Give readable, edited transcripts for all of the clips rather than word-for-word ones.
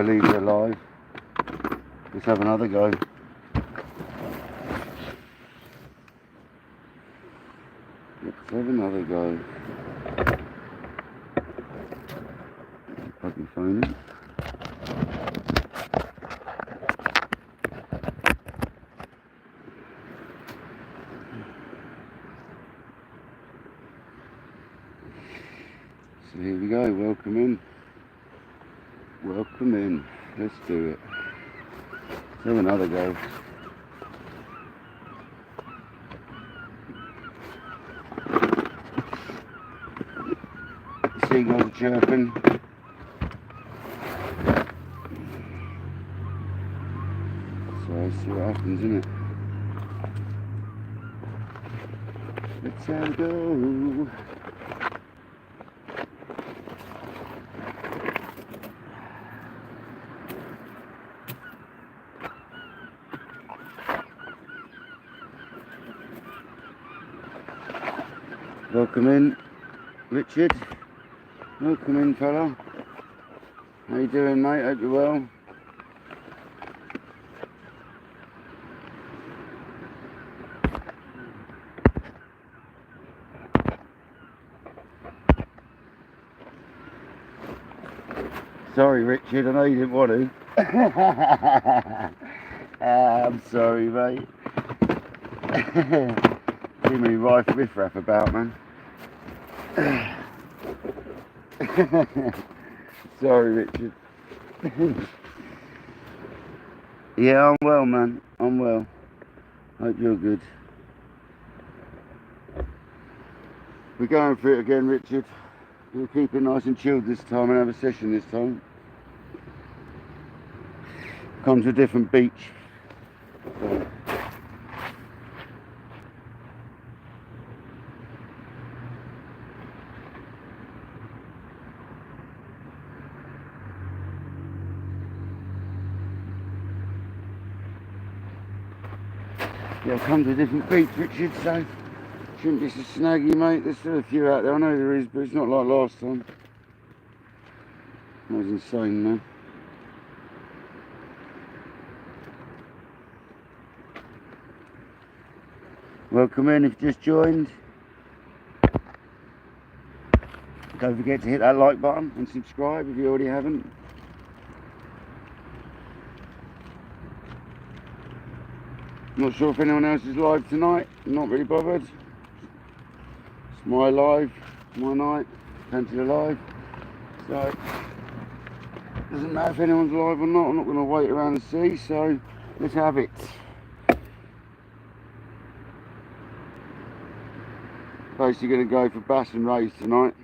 believe they're alive. Let's have another go. Let's have another go. Fucking phone it. So here we go, welcome in. Welcome in. Let's do it. Let's have another go. Seagulls are chirping. So let's see what happens, innit? Let's have a go. Welcome in, Richard. Welcome in, fella. How you doing, mate? Hope you're well. Sorry, Richard, I know you didn't want to. I'm sorry, mate. Too many riff-raff about, man. Sorry, Richard. Yeah, I'm well, man. I'm well. Hope you're good. We're going for it again, Richard. We'll keep it nice and chilled this time and have a session this time. Come to a different beach. So. Yeah, come to a different beach, Richard, so shouldn't be so snaggy, mate. There's still a few out there, I know there is, but it's not like last time. That was insane, man. Welcome in if you just joined. Don't forget to hit that like button and subscribe if you already haven't. Not sure if anyone else is live tonight. I'm not really bothered. It's my live, my night, fancy the live. So doesn't matter if anyone's live or not. I'm not going to wait around and see. So let's have it. Basically going to go for bass and rays tonight.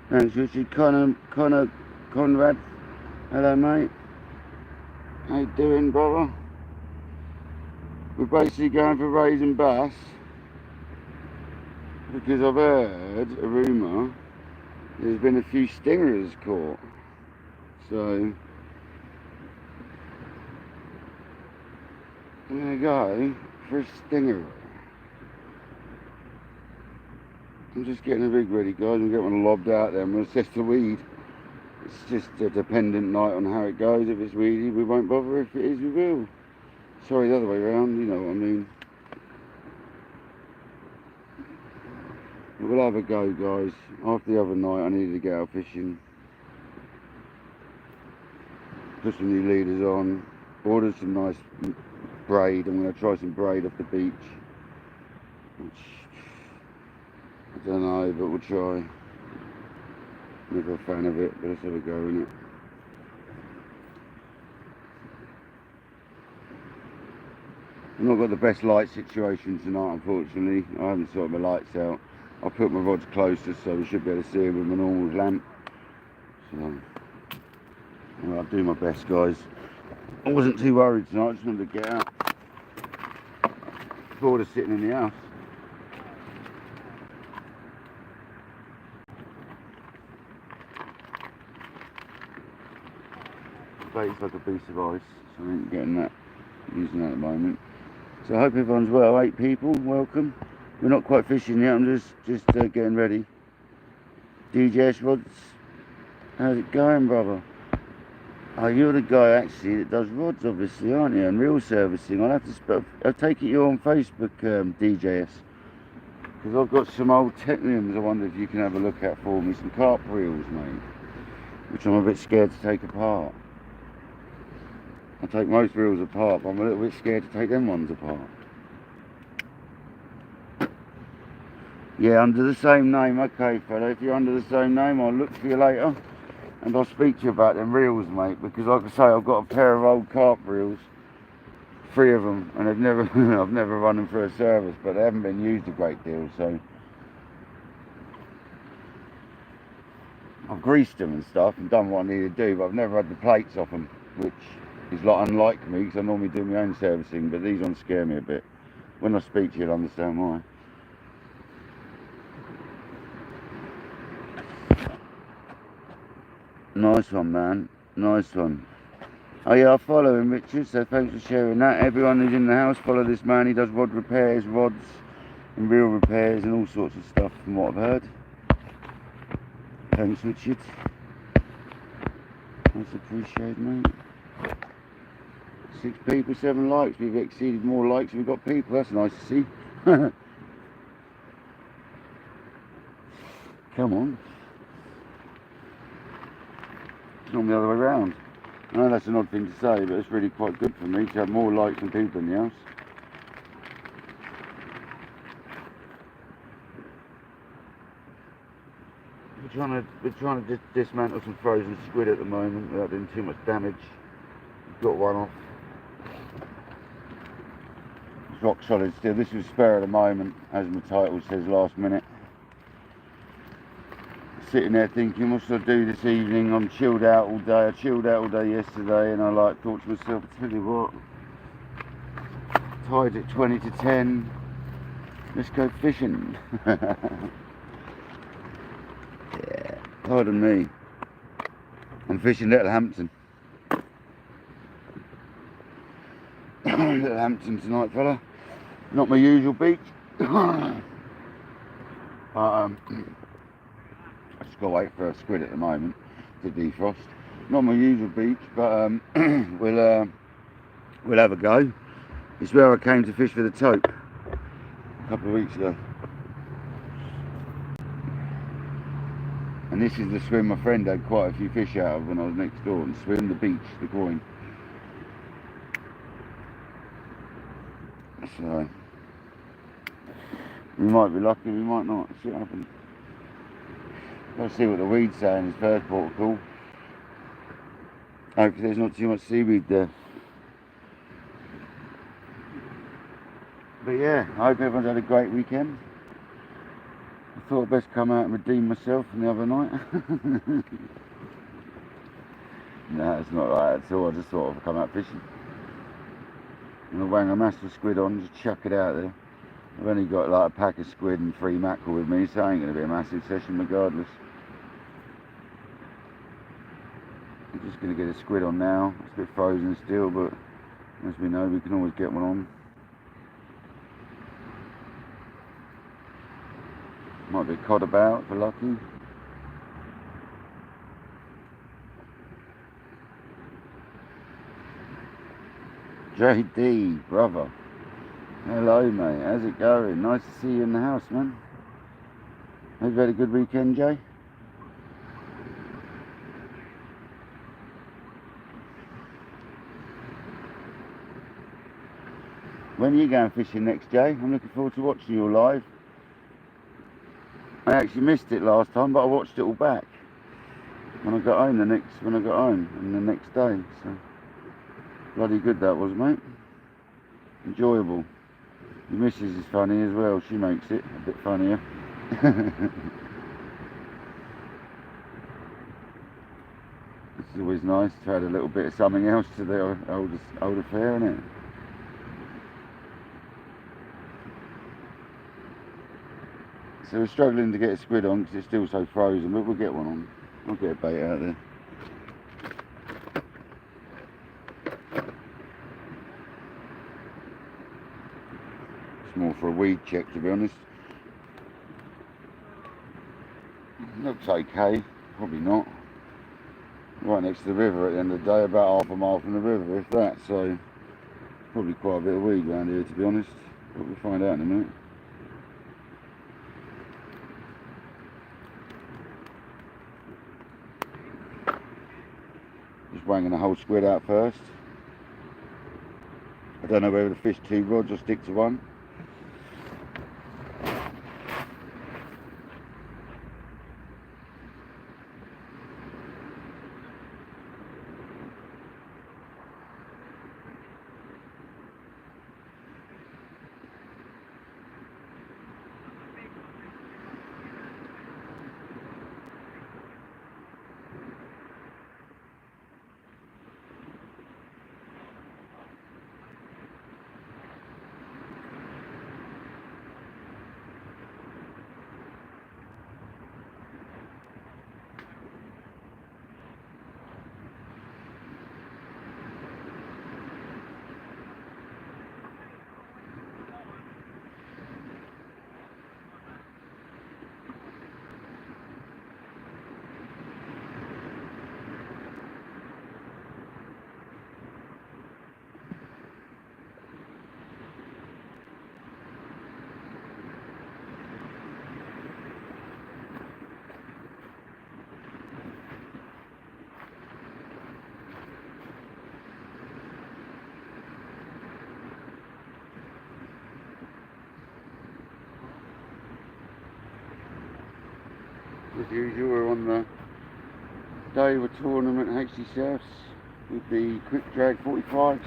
Thanks, Richard. Conrad. Hello, mate. How you doing, brother? We're basically going for rays and bass because I've heard a rumour there's been a few stingers caught. So I'm going to go for a stinger. I'm just getting a rig ready, guys. I'm getting one lobbed out there. I'm going to assess the weed. It's just a dependent night on how it goes. If it's weedy, we won't bother. If it is, we will. Sorry, the other way around, you know what I mean. But we'll have a go, guys. After the other night, I needed to get out fishing. Put some new leaders on. Ordered some nice braid. I'm going to try some braid off the beach. Which, I don't know, but we'll try. Never a fan of it, but let's have a go, innit? I've not got the best light situation tonight, unfortunately. I haven't sorted my lights out. I put my rods closer so we should be able to see them with my normal lamp. So, well, I'll do my best, guys. I wasn't too worried tonight, I just wanted to get out. Bored of sitting in the house. It's like a piece of ice, so I ain't getting that, using that at the moment. So I hope everyone's well. 8 people, welcome. We're not quite fishing yet, I'm just getting ready. DJS rods, How's it going, brother? Oh, you're the guy actually that does rods, obviously, aren't you? And reel servicing. I'll take it you're on Facebook, DJS. Because I've got some old Techniums I wonder if you can have a look at for me. Some carp reels, mate. Which I'm a bit scared to take apart. I take most reels apart, but I'm a little bit scared to take them ones apart. Yeah, under the same name. Okay, fella. If you're under the same name, I'll look for you later. And I'll speak to you about them reels, mate. Because like I say, I've got a pair of old carp reels. 3 of them. And I've never run them for a service. But they haven't been used a great deal, so... I've greased them and stuff and done what I need to do, but I've never had the plates off them, which is like unlike me because I normally do my own servicing, but these ones scare me a bit. When I speak to you, you'll understand why. Nice one, man. Nice one. Oh yeah, I follow him, Richard, so thanks for sharing that. Everyone who's in the house, follow this man. He does rod repairs, rods and reel repairs and all sorts of stuff from what I've heard. Thanks, Richard. Much appreciated, mate. 6 people, 7 likes. We've exceeded more likes than we've got people. That's nice to see. Come on. It's normally the other way around. I know that's an odd thing to say, but it's really quite good for me to have more likes than people in the house. We're trying to dismantle some frozen squid at the moment without doing too much damage. Got one off. It's rock solid still. This is spare at the moment, as my title says, last minute. Sitting there thinking, what should I do this evening? I'm chilled out all day. I chilled out all day yesterday, and I thought to myself, I tell you what, tide at 20 to 10. Let's go fishing. Yeah, pardon me. I'm fishing Little Hampton. Little Hampton tonight, fella. Not my usual beach. I just got to wait for a squid at the moment to defrost. Not my usual beach, but we'll have a go. It's where I came to fish for the tope a couple of weeks ago. And this is the swim my friend had quite a few fish out of when I was next door, and swim the beach, the groin. So we might be lucky, we might not. See what happens. Let's see what the weed's saying. His first port of call. Hopefully there's not too much seaweed there. But yeah, I hope everyone's had a great weekend. I thought I'd best come out and redeem myself from the other night. No, it's not like that at all. I just thought I'd come out fishing. And I'll wang a massive squid on, just chuck it out there. I've only got like a pack of squid and 3 mackerel with me, so it ain't going to be a massive session regardless. I'm just going to get a squid on now. It's a bit frozen still, but as we know, we can always get one on. Might be a cod about if we're lucky. JD, brother. Hello, mate. How's it going? Nice to see you in the house, man. Hope you had a good weekend, Jay. When are you going fishing next, Jay? I'm looking forward to watching you live. I actually missed it last time, but I watched it all back when I got home and the next day. So bloody good that was, mate. Enjoyable. Your missus is funny as well. She makes it a bit funnier. It's always nice to add a little bit of something else to the old affair, isn't it? So we're struggling to get a squid on because it's still so frozen, but we'll get one on. I'll get a bait out there. It's more for a weed check, to be honest. Looks okay, probably not. right next to the river at the end of the day, about half a mile from the river, if that, so probably quite a bit of weed around here, to be honest, but we'll find out in a minute. Just wanging the whole squid out first. I don't know whether to fish 2 rods or stick to one. As usual, we're on the day of a tournament at HC Souths with the quick drag 45s.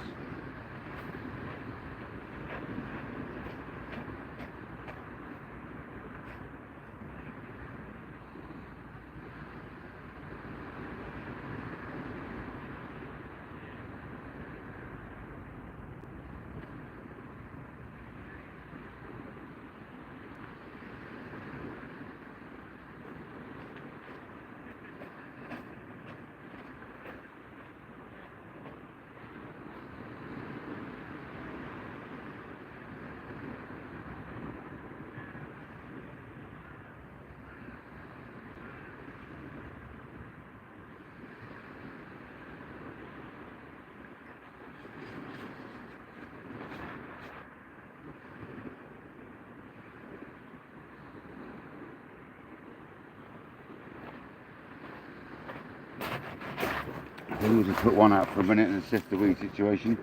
We'll just put one out for a minute and assess the weed situation.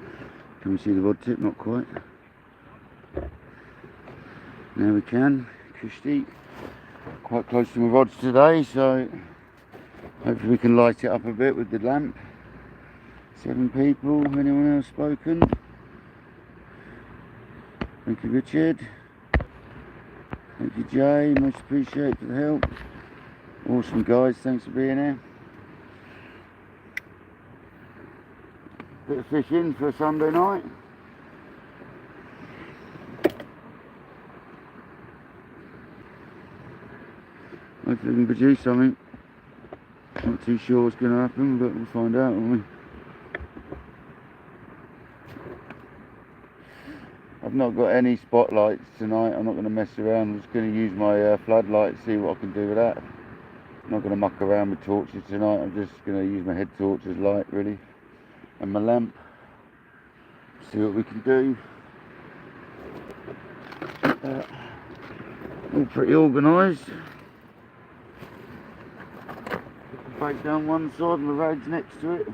Can we see the rod tip? Not quite. Now we can. Cushy. Quite close to my rods today, so hopefully we can light it up a bit with the lamp. 7 people. Anyone else spoken? Thank you, Richard. Thank you, Jay. Much appreciated for the help. Awesome, guys. Thanks for being here. Bit of fishing for a Sunday night. Hopefully we can produce something. Not too sure what's going to happen, but we'll find out, won't we? I've not got any spotlights tonight. I'm not going to mess around. I'm just going to use my floodlight, see what I can do with that. I'm not going to muck around with torches tonight. I'm just going to use my head torch as light, really, and my lamp. See what we can do. All pretty organised. Break down one side and the road's next to it.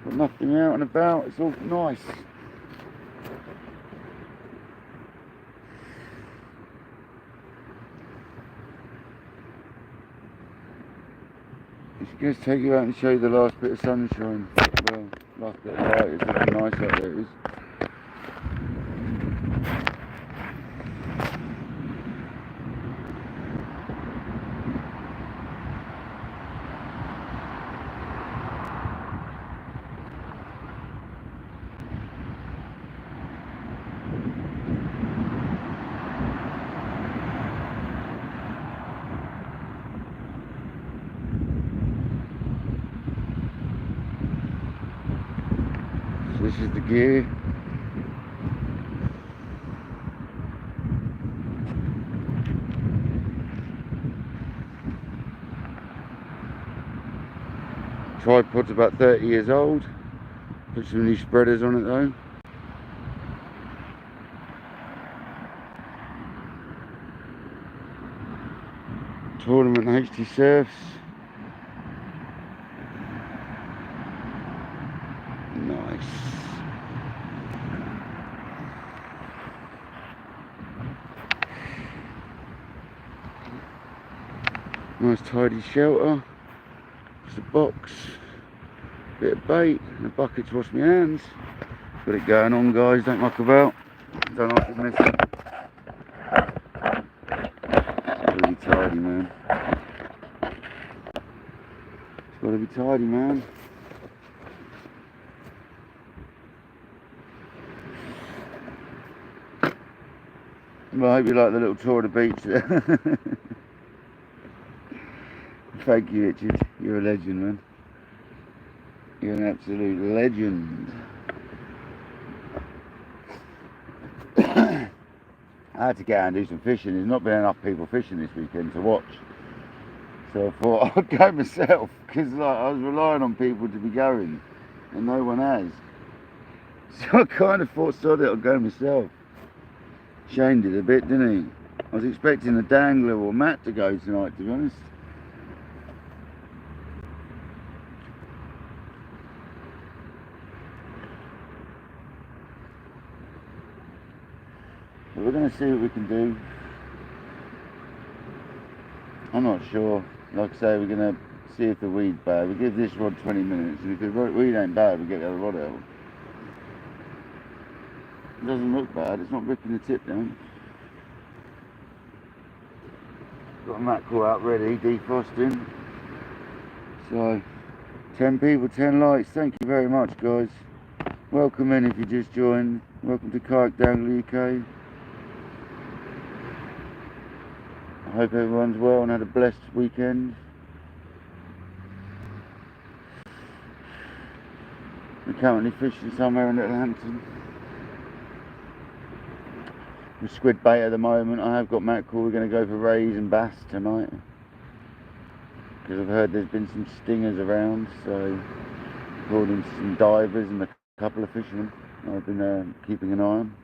Got nothing out and about. It's all nice. Just take you out and show you the last bit of sunshine. Well, last bit of light. It's looking nice out there. It is. This is the gear. Tripod's about 30 years old. Put some new spreaders on it though. Tournament HT surfs. Nice. Nice tidy shelter. Just a box. Bit of bait and a bucket to wash my hands. Got it going on, guys. Don't muck about. Don't like it messy. Really tidy, man. It's got to be tidy, man. Well, I hope you like the little tour of the beach there. Thank you, Richard. You're a legend, man. You're an absolute legend. I had to get out and do some fishing. There's not been enough people fishing this weekend to watch. So I thought I'd go myself, because like, I was relying on people to be going, and no one has. So I kind of thought, sod it, I'll go myself. Shane did a bit, didn't he? I was expecting a Dangler or Matt to go tonight, to be honest. But we're going to see what we can do. I'm not sure. Like I say, we're going to see if the weed's bad. We give this rod 20 minutes, and if the weed ain't bad, we get the other rod out. It doesn't look bad, it's not ripping the tip down. Got a mackerel out ready, defrosting. So, 10 people, 10 likes. Thank you very much, guys. Welcome in if you just joined. Welcome to KayakDangleruk UK. I hope everyone's well and had a blessed weekend. We're currently fishing somewhere in Little Hampton. With squid bait at the moment. I have got mackerel. We're going to go for rays and bass tonight, because I've heard there's been some stingers around, so called in some divers and a couple of fishermen I've been keeping an eye on.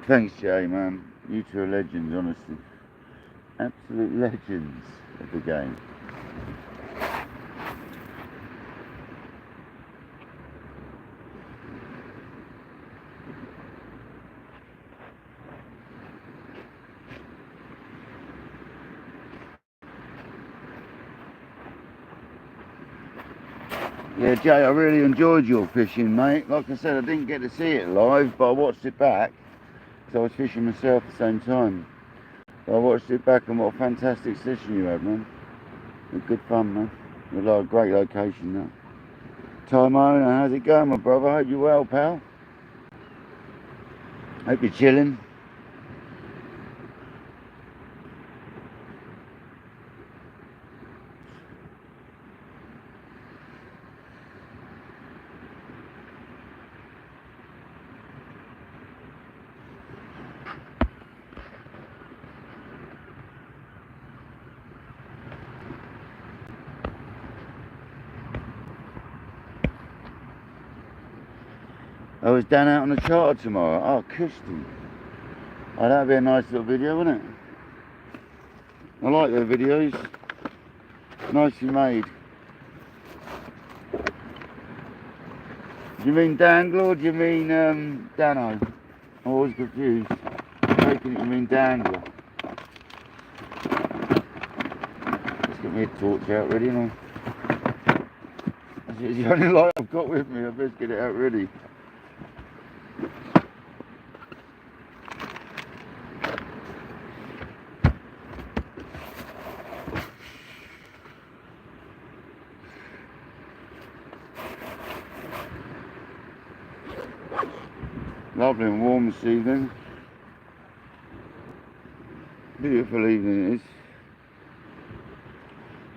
Thanks, Jay, man. You two are legends, honestly. Absolute legends of the game. Yeah, Jay, I really enjoyed your fishing, mate. Like I said, I didn't get to see it live, but I watched it back, because I was fishing myself at the same time. So I watched it back, and what a fantastic session you had, man. Good fun, man. It was like a great location, that. Timona, how's it going, my brother? Hope you're well, pal. Hope you're chilling. I was down out on the charter tomorrow. Oh, cushy. Oh, that'd be a nice little video, wouldn't it? I like their videos. Nicely made. Do you mean Dangler or do you mean Dano? I'm always confused. I'm taking it you mean Dangler. Let's get me a torch out ready, you know. That's the only light I've got with me. I best get it out ready. Lovely and warm this evening. Beautiful evening it is.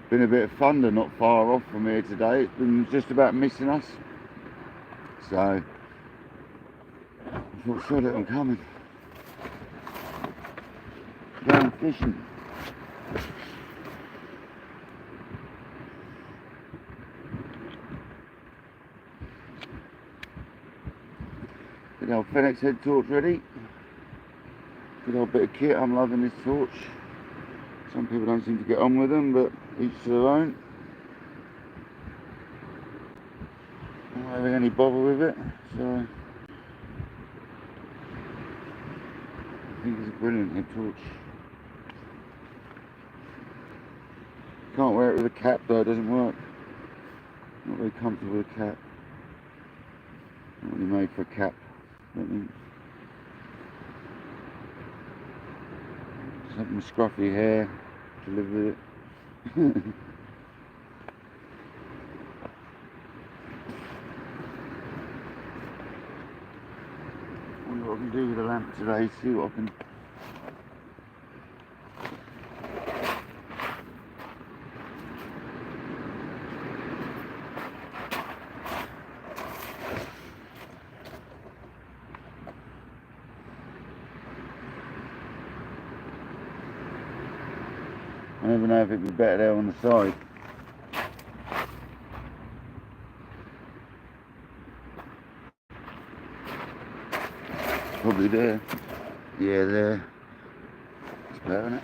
Been a bit of thunder not far off from here today. It's been just about missing us. So I thought, sod it, I'm coming. going fishing. Good old FedEx head torch ready. Good old bit of kit. I'm loving this torch. Some people don't seem to get on with them, but each to their own. I'm not having any bother with it, so I think it's a brilliant head torch. Can't wear it with a cap though, it doesn't work. Not very comfortable with a cap. Not really made for a cap, I don't think. Just have my scruffy hair to live with it. Wonder what I can do with the lamp today, see what I can. I never know if it'd be better there on the side. Probably there. Yeah, there. It's better, isn't it?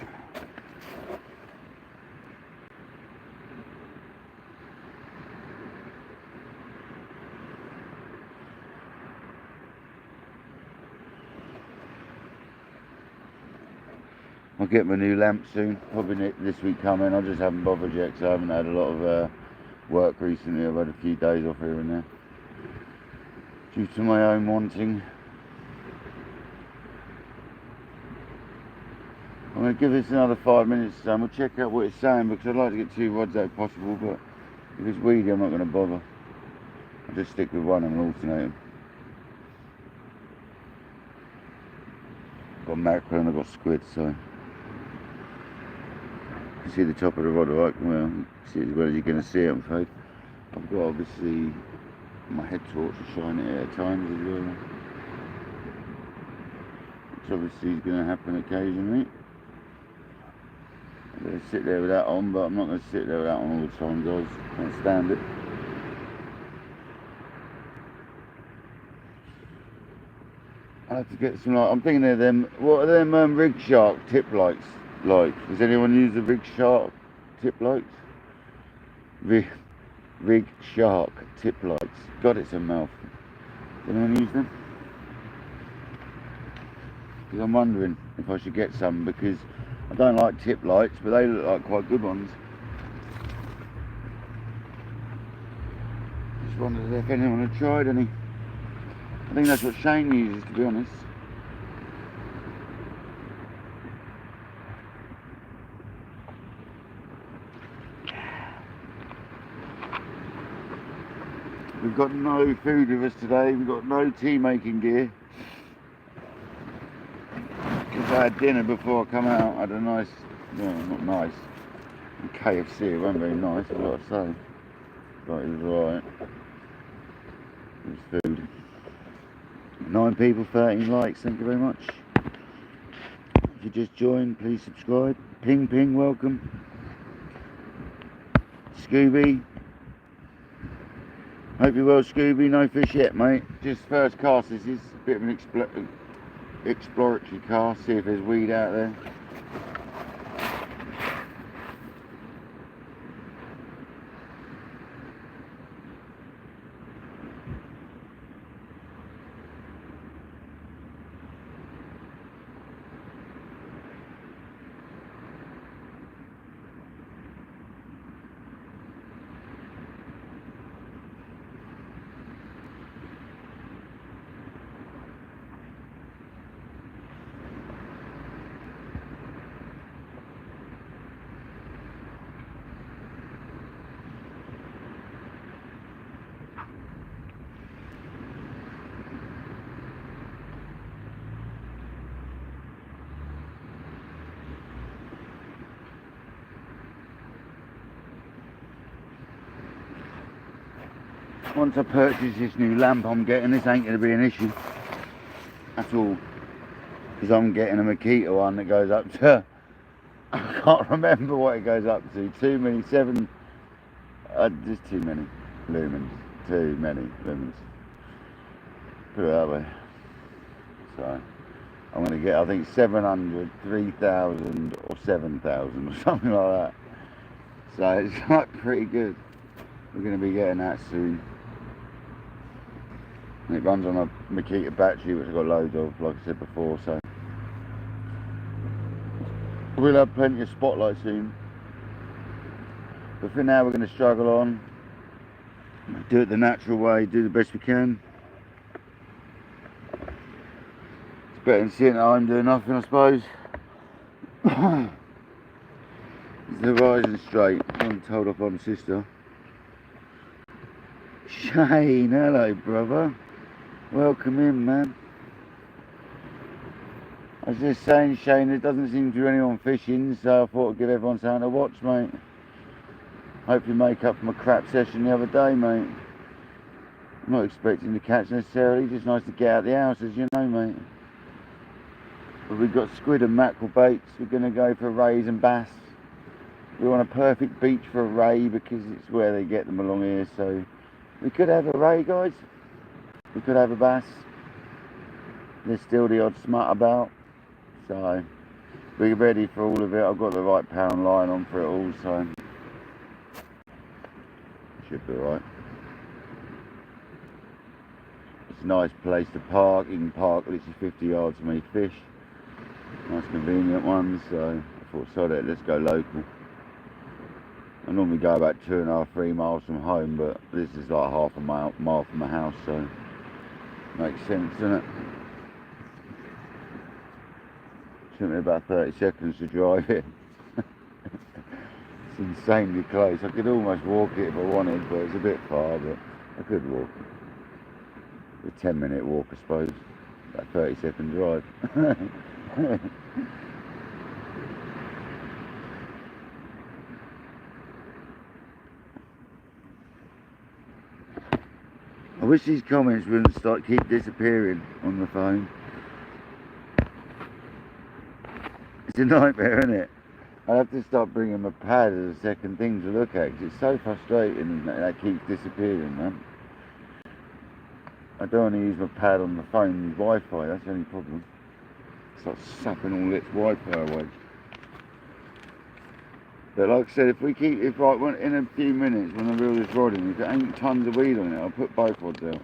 I'll get my new lamp soon, probably this week coming. I just haven't bothered yet because I haven't had a lot of work recently. I've had a few days off here and there due to my own wanting. I'm going to give this another 5 minutes and we'll check out what it's saying because I'd like to get 2 rods out if possible, but if it's weedy I'm not going to bother. I'll just stick with one and alternate them. I've got mackerel and I've got squid, so you can see the top of the rod right, well, you can see it as well as you're going to see it, I'm afraid. I've got obviously my head torch to shine it at times as well, which obviously is going to happen occasionally. I'm going to sit there with that on, but I'm not going to sit there with that on all the time, guys. I can't stand it. I have to get some light. I'm thinking of them. What are them rig shark tip lights like? Does anyone use the rig shark tip lights? Rig shark tip lights. God, it's a mouthful. Does anyone use them? Because I'm wondering if I should get some because I don't like tip lights, but they look like quite good ones. Just wondered if anyone had tried any. I think that's what Shane uses, to be honest. We've got no food with us today, we've got no tea making gear. Because I had dinner before I come out, I had a nice, well not nice, KFC, it wasn't very nice, I've got to say. But it was alright. It was food. 9 people, 13 likes, thank you very much. If you just joined, please subscribe. Ping Ping, welcome. Scooby. Hope you're well, Scooby. No fish yet, mate. Just first cast, this is a bit of an exploratory cast, see if there's weed out there. Once I purchase this new lamp I'm getting, this ain't going to be an issue at all, because I'm getting a Makita one that goes up to I can't remember what it goes up to. Too many, just too many lumens. Too many lumens. Put it that way. So I'm going to get, I think 700, 3,000 or 7,000 or something like that. So it's like pretty good. We're going to be getting that soon. And it runs on a Makita battery, which I've got loads of, like I said before. So we'll have plenty of spotlight soon. But for now, we're going to struggle on. Do it the natural way, do the best we can. It's better than sitting at home doing nothing, I suppose. It's the rising straight. I'm told off on sister. Shane, hello brother. Welcome in, man. I was just saying, Shane, there doesn't seem to be anyone fishing, so I thought I'd give everyone something to watch, mate. Hope you make up for my crap session the other day, mate. I'm not expecting to catch necessarily, just nice to get out the house, as you know, mate. But we've got squid and mackerel baits. We're going to go for rays and bass. We want a perfect beach for a ray because it's where they get them along here, so we could have a ray, guys. We could have a bass. There's still the odd smut about, so we're ready for all of it. I've got the right pound line on for it all, so should be alright. It's a nice place to park. You can park literally 50 yards from any fish. Nice convenient one, so I thought, sod it, let's go local. I normally go about 2.5, 3 miles from home, but this is like half a mile from my house, so makes sense, doesn't it? Took me about 30 seconds to drive it. It's insanely close. I could almost walk it if I wanted, but it's a bit far, but I could walk it. A 10-minute walk, I suppose. About 30-second drive. I wish these comments wouldn't keep disappearing on the phone. It's a nightmare, isn't it? I have to start bringing my pad as a second thing to look at because it's so frustrating that that keeps disappearing, man. I don't want to use my pad on the phone with Wi-Fi, that's the only problem. It's like sucking all its Wi-Fi away. But like I said, if in a few minutes when I reel this rod in, if it ain't tons of weed on it, I'll put both rods out.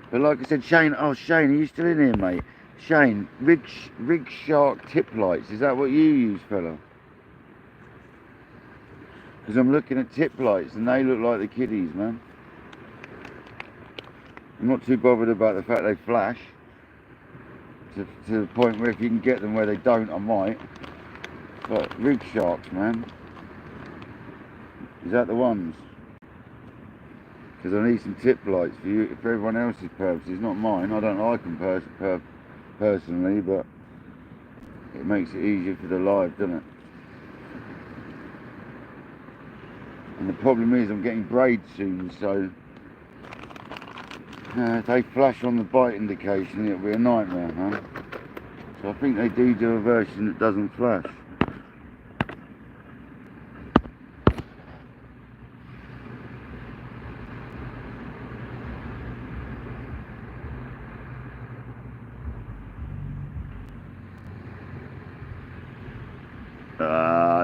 But like I said, Shane, are you still in here, mate? Shane, rig shark tip lights, is that what you use, fella? Because I'm looking at tip lights and they look like the kiddies, man. I'm not too bothered about the fact they flash. To the point where if you can get them where they don't, I might. But rig sharks, man. Is that the ones? Because I need some tip lights for everyone else's purposes, not mine. I don't like them personally, but it makes it easier for the live, doesn't it? And the problem is I'm getting braid soon, so if they flash on the bite indication, it'll be a nightmare, huh? So I think they do a version that doesn't flash.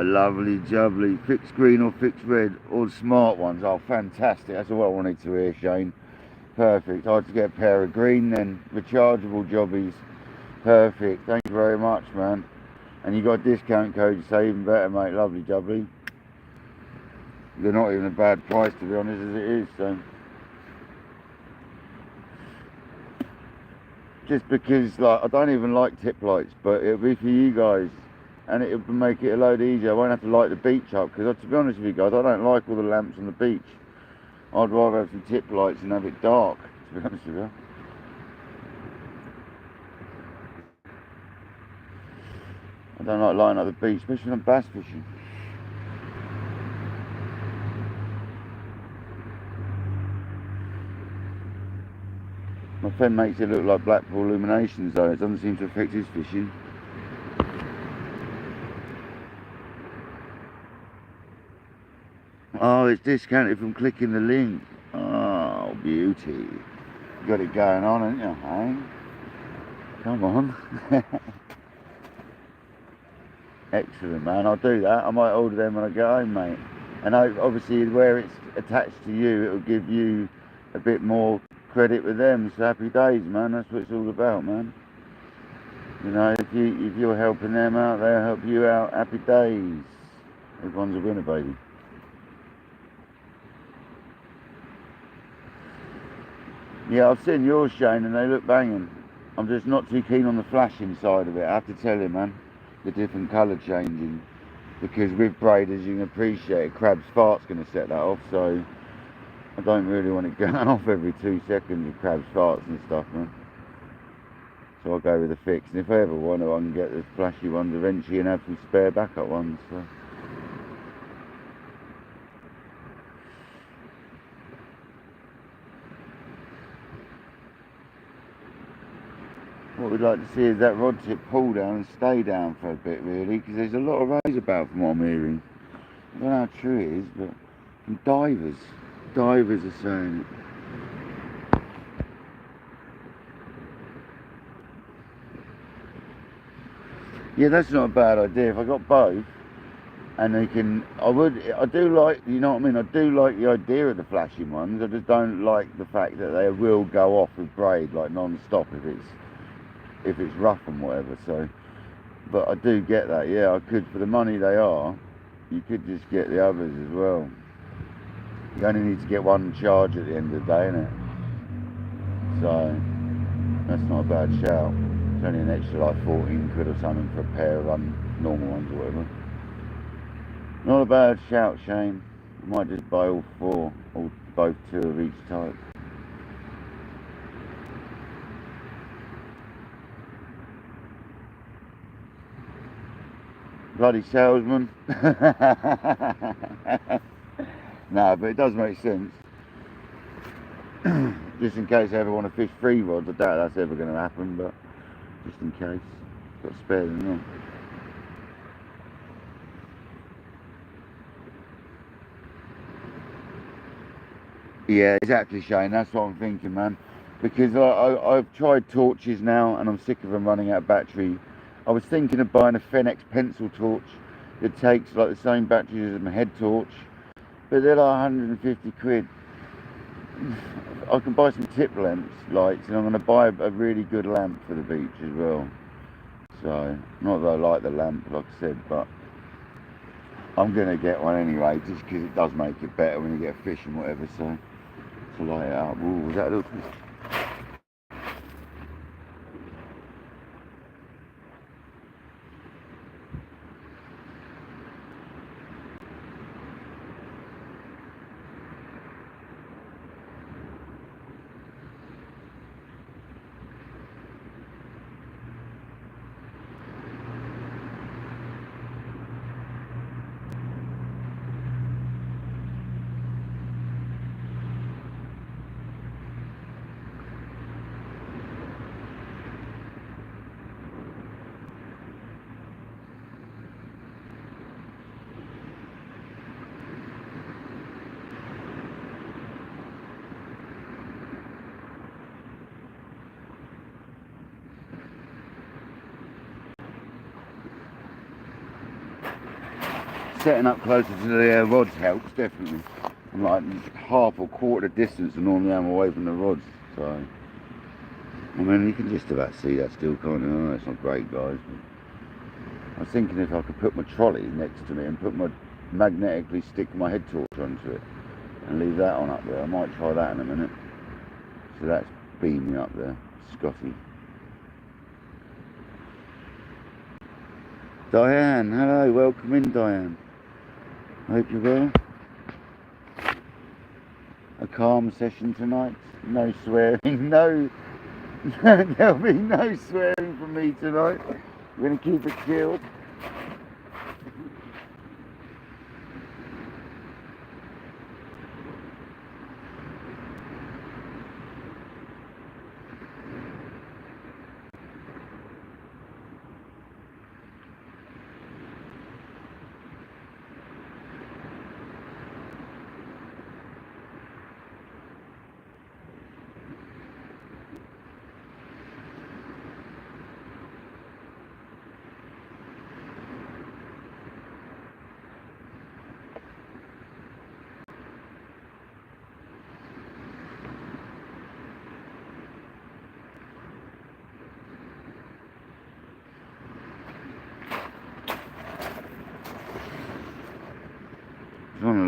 Lovely jubbly, fixed green or fixed red, all the smart ones. Oh, fantastic, that's what I wanted to hear, Shane. Perfect. I had to get a pair of green then, rechargeable jobbies. Perfect, thank you very much, man. And you got a discount code, so even better, mate. Lovely jubbly. They're not even a bad price, to be honest, as it is, so. Just because, like, I don't even like tip lights, but it'll be for you guys. And it'll make it a load easier. I won't have to light the beach up, because to be honest with you guys, I don't like all the lamps on the beach. I'd rather have some tip lights and have it dark, to be honest with you. I don't like lighting up the beach, especially when I'm bass fishing. My friend makes it look like Blackpool Illuminations though, it doesn't seem to affect his fishing. Oh, it's discounted from clicking the link. Oh, beauty. Got it going on, haven't you, hey? Come on. Excellent, man. I'll do that. I might order them when I get home, mate. And obviously, where it's attached to you, it'll give you a bit more credit with them. So happy days, man. That's what it's all about, man. You know, if you're helping them out, they'll help you out. Happy days. Everyone's a winner, baby. Yeah, I've seen yours, Shane, and they look banging. I'm just not too keen on the flashing side of it. I have to tell you, man, the different colour changing. Because with braid, as you can appreciate, crab's fart's going to set that off. So I don't really want it going off every 2 seconds with crab's farts and stuff, man. So I'll go with the fix. And if I ever want to, I can get the flashy ones eventually and have some spare backup ones. So. What we'd like to see is that rod tip pull down and stay down for a bit, really, because there's a lot of razorback from what I'm hearing. I don't know how true it is, but from divers are saying it. Yeah, that's not a bad idea. If I got both, and they can, I do like, you know what I mean, I do like the idea of the flashing ones. I just don't like the fact that they will go off with braid like non-stop if it's rough and whatever. So, but I do get that. Yeah, I could, for the money they are, you could just get the others as well. You only need to get one charge at the end of the day, innit? So that's not a bad shout. It's only an extra like 14 quid or something for a pair of normal ones or whatever. Not a bad shout, Shane. I might just buy all four, or both 2 of each type. Bloody salesman. No, but it does make sense. Just in case I ever want to fish 3 rods. I doubt that's ever going to happen, but just in case. Got spare them on. Yeah, exactly, Shane. That's what I'm thinking, man. Because I've tried torches now, and I'm sick of them running out of battery. I was thinking of buying a Fenix pencil torch that takes like the same batteries as my head torch, but they're like 150 quid. I can buy some tip lamps, lights, and I'm going to buy a really good lamp for the beach as well. So, not that I like the lamp, like I said, but I'm going to get one anyway, just because it does make it better when you get a fish and whatever. So, to light it up. Ooh, was that a little? Setting up closer to the rods helps, definitely. I'm like half or quarter distance and normally I'm away from the rods. So, I mean, you can just about see that still, can't you? Oh, it's not great, guys. I was thinking if I could put my trolley next to me and put my magnetically stick my head torch onto it and leave that on up there. I might try that in a minute. So that's beaming up there, Scotty. Diane, hello, welcome in, Diane. Hope you're well. A calm session tonight. No swearing. No, there'll be no swearing from me tonight. We're going to keep it chilled.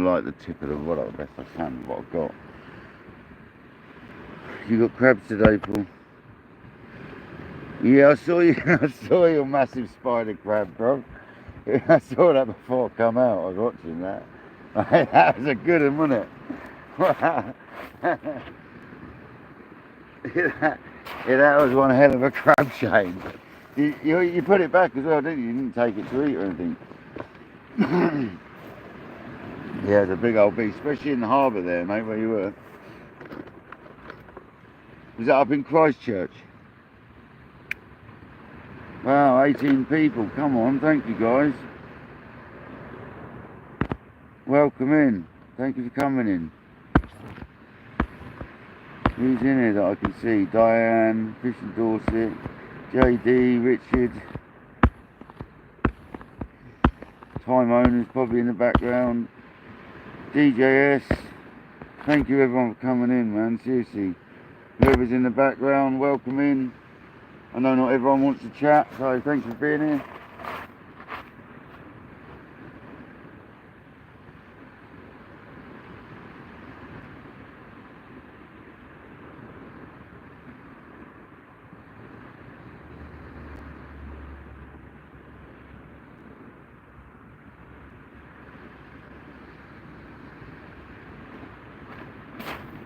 to like the tip of the rod up the best I can with what I've got. You got crabs today, Paul? Yeah, I saw you. I saw your massive spider crab, bro. I saw that before I come out. I was watching that. That was a good one, wasn't it? Yeah, that was one hell of a crab chain. You put it back as well, didn't you? You didn't take it to eat or anything. Yeah, it's a big old beast, especially in the harbour there, mate, where you were. Was that up in Christchurch? Wow, 18 people. Come on, thank you guys. Welcome in. Thank you for coming in. Who's in here that I can see? Diane, Fish and Dorset, JD, Richard. Time Owners probably in the background. DJS. Thank you everyone for coming in, man. Seriously. Whoever's in the background, welcome in. I know not everyone wants to chat, so thanks for being here.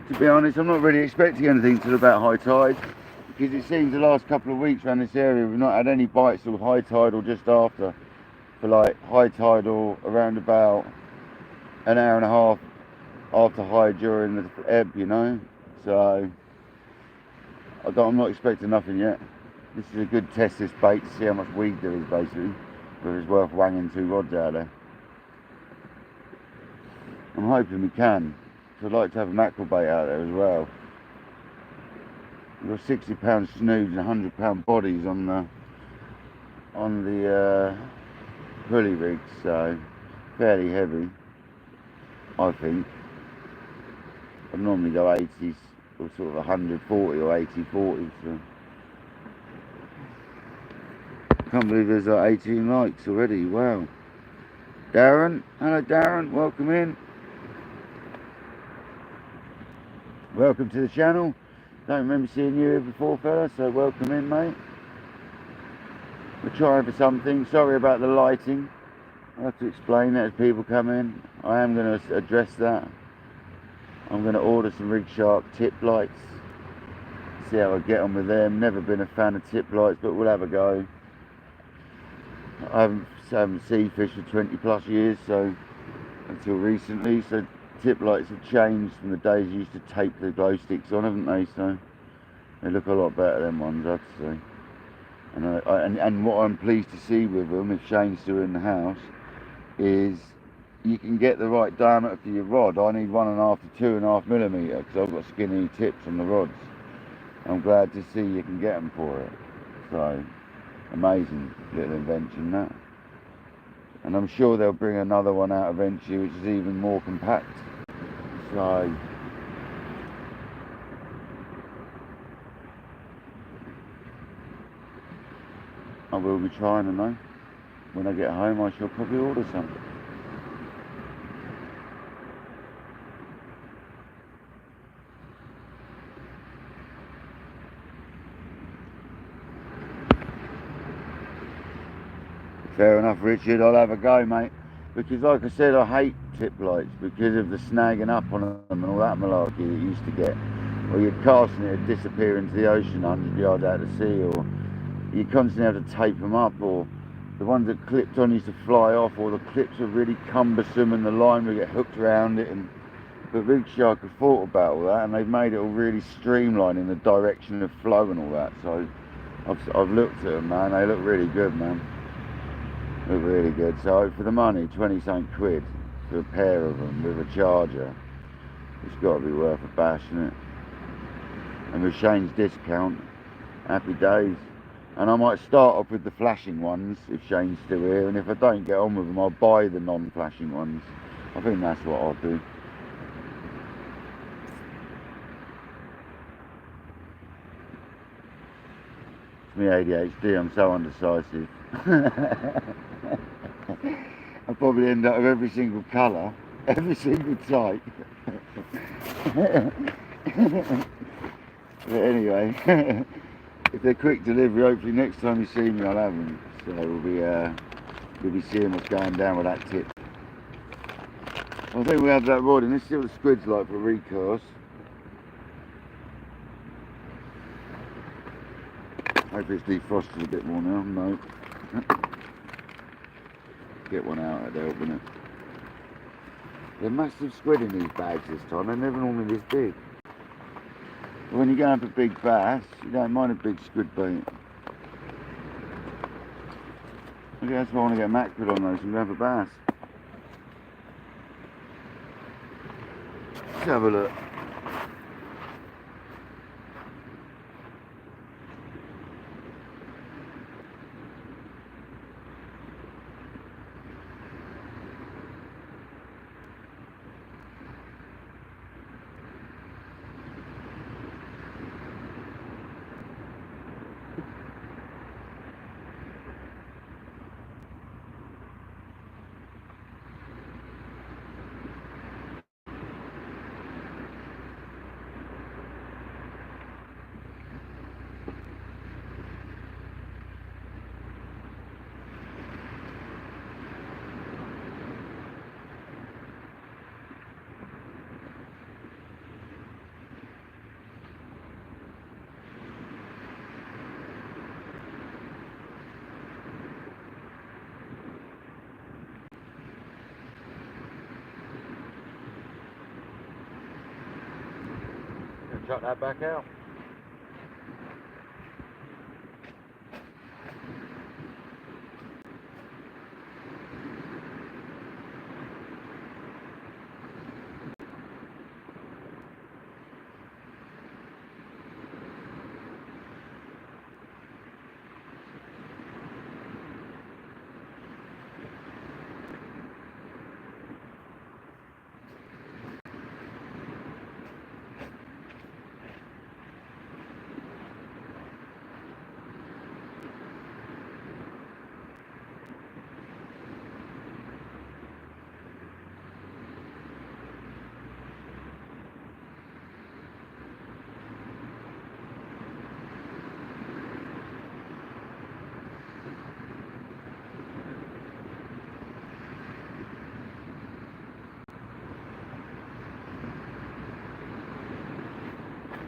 To be honest, I'm not really expecting anything till about high tide, because it seems the last couple of weeks around this area we've not had any bites till high tide or just after. For like high tide or around about an hour and a half after high during the ebb, you know. So I'm not expecting nothing yet. This is a good test, this bait, to see how much weed there is basically, whether it's worth wanging 2 rods out there. I'm hoping we can. So I'd like to have a mackerel bait out there as well. We've got 60-pound snoods and 100-pound bodies on the pulley rigs, so fairly heavy, I think. I normally go 80s or sort of 140 or 80-40. So can't believe there's like 18 likes already. Wow. Darren, hello Darren, welcome in. Welcome to the channel. Don't remember seeing you here before, fella, so welcome in, mate. We're trying for something. Sorry about the lighting. I'll have to explain that as people come in. I am going to address that. I'm going to order some Rig Shark tip lights. See how I get on with them. Never been a fan of tip lights, but we'll have a go. I haven't sea fished for 20 plus years, so until recently, so tip lights have changed from the days you used to tape the glow sticks on, haven't they? So they look a lot better, them ones, I have to say. And what I'm pleased to see with them, if Shane's still in the house, is you can get the right diameter for your rod. I need 1.5 to 2.5 millimeter because I've got skinny tips on the rods. I'm glad to see you can get them for it. So amazing little invention, that. And I'm sure they'll bring another one out eventually which is even more compact. So I will be trying them though. When I get home I shall probably order some. Fair enough, Richard, I'll have a go, mate. Because like I said, I hate tip lights because of the snagging up on them and all that malarkey that you used to get. Or you'd cast and it'd disappear into the ocean 100 yards out to sea, or you constantly have to tape them up, or the ones that clipped on used to fly off, or the clips were really cumbersome and the line would get hooked around it. But Rig Shark have thought about all that and they've made it all really streamlined in the direction of flow and all that. So I've looked at them, man, they look really good, man. Look really good. So for the money, 20-something quid for a pair of them with a charger, it's got to be worth a bash, isn't it? And with Shane's discount, happy days. And I might start off with the flashing ones if Shane's still here, and if I don't get on with them I'll buy the non-flashing ones. I think that's what I'll do. It's me ADHD, I'm so undecisive. I'll probably end up with every single colour every single time. But anyway, if they're quick delivery, hopefully next time you see me I'll have them. So we'll be seeing what's going down with that tip. I think we have that rod in. Let's see what the squid's like for recast. Hope it's defrosted a bit more now. No. Get one out, that'd help, wouldn't it? They're massive squid in these bags this time. They're never normally this big. When you're going for big bass, you don't mind a big squid bait. Okay, that's why I want to get mackerel on those and go for bass. Let's have a look. Chuck that back out.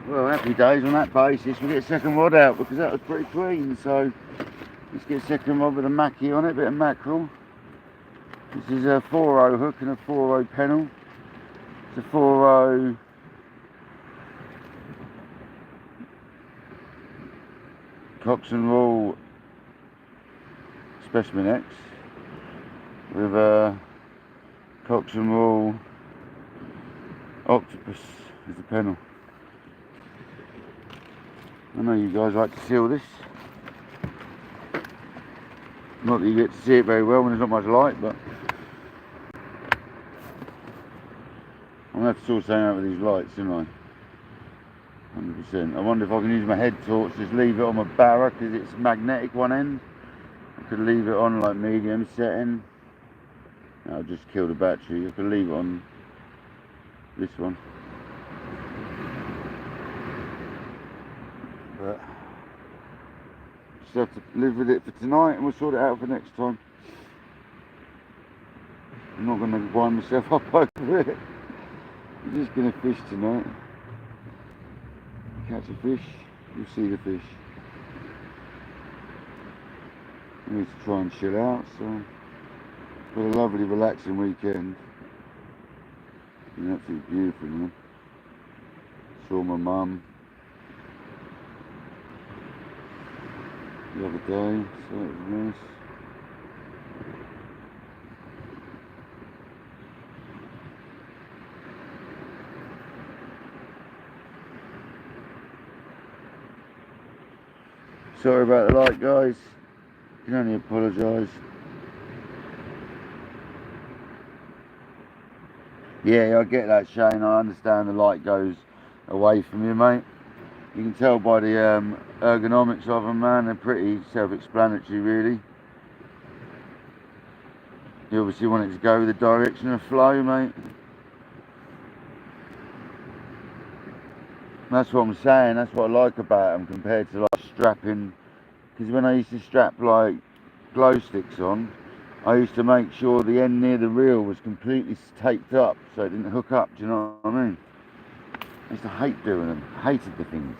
Well, happy days on that basis. We'll get a second rod out because that was pretty clean. So let's get a second rod with a mackie on it, a bit of mackerel. This is a 4-0 hook and a 4-0 pennel. It's a 4-0 Cox and Roll Specimen X with a Cox and Roll Octopus as the pennel. I know you guys like to see all this. Not that you get to see it very well when there's not much light, but I'm going to have to sort something out with these lights, isn't I? 100%. I wonder if I can use my head torch, just leave it on my barra because it's magnetic one end. I could leave it on like medium setting. I'll just kill the battery. I could leave it on this one. But just have to live with it for tonight and we'll sort it out for next time. I'm not going to wind myself up over it. I'm just going to fish tonight. Catch a fish, you'll see the fish. I need to try and chill out, so got a lovely relaxing weekend. It's been absolutely beautiful, you know. Saw my mum the other day, so it was nice. Sorry about the light, guys. Can only apologise. Yeah, I get that, Shane. I understand the light goes away from you, mate. You can tell by the ergonomics of them, man. They're pretty self-explanatory, really. You obviously want it to go the direction of flow, mate. That's what I'm saying, that's what I like about them compared to like strapping, because when I used to strap like glow sticks on, I used to make sure the end near the reel was completely taped up so it didn't hook up, do you know what I mean? I used to hate doing them, hated the things.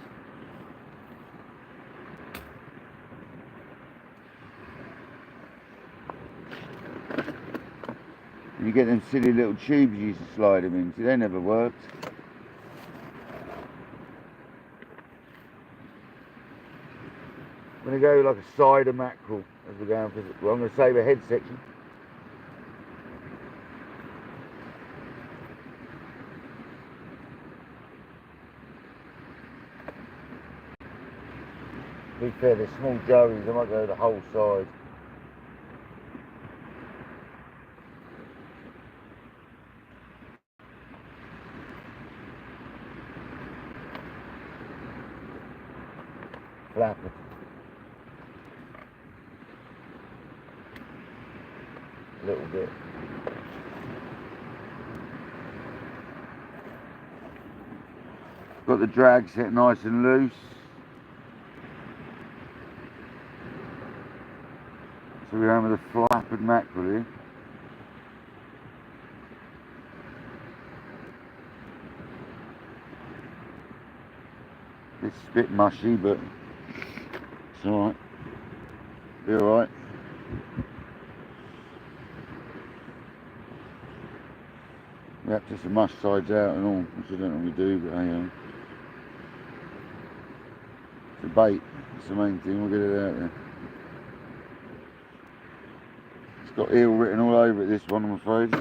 And you get them silly little tubes you used to slide them into, they never worked. I'm going to go like a cider mackerel as we're going for, well, I'm going to save a head section. To be fair, they're small joeys, I might go the whole side. Flapper. A little bit. Got the drag set nice and loose. So we're going with a flappered mackerel here. It's a bit mushy, but it's alright. Be alright. We have to mush sides out and all, which I don't normally do, but hey, it's a bait, it's the main thing, we'll get it out there. It's got eel written all over it, this one, I'm afraid.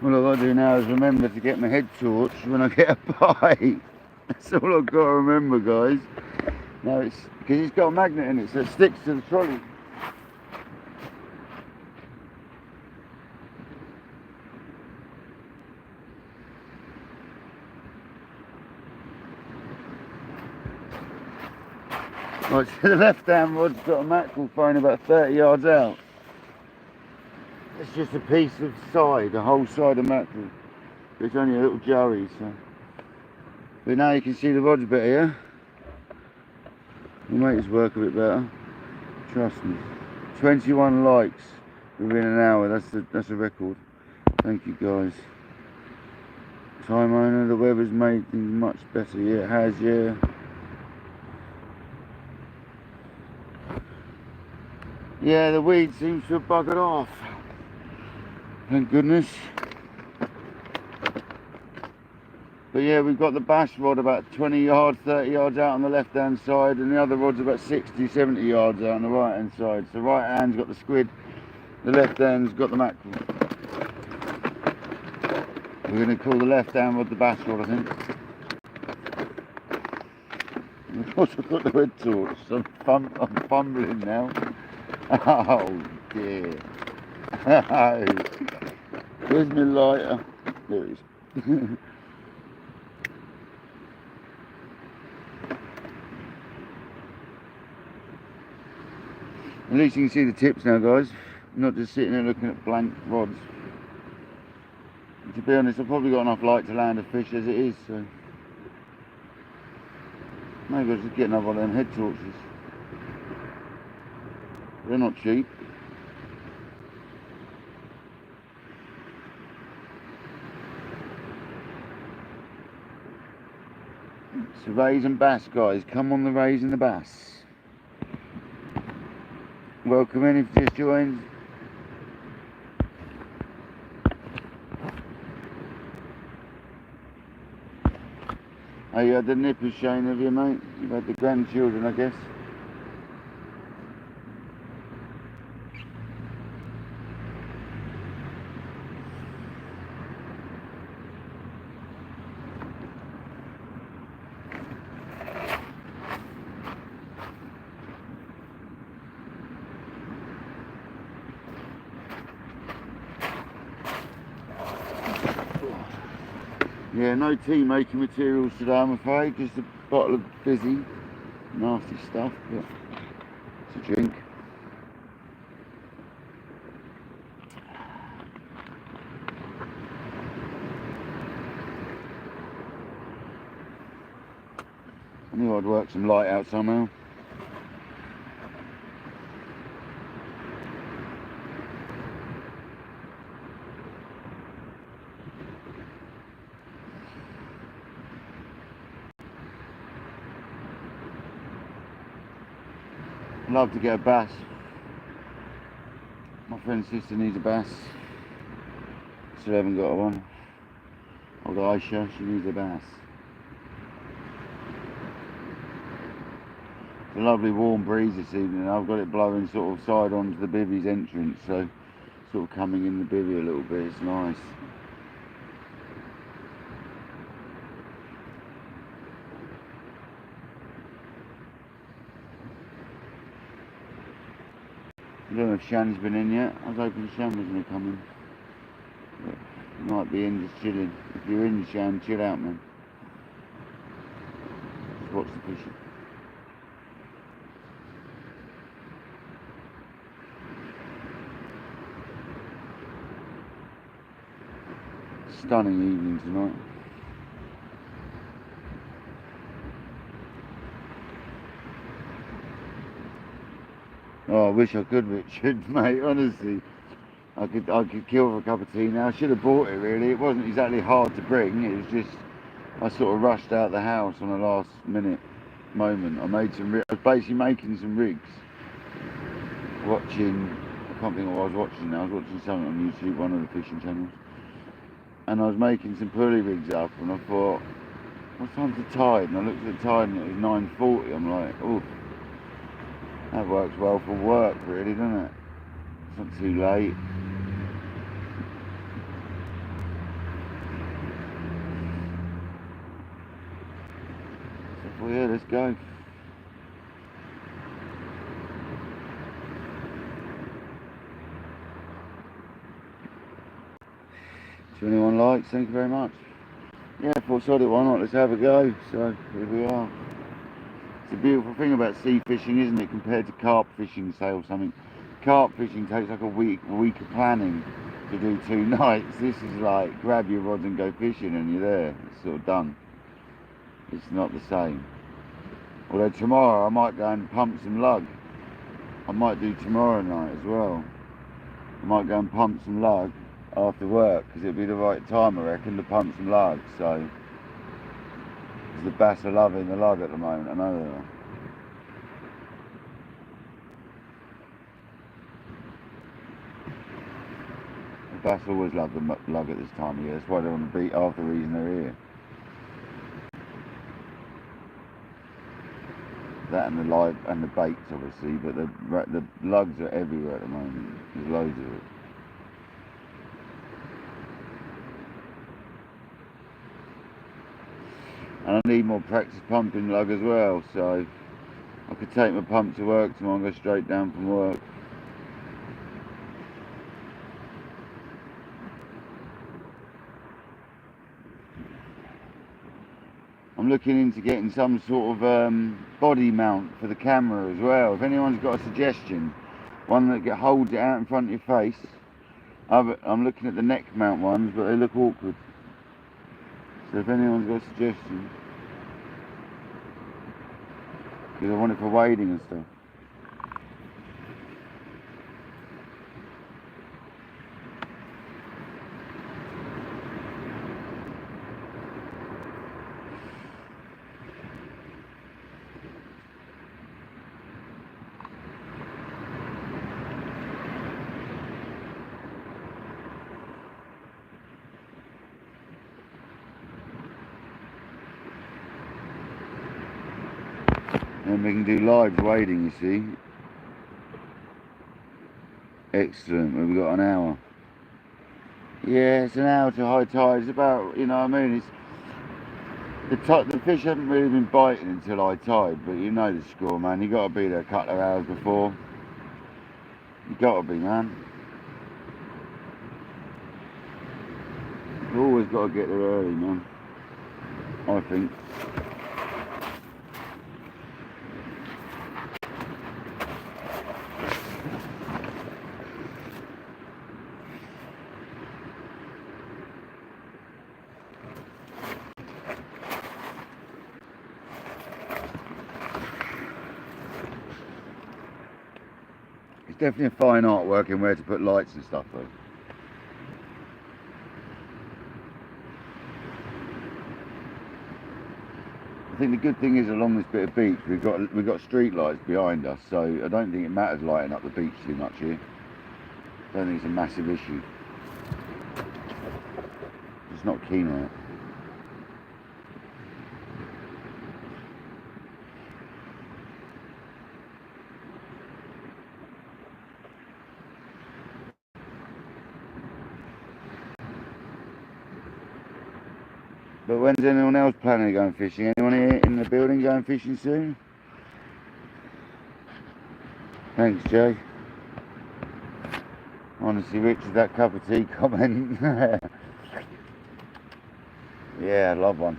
All I've got to do now is remember to get my head torch when I get a bite. That's all I've got to remember, guys. Now it's because it's got a magnet in it, so it sticks to the trolley. Right, so the left-hand rod's got a mackerel thrown about 30 yards out. It's just a piece of side, a whole side of mackerel. It's only a little joey, so. But now you can see the rod's better, yeah? We'll make this work a bit better. Trust me. 21 likes within an hour. That's a record. Thank you, guys. Time owner. The weather's made things much better. Yeah, it has. Yeah. Yeah, the weed seems to have buggered off. Thank goodness. But yeah, we've got the bass rod about 20 yards, 30 yards out on the left hand side, and the other rod's about 60, 70 yards out on the right hand side. So the right hand's got the squid, the left hand's got the mackerel. We're going to call the left hand rod the bass rod, I think. And of course I've got the red torch, so I'm fumbling now. Oh dear. Where's my lighter? There it is. At least you can see the tips now, guys. I'm not just sitting there looking at blank rods. To be honest, I've probably got enough light to land a fish as it is, so maybe I'll just get another one of them head torches. They're not cheap. It's the rays and bass, guys. Come on, the rays and the bass. Welcome in if you just joined. Oh, you had the nippers showing of you, mate? You've had the grandchildren, I guess. Yeah, no tea making materials today, I'm afraid. Just a bottle of fizzy, nasty stuff, but it's a drink. I knew I'd work some light out somehow. I'd love to get a bass. My friend's sister needs a bass. Still haven't got one. Old Aisha, she needs a bass. It's a lovely warm breeze this evening. I've got it blowing sort of side on to the bivvy's entrance, so sort of coming in the bivvy a little bit. It's nice. I don't know if Shan's been in yet. I was hoping Shan was going to come in. But he might be in just chilling. If you're in, Shan, chill out, man. Just watch the fishing. Stunning evening tonight. Oh, I wish I could, Richard, mate, honestly. I could kill for a cup of tea now. I should have bought it, really. It wasn't exactly hard to bring. It was just, I sort of rushed out the house on a last minute moment. I was basically making some rigs. Watching, I can't think what I was watching now. I was watching something on YouTube, one of the fishing channels. And I was making some pulley rigs up, and I thought, what time's the tide? And I looked at the tide and it was 9:40. I'm like, oh. That works well for work, really, doesn't it? It's not too late. Well, yeah, let's go. 21 likes, thank you very much. Yeah, I thought, sod it, why not? Let's have a go. So, here we are. It's a beautiful thing about sea fishing, isn't it, compared to carp fishing, say, or something. Carp fishing takes like a week of planning to do 2 nights. This is like, grab your rods and go fishing and you're there. It's sort of done. It's not the same. Although tomorrow I might go and pump some lug. I might do tomorrow night as well. I might go and pump some lug after work, because it'll be the right time, I reckon, to pump some lug. So, because the bass are loving the lug at the moment, I know they are. The bass always love the lug at this time of year. That's why they want to beat, half the reason they're here. That and the live and the baits, obviously, but the lugs are everywhere at the moment. There's loads of it. And I need more practice pumping lug as well, so I could take my pump to work tomorrow and go straight down from work. I'm looking into getting some sort of body mount for the camera as well. If anyone's got a suggestion, one that holds it out in front of your face. I'm looking at the neck mount ones, but they look awkward. So if anyone's got suggestions, because I want it for wading and stuff. And we can do live wading, you see. Excellent, we've got an hour. Yeah, it's an hour to high tide. It's about, you know what I mean? It's the fish haven't really been biting until high tide, but you know the score, man. You got to be there a couple of hours before. You got to be, man. You've always got to get there early, man. I think. It's definitely a fine art working where to put lights and stuff though. I think the good thing is along this bit of beach we've got street lights behind us, so I don't think it matters lighting up the beach too much here. I don't think it's a massive issue. Just not keen on it. But when's anyone else planning to go fishing? Anyone here in the building going fishing soon? Thanks, Jay. Honestly, Richard, that cup of tea comment. Yeah, I love one.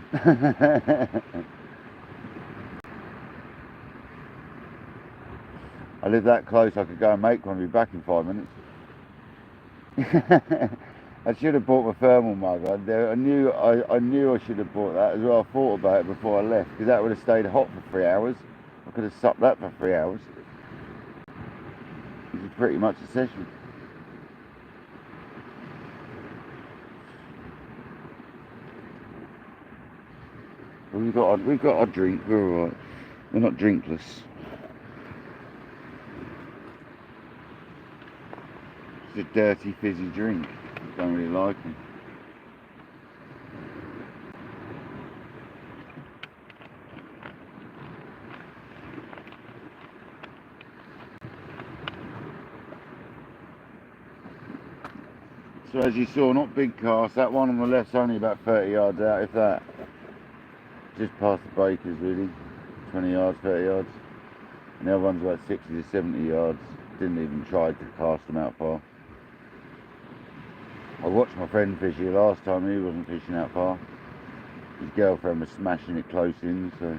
I live that close, I could go and make one and be back in 5 minutes. I should have bought my thermal mug. I knew I should have bought that as well. I thought about it before I left, because that would have stayed hot for 3 hours. I could have supped that for 3 hours. This is pretty much a session. We've got our drink. We're alright. We're not drinkless. It's a dirty, fizzy drink. I don't really like them. So as you saw, not big cast. That one on the left's only about 30 yards out, if that. Just past the breakers, really. 20 yards, 30 yards. And the other one's about 60 to 70 yards. Didn't even try to cast them out far. I watched my friend fish here last time, he wasn't fishing out far. His girlfriend was smashing it close in, so.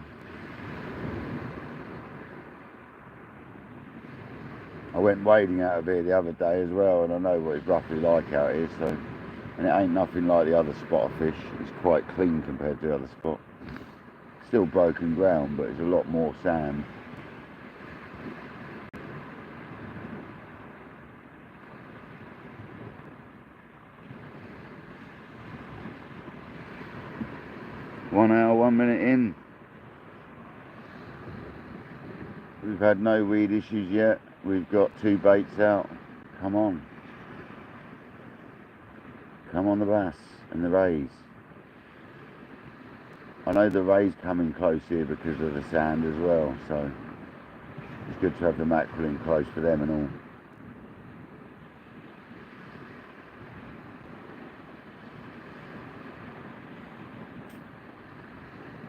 I went wading out of here the other day as well, and I know what it's roughly like out here, so. And it ain't nothing like the other spot I fish. It's quite clean compared to the other spot. Still broken ground, but it's a lot more sand. One hour, 1 minute in. We've had no weed issues yet. We've got 2 baits out. Come on. Come on the bass and the rays. I know the rays coming close here because of the sand as well, so it's good to have the mackerel in close for them and all.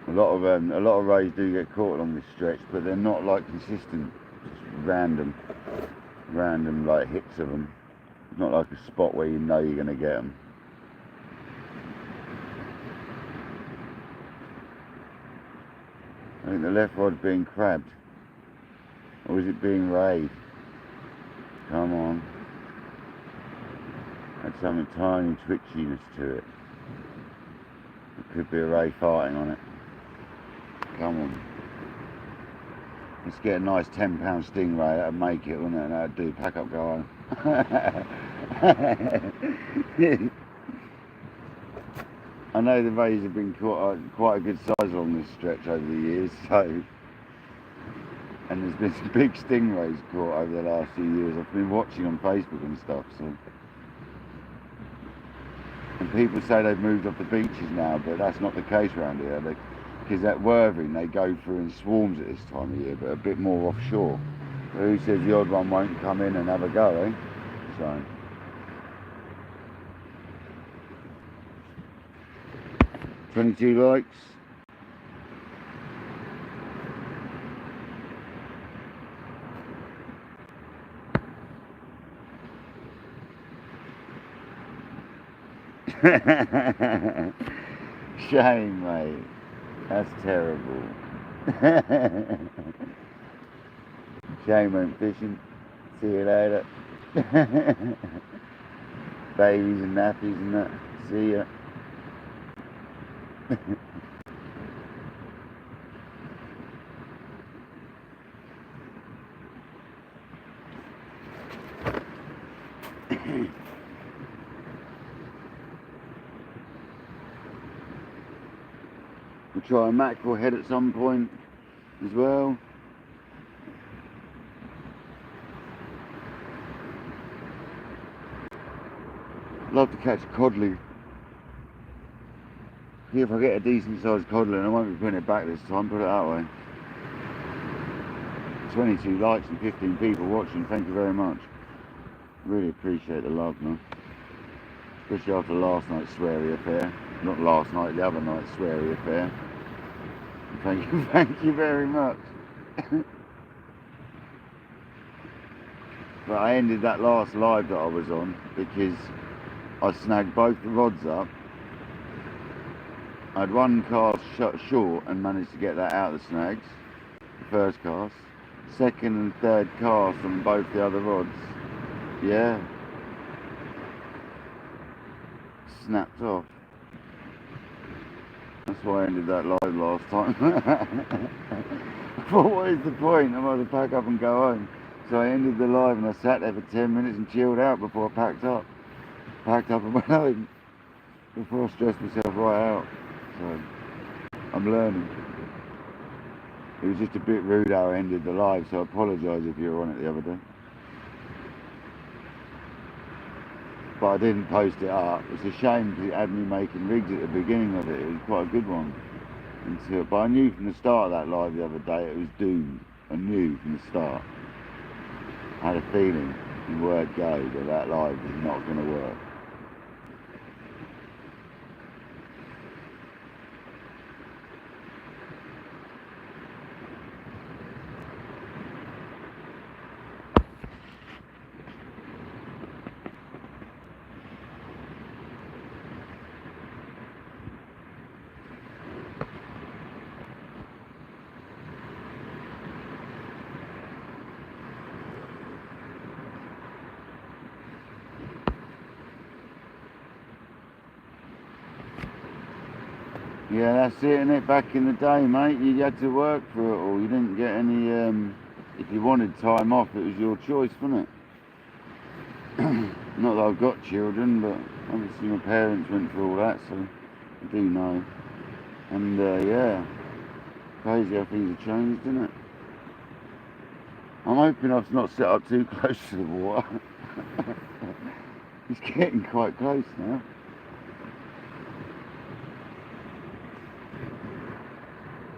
A lot of rays do get caught along this stretch, but they're not like consistent, just random like hits of them. It's not like a spot where you know you're going to get them. I think the left rod's being crabbed, or is it being rayed? Come on. Had something tiny twitchiness to it. It could be a ray farting on it. Come on. Let's get a nice 10-pound stingray. That'd make it, wouldn't it? That'd do. Pack up, go home. I know the rays have been quite a good size along this stretch over the years, so. And there's been some big stingrays caught over the last few years. I've been watching on Facebook and stuff, so. And people say they've moved off the beaches now, but that's not the case around here. Because at Worthing they go through in swarms at this time of year, but a bit more offshore. So who says the odd one won't come in and have a go, eh? So. $22 likes. Shame, mate. That's terrible. Shame went fishing. See you later. Babies and nappies and that. See ya. We'll try a mackerel head at some point as well. Love to catch codling. See if I get a decent sized codling. I won't be putting it back this time, put it that way. 22 likes and 15 people watching, thank you very much. Really appreciate the love, man. Especially after last night's sweary affair. Not last night, the other night's sweary affair. Thank you very much. But I ended that last live that I was on because I snagged both the rods up. I had one cast short and managed to get that out of the snags, the first cast. Second and third cast on both the other rods. Yeah. Snapped off. That's why I ended that live last time. I thought, what is the point? I might as well pack up and go home. So I ended the live and I sat there for 10 minutes and chilled out before I packed up. Packed up and went home before I stressed myself right out. So I'm learning. It was just a bit rude how I ended the live, so I apologise if you were on it the other day. But I didn't post it up. It's a shame because it had me making rigs at the beginning of it. It was quite a good one. But I knew from the start of that live the other day it was doomed. I knew from the start. I had a feeling, in word go, that live was not going to work. Yeah, that's it, innit? Back in the day, mate, you had to work for it all. You didn't get any, if you wanted time off, it was your choice, wasn't it? Not that I've got children, but obviously my parents went through all that, so I do know. And yeah, crazy how things have changed, isn't it? I'm hoping I've not set up too close to the water. It's getting quite close now.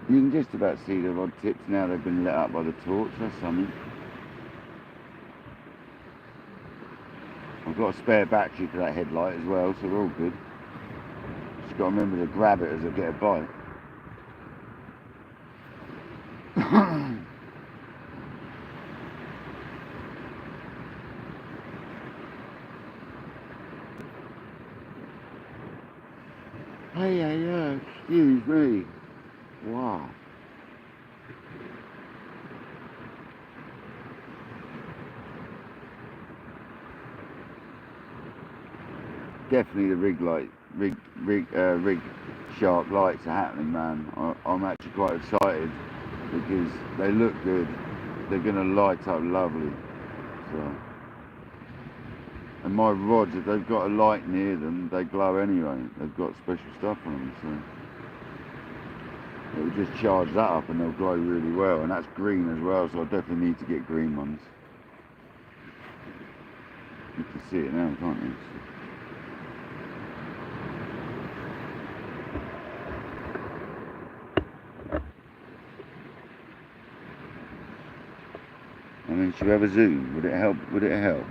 You can just about see the rod tips now. They've been lit up by the torch. That's something. I've got a spare battery for that headlight as well, so we're all good. Just got to remember to grab it as I get a bite. Hey, excuse me. Wow. Definitely the rig shark lights are happening, man. I'm actually quite excited because they look good. They're going to light up lovely. So, and my rods, if they've got a light near them, they glow anyway. They've got special stuff on them, so it will just charge that up and they'll glow really well. And that's green as well, so I definitely need to get green ones. You can see it now, can't you? I mean, should we have a zoom? Would it help? Would it help?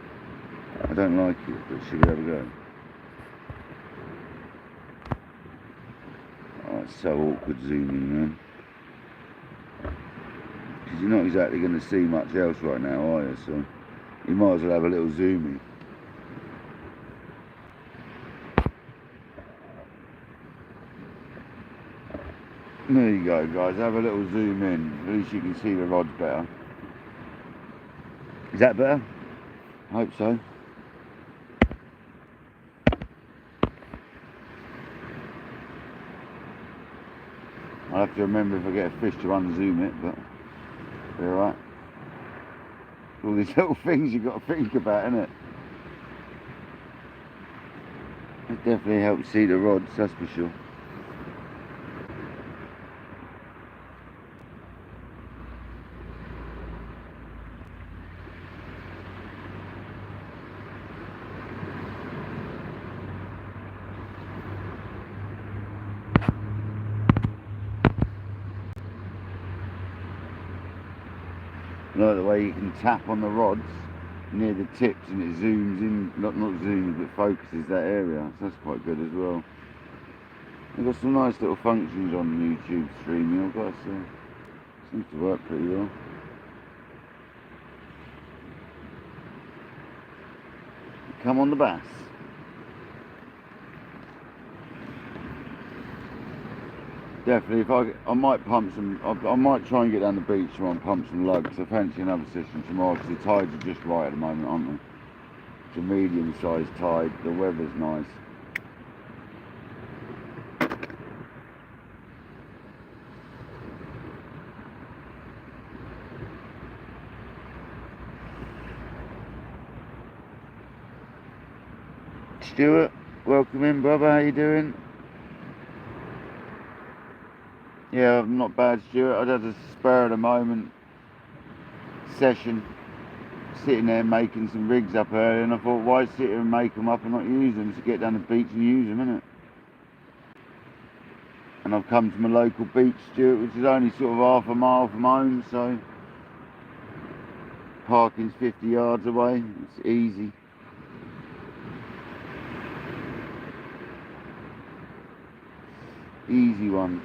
I don't like it, but should we have a go? Oh, it's so awkward zooming, man. Because you're not exactly going to see much else right now, are you? So you might as well have a little zoomy. There you go, guys. Have a little zoom in. At least you can see the rods better. Is that better? I hope so. I'll have to remember if I get a fish to unzoom it, but it'll be alright. All these little things you've got to think about, innit? It definitely helps see the rods, that's for sure. I like the way you can tap on the rods near the tips and it zooms in, not zooms, but focuses that area. So that's quite good as well. They've got some nice little functions on YouTube streaming, I've got to say. Seems to work pretty well. Come on the bass. Definitely, if I might pump some, I might try and get down the beach tomorrow and pump some lugs. I fancy another session tomorrow because the tides are just right at the moment, aren't they? It's a medium-sized tide, the weather's nice. Stuart, welcome in, brother, how you doing? Yeah, I'm not bad, Stuart. I'd had a spur of the moment session, sitting there making some rigs up earlier, and I thought, why sit here and make them up and not use them? To get down the beach and use them, innit? And I've come to my local beach, Stuart, which is only sort of half a mile from home, so parking's 50 yards away. It's easy. Easy one.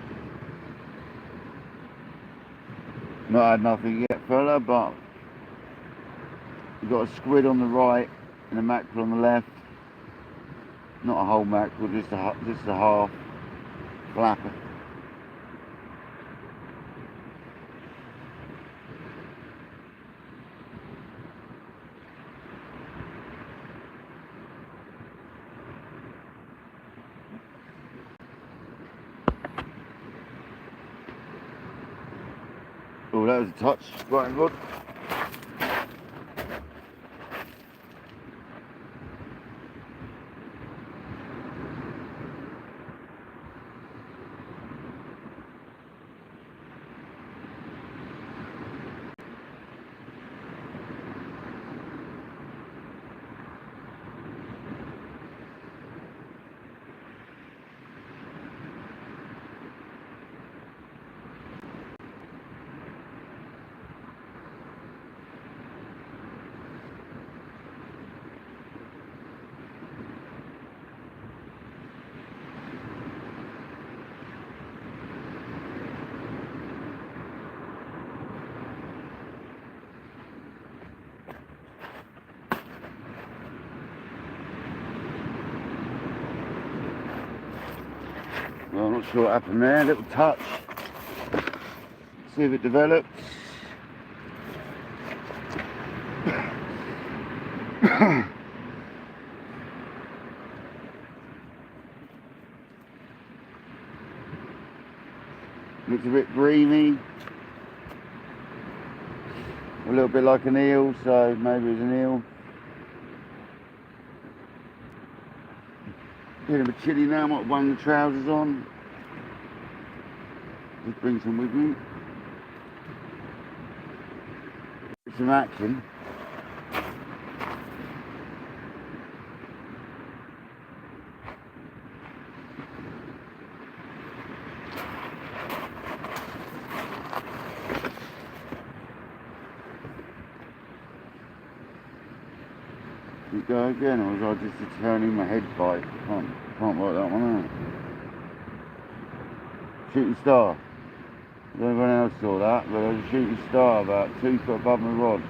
Not had nothing yet, fella, but we've got a squid on the right and a mackerel on the left. Not a whole mackerel, just a half flapper. Oh, that was a touch. Right, good. Well, I'm not sure what happened there. Little touch. See if it develops. Looks a bit breamy. A little bit like an eel, so maybe it's an eel. Getting a bit chilly now, I might bung the trousers on. Just bring some with me. Get some action. You go again, or was I just turning my head bite? Can't work that one out. Shooting star. I don't know if anyone else saw that, but there was a shooting star about 2 foot above my rod.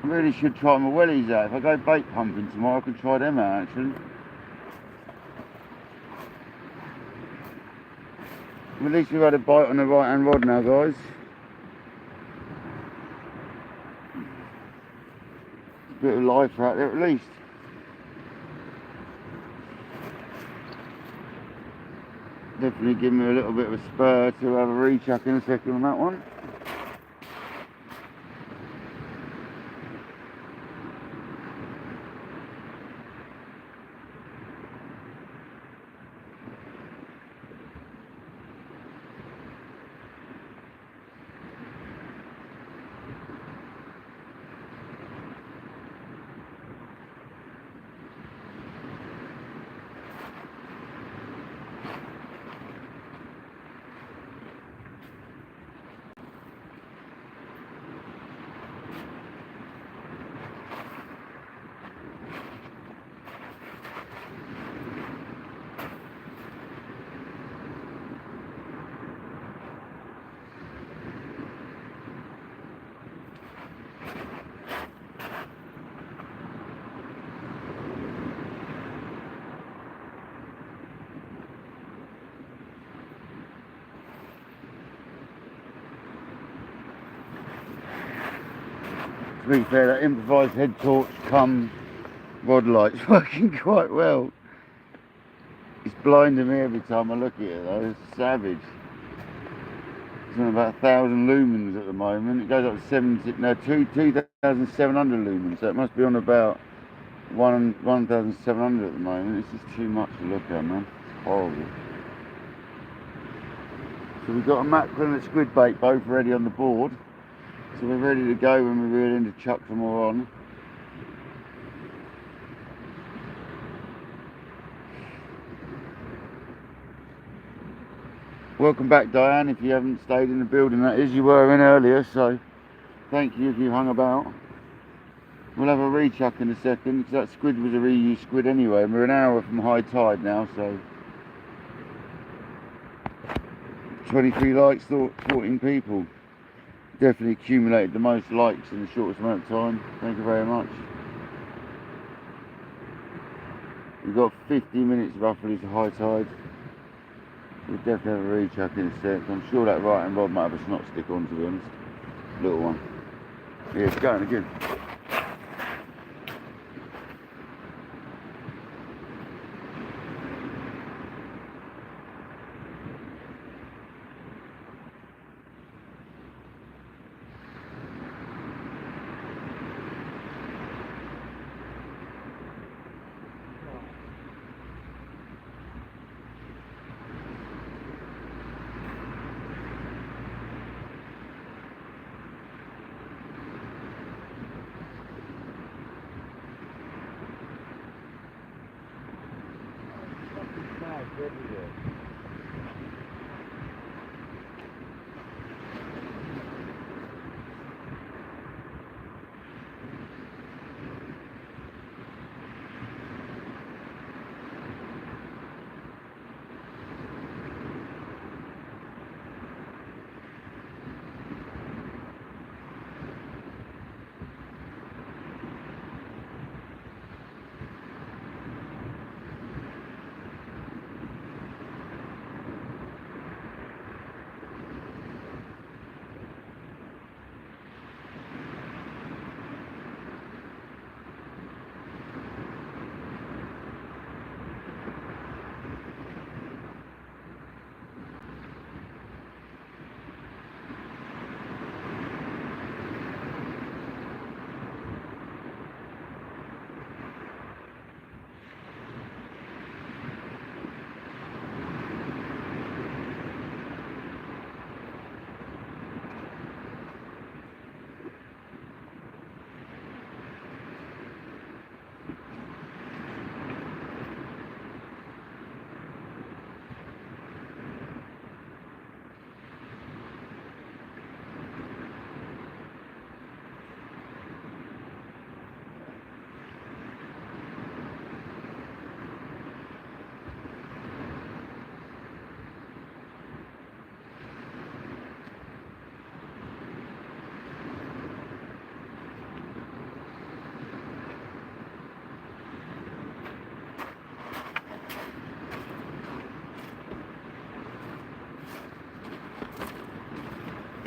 I really should try my wellies out. If I go bait pumping tomorrow, I can try them out actually. At least we've had a bite on the right hand rod now, guys. A bit of life out there at least. Definitely give me a little bit of a spur to have a rechuck in a second on that one. To be fair, that improvised head torch come rod light's working quite well. It's blinding me every time I look at it though, it's savage. It's on about 1,000 lumens at the moment. It goes up to 2,700 lumens, so it must be on about 1,700 at the moment. It's just too much to look at, man. It's horrible. So we've got a mackerel and a squid bait both ready on the board. So we're ready to go when we're ready to chuck some more on. Welcome back, Diane, if you haven't stayed in the building, that is, you were in earlier, so thank you if you hung about. We'll have a rechuck in a second, because that squid was a reused squid anyway, and we're an hour from high tide now, so 23 likes, 14 people. Definitely accumulated the most likes in the shortest amount of time. Thank you very much. We've got 50 minutes roughly to high tide. We'll definitely have a rechuck in a sec. I'm sure that right hand rod might have a snot stick on, to be honest. Little one. Yeah, it's going again.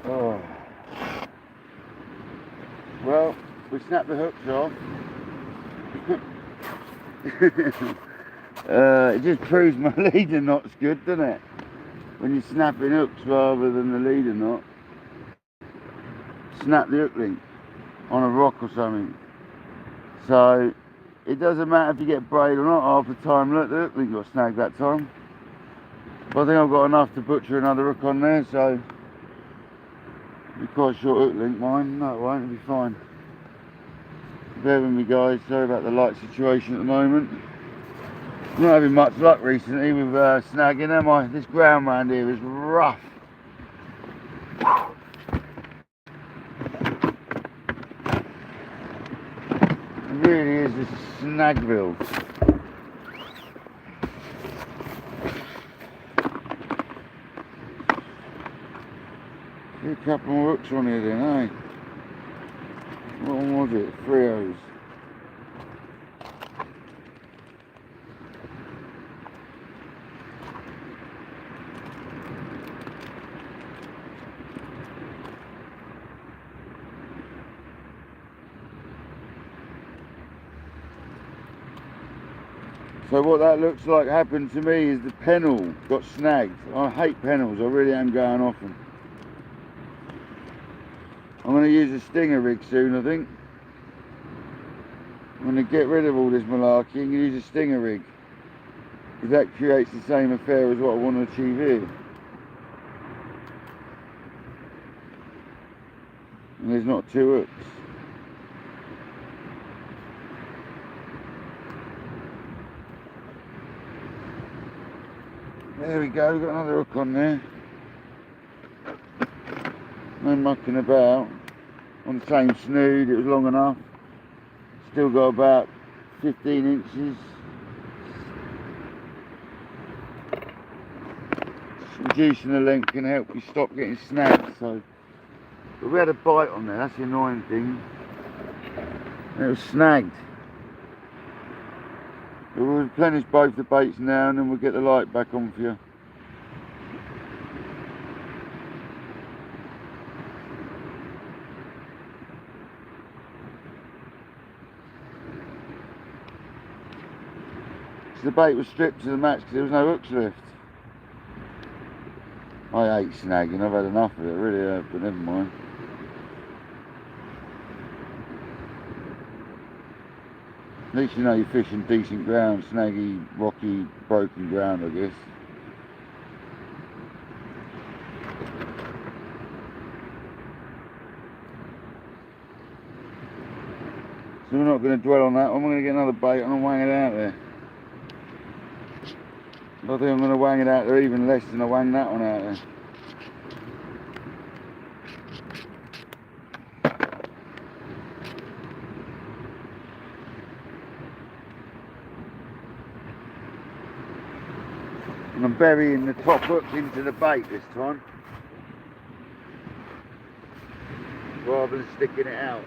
Oh. Well, we snapped the hooks off. It just proves my leader knot's good, doesn't it? When you're snapping hooks rather than the leader knot. Snap the hook link on a rock or something. So it doesn't matter if you get braid or not half the time. Look, the hook link got snagged that time. But I think I've got enough to butcher another hook on there, so it'll be quite a short hook link mine. No, it won't, it'll be fine. Bear with me guys, sorry about the light situation at the moment. I'm not having much luck recently with snagging, am I? This ground round here is rough. It really is a snagville. A couple more hooks on here then, eh? What one was it? 3 O's. So what that looks like happened to me is the pennel got snagged. I hate pennels, I really am going off them. I'm going to use a stinger rig soon, I think. I'm going to get rid of all this malarkey and use a stinger rig. Because that creates the same affair as what I want to achieve here. And there's not 2 hooks. There we go, we've got another hook on there. No mucking about. On the same snood, it was long enough. Still got about 15 inches. Reducing the length can help you stop getting snagged. So, but we had a bite on there, that's the annoying thing. And it was snagged. But we'll replenish both the baits now and then we'll get the light back on for you. The bait was stripped to the max because there was no hooks left. I hate snagging, I've had enough of it, I really have, but never mind. At least you know you're fishing decent ground, snaggy, rocky, broken ground, I guess. So we're not going to dwell on that. I'm going to get another bait and I'll wang it out there. I think I'm going to wang it out there even less than I wang that one out there. And I'm burying the top hook into the bait this time, rather than sticking it out.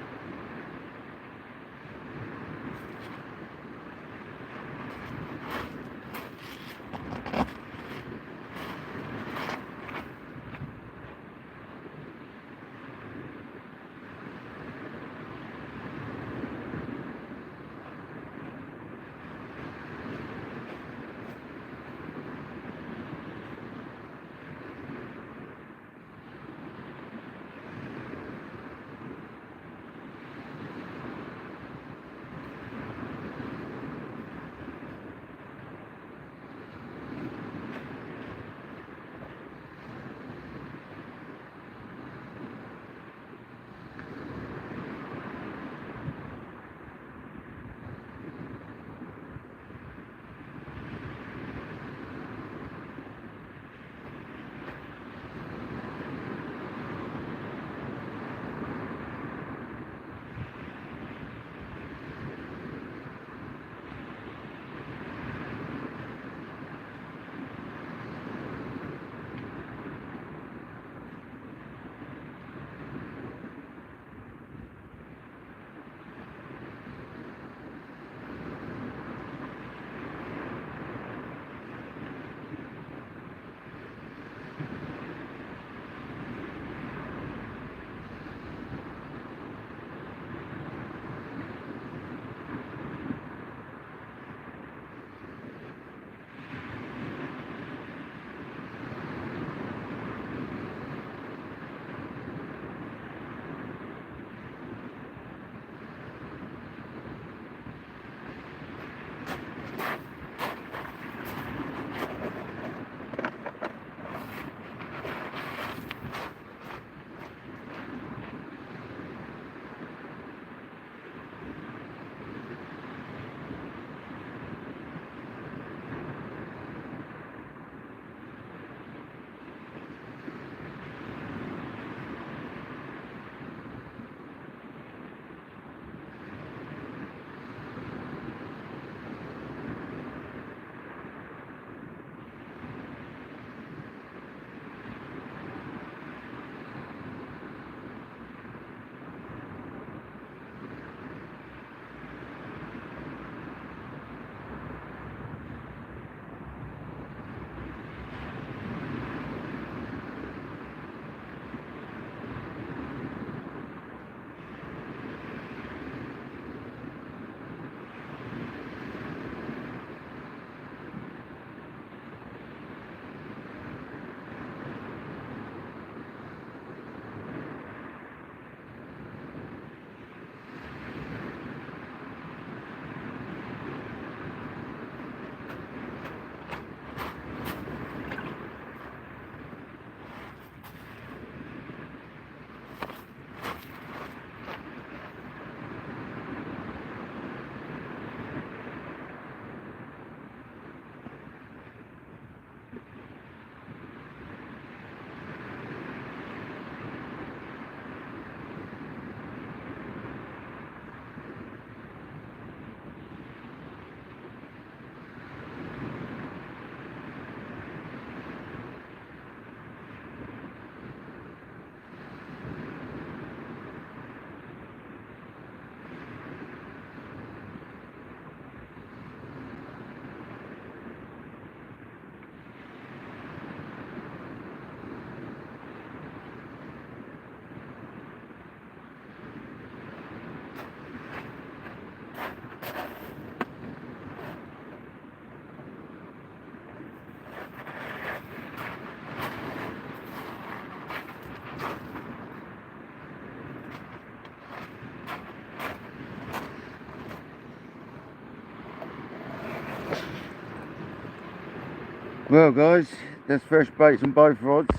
Well guys, there's fresh baits on both rods.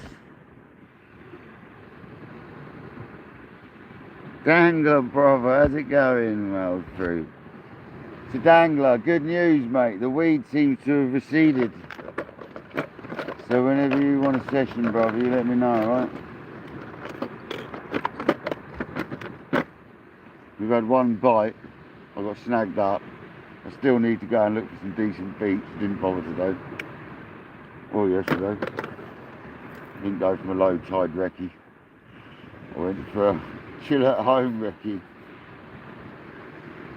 Dangler brother, how's it going, well through? So Dangler, good news mate, the weed seems to have receded. So whenever you want a session brother, you let me know, right? We've had one bite, I got snagged up. I still need to go and look for some decent beats, didn't bother today. Or yesterday. Didn't go from a low tide recce. I went for a chill at home recce.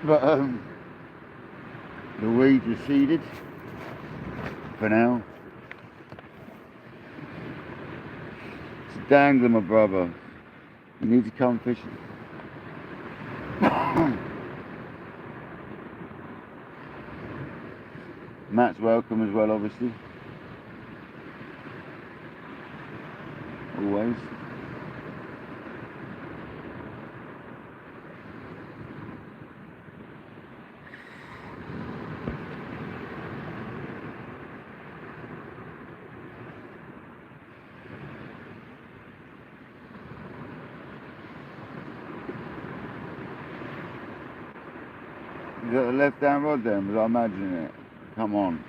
But the weed receded for now. It's a dangler my brother. You need to come fishing. Matt's welcome as well obviously. Always. You got the left hand rod then, was I imagining it? Come on.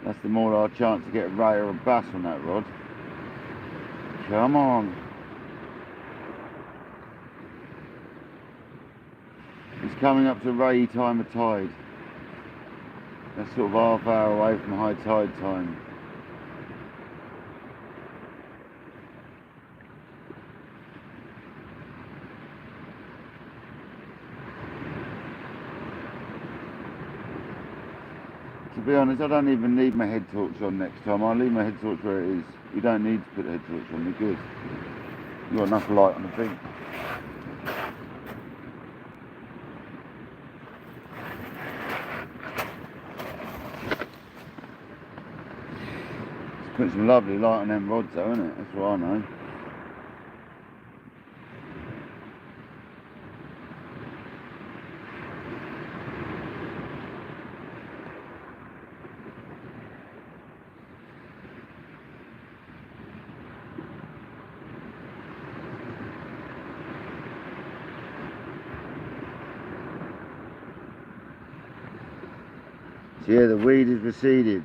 That's the more our chance to get a ray or a bass on that rod. Come on. It's coming up to ray time of tide. That's sort of half hour away from high tide time. To be honest, I don't even need my head torch on next time. I'll leave my head torch where it is. You don't need to put the head torch on, you're good. You've got enough light on the thing. It's putting some lovely light on them rods though, isn't it? That's what I know. So yeah, the weed has receded.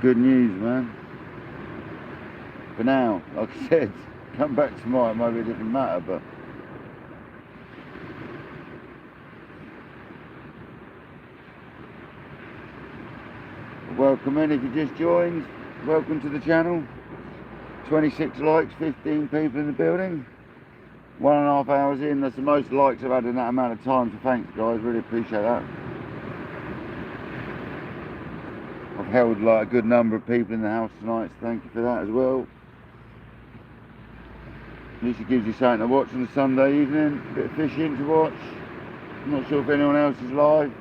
Good news, man. For now, like I said, come back tomorrow, it might be a different matter, but welcome in if you just joined. Welcome to the channel. 26 likes, 15 people in the building. 1.5 hours in, that's the most likes I've had in that amount of time, so thanks guys, really appreciate that. I've held like a good number of people in the house tonight, so thank you for that as well. At least it gives you something to watch on a Sunday evening, a bit of fishing to watch. I'm not sure if anyone else is live.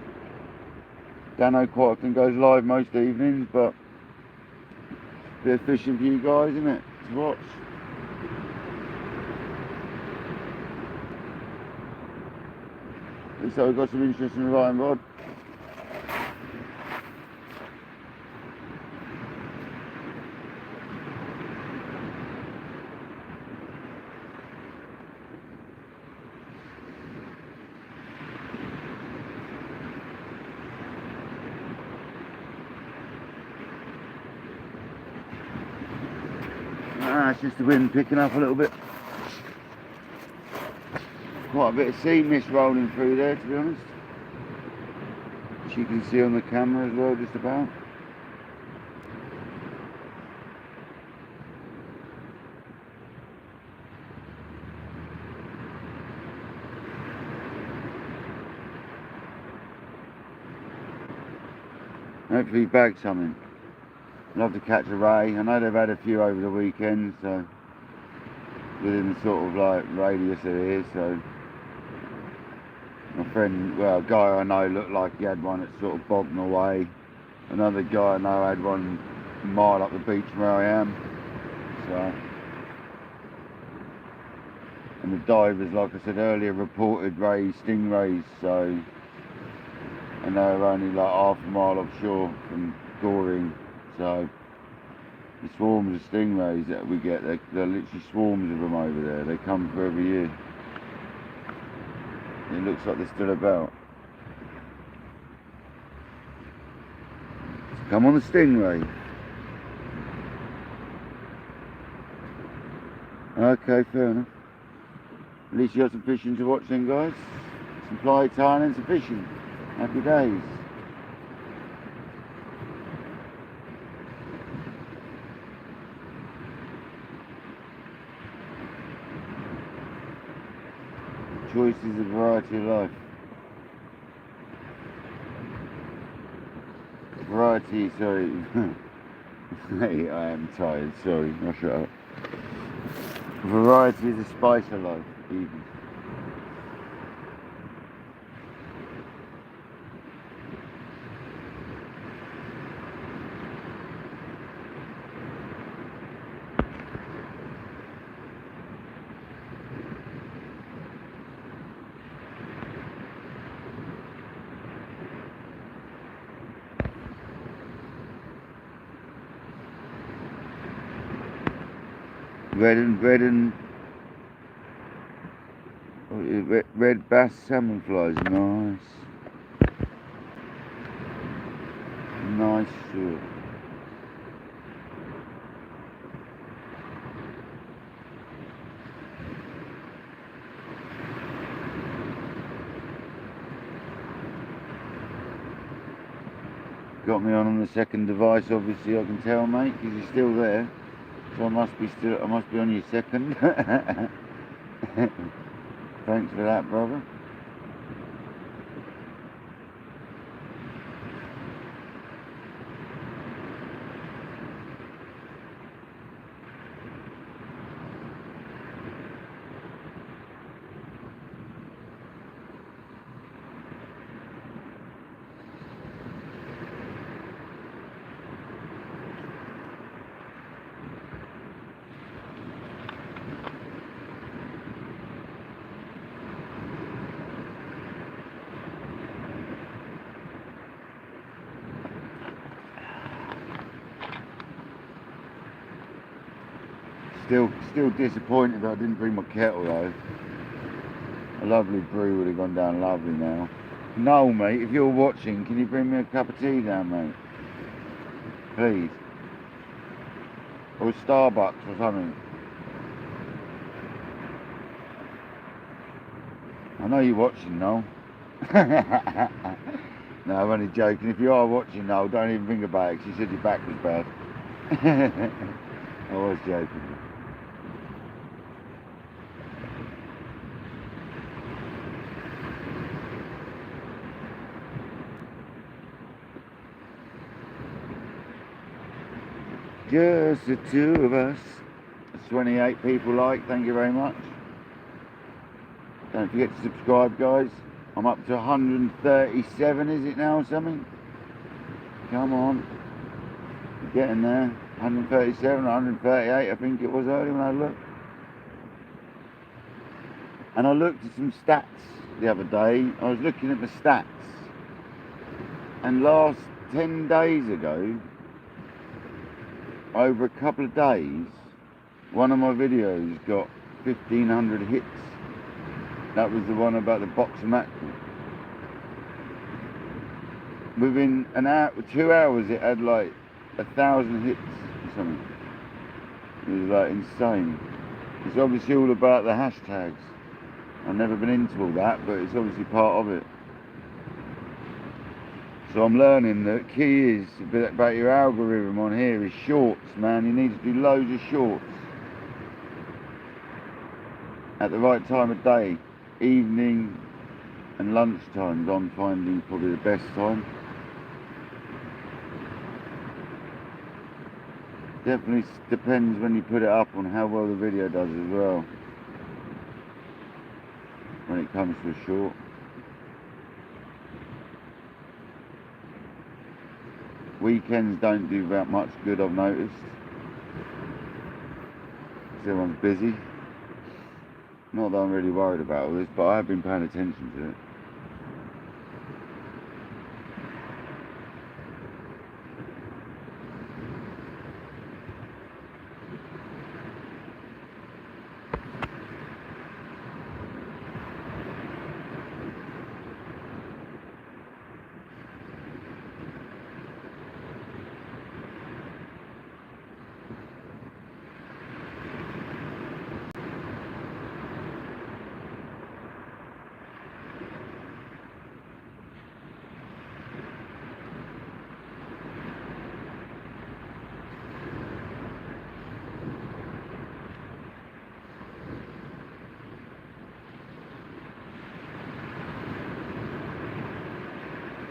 Dano quite often goes live most evenings, but a bit of fishing for you guys, isn't it, to watch. So we've got some interesting riding rod. It's just the wind picking up a little bit. Quite a bit of sea mist rolling through there, to be honest. Which you can see on the camera as well, just about. Hopefully you bagged something. Love to catch a ray. I know they've had a few over the weekend, so within the sort of like radius of here, so my friend, well, a guy I know looked like he had one that sort of bobbed away. Another guy I know had one a mile up the beach from where I am. So And the divers, like I said earlier, reported stingrays, so, and they're only like half a mile offshore from Goring, so the swarms of stingrays that we get, they're literally swarms of them over there. They come for every year. It looks like they're still about. So come on the stingray. Okay, fair enough. At least you got some fishing to watch then, guys. Some fly tying and some fishing. Happy days. Choice is a variety of life. Variety, sorry. Hey, I am tired, sorry, I'll shut up. Variety is a spice of life, even. Red bass salmon flies, nice. Nice short. Got me on the second device, obviously I can tell, mate, because you're still there. So I must be on your second. Thanks for that, brother. Still disappointed that I didn't bring my kettle though. A lovely brew would have gone down lovely now. No, mate, if you're watching, can you bring me a cup of tea down, mate? Please. Or a Starbucks or something. I know you're watching, Noel. No, I'm only joking. If you are watching, Noel, don't even think about it, 'cause you said your back was bad. I was joking. Just the two of us. 28 people like, thank you very much. Don't forget to subscribe, guys. I'm up to 137, is it now or something? Come on. We're getting there. 137, 138 I think it was earlier when I looked. And I looked at some stats the other day. I was looking at the stats. And last 10 days ago, over a couple of days, one of my videos got 1,500 hits. That was the one about the box of mackerel. Within an hour, 2 hours, it had like 1,000 hits or something. It was like insane. It's obviously all about the hashtags. I've never been into all that, but it's obviously part of it. So I'm learning that key is a bit about your algorithm on here is shorts, man. You need to do loads of shorts at the right time of day, evening and lunch times. I'm finding probably the best time. Definitely depends when you put it up on how well the video does as well, when it comes to a short. Weekends don't do that much good, I've noticed. Everyone's busy. Not that I'm really worried about all this, but I have been paying attention to it.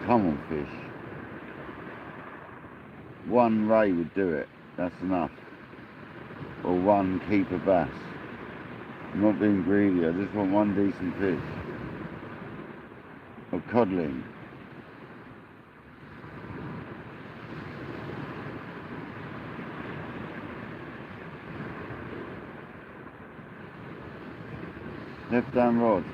Come on, fish. One ray would do it. That's enough. Or one keeper bass. I'm not being greedy. I just want one decent fish. Or codling. Left down rod.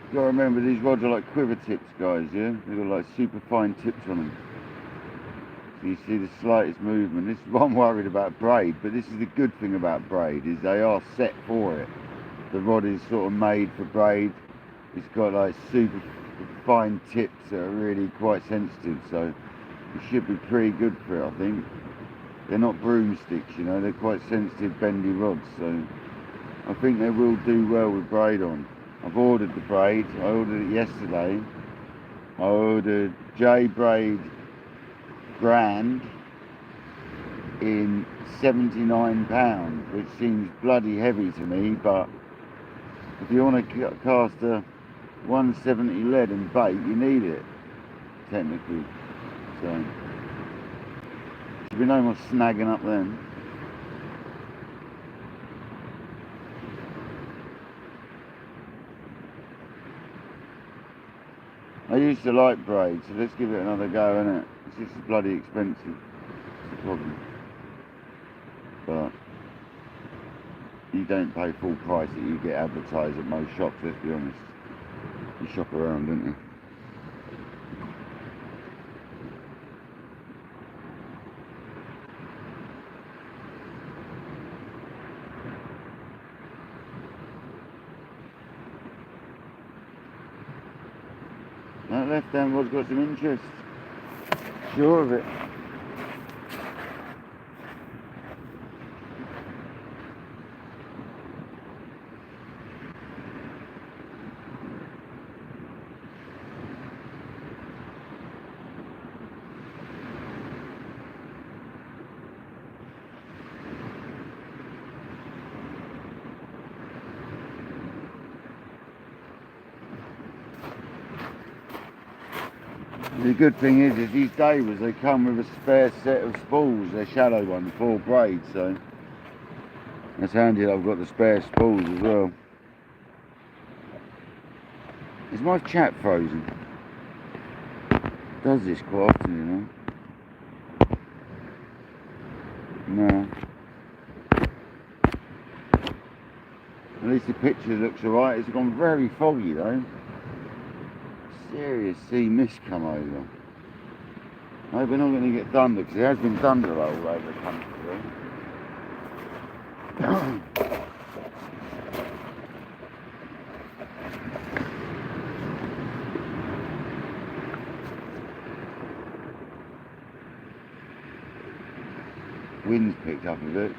You gotta remember these rods are like quiver tips, guys, yeah? They've got like super fine tips on them. So you see the slightest movement. This is what I'm worried about braid, but this is the good thing about braid, is they are set for it. The rod is sort of made for braid. It's got like super fine tips that are really quite sensitive, so it should be pretty good for it, I think. They're not broomsticks, you know, they're quite sensitive, bendy rods, so I think they will do well with braid on. I've ordered the braid. I ordered it yesterday. I ordered J braid grand in £79, which seems bloody heavy to me, but if you want to cast a 170 lead and bait, you need it, technically. So should be no more snagging up then. I used to like braid, so let's give it another go, innit? It's just bloody expensive. It's the problem. But you don't pay full price that you get advertised at most shops, let's be honest. You shop around, don't you? That left hand rod's got some interest. Sure of it. The good thing is these davers, they come with a spare set of spools. They're shallow ones, 4 braids, so that's handy that I've got the spare spools as well. Is my chat frozen? It does this quite often, you know. No. At least the picture looks alright. It's gone very foggy though. Serious sea mist come over. I hope we're not going to get thunder, because there has been thunder all over the country. Wind's picked up a bit.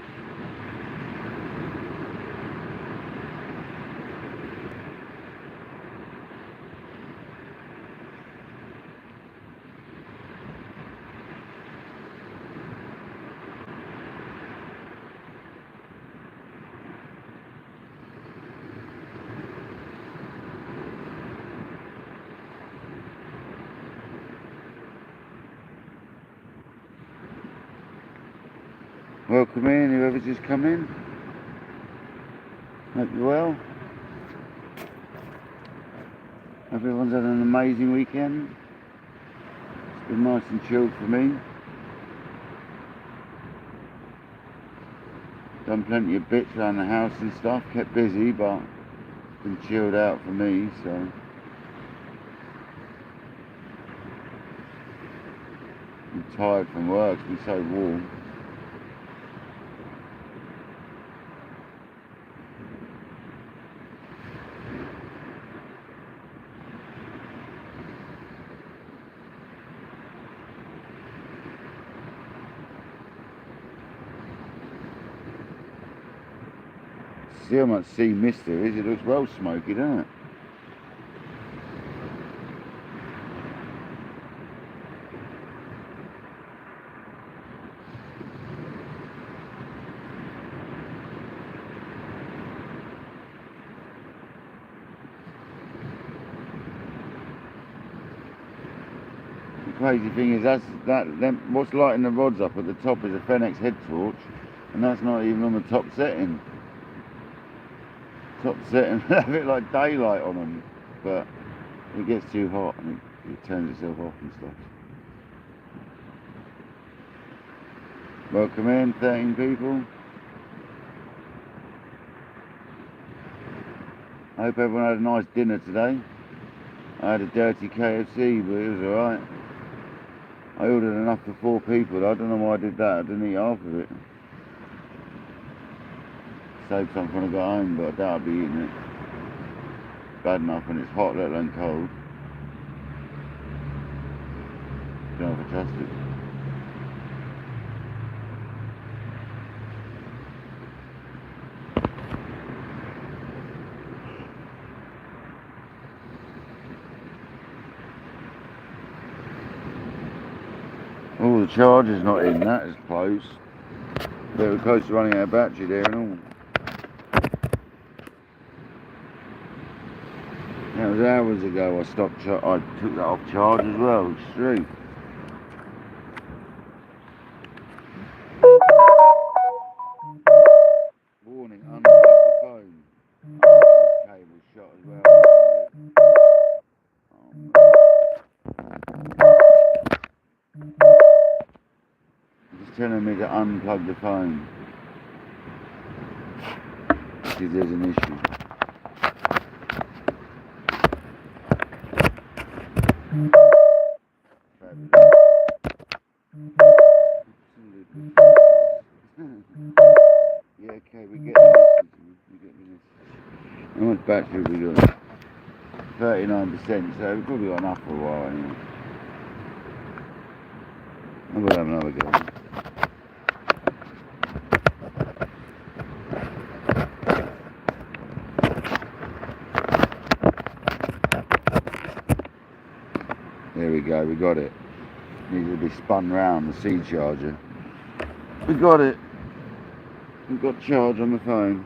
Welcome in, whoever's just come in. Hope you're well. Hope everyone's had an amazing weekend. It's been nice and chilled for me. Done plenty of bits around the house and stuff. Kept busy, but been chilled out for me, so. I'm tired from work, it's been so warm. See how much sea mist there is, it looks well smoky, doesn't it? The crazy thing is what's lighting the rods up at the top is a Fenix head torch, and that's not even on the top setting. Top setting, a bit like daylight on them, but it gets too hot and it turns itself off and stuff. Welcome in, 13 people. I hope everyone had a nice dinner today. I had a dirty KFC, but it was alright. I ordered enough for 4 people. I don't know why I did that. I didn't eat half of it. Saved some when I got home, but I doubt I'll be eating it. Bad enough when it's hot, let alone cold. Don't know if I trust it. Oh, the charger's not in, that is close. But we're close to running out of battery there and all. That was hours ago I took that off charge as well, it's true. Warning, unplug the phone. This cable's shot as well. It's telling me to unplug the phone. Because there's an issue. Yeah, okay, we get the message. How much battery have we got? 39%, so we've probably got enough for a while anyway. And we'll have another go. There we go, we got it. Needed to be spun round, the C charger. We got it. We've got charge on the phone.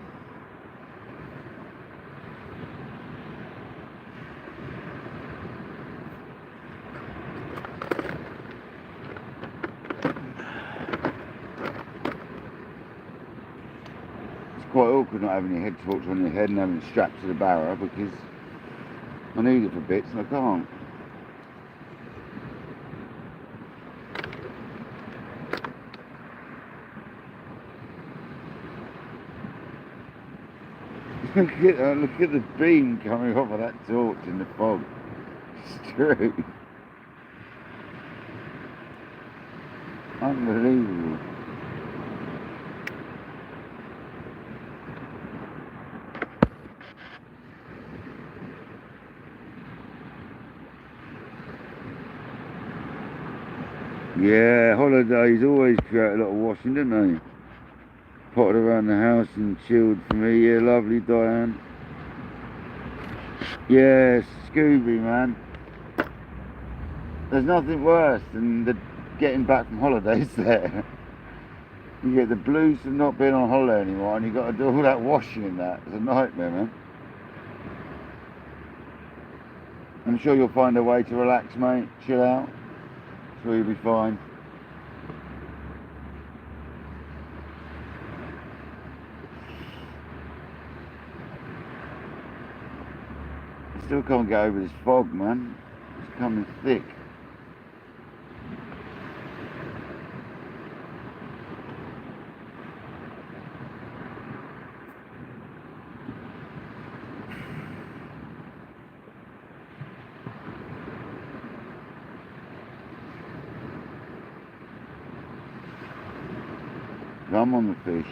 It's quite awkward not having your head torch on your head and having it strapped to the barrow because I need it for bits and I can't. Look at the beam coming off of that torch in the fog. It's true. Unbelievable. Yeah, holidays always create a lot of washing, don't they? Potted around the house and chilled for me. Yeah, lovely Diane. Yeah, Scooby, man. There's nothing worse than getting back from holidays there. You get the blues of not being on holiday anymore and you've got to do all that washing and that. It's a nightmare, man. I'm sure you'll find a way to relax, mate. Chill out. Sure you'll be fine. Still can't get over this fog, man. It's coming thick. Come on the fish.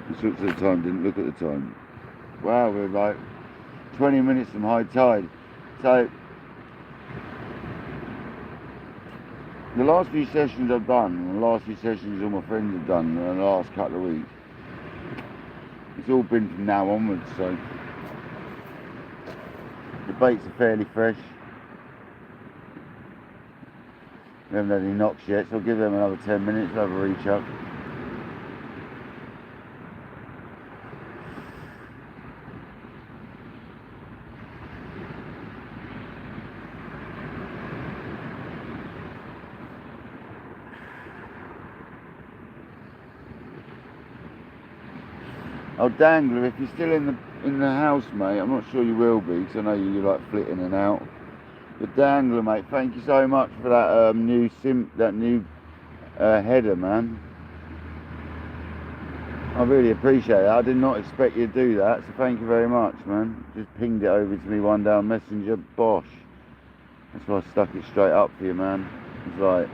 Just looked at the time, didn't look at the time. Wow, we're like 20 minutes from high tide. So the last few sessions I've done, and the last few sessions all my friends have done in the last couple of weeks, it's all been from now onwards, so the baits are fairly fresh. We haven't had any knocks yet, so I'll give them another 10 minutes, have a reach up. Oh, Dangler, if you're still in the house, mate, I'm not sure you will be, because I know you like flitting in and out. But Dangler, mate, thank you so much for that new header, man. I really appreciate it. I did not expect you to do that, so thank you very much, man. Just pinged it over to me one day on Messenger, bosh. That's why I stuck it straight up for you, man. It's like,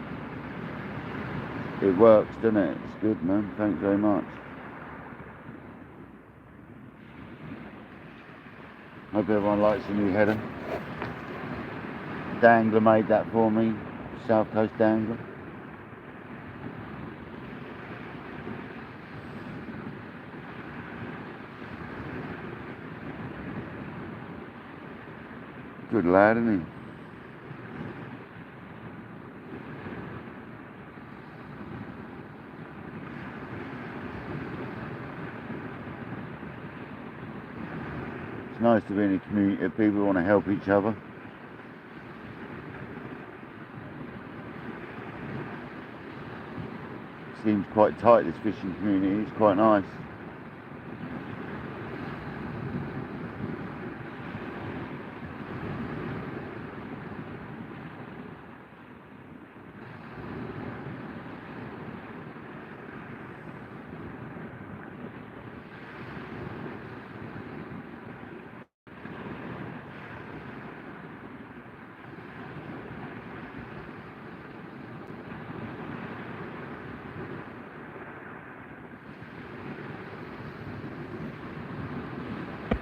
it works, doesn't it? It's good, man. Thanks very much. Hope everyone likes the new header. Dangler made that for me, South Coast Dangler. Good lad, isn't he? It's nice to be in a community of people who want to help each other. Seems quite tight, this fishing community. It's quite nice.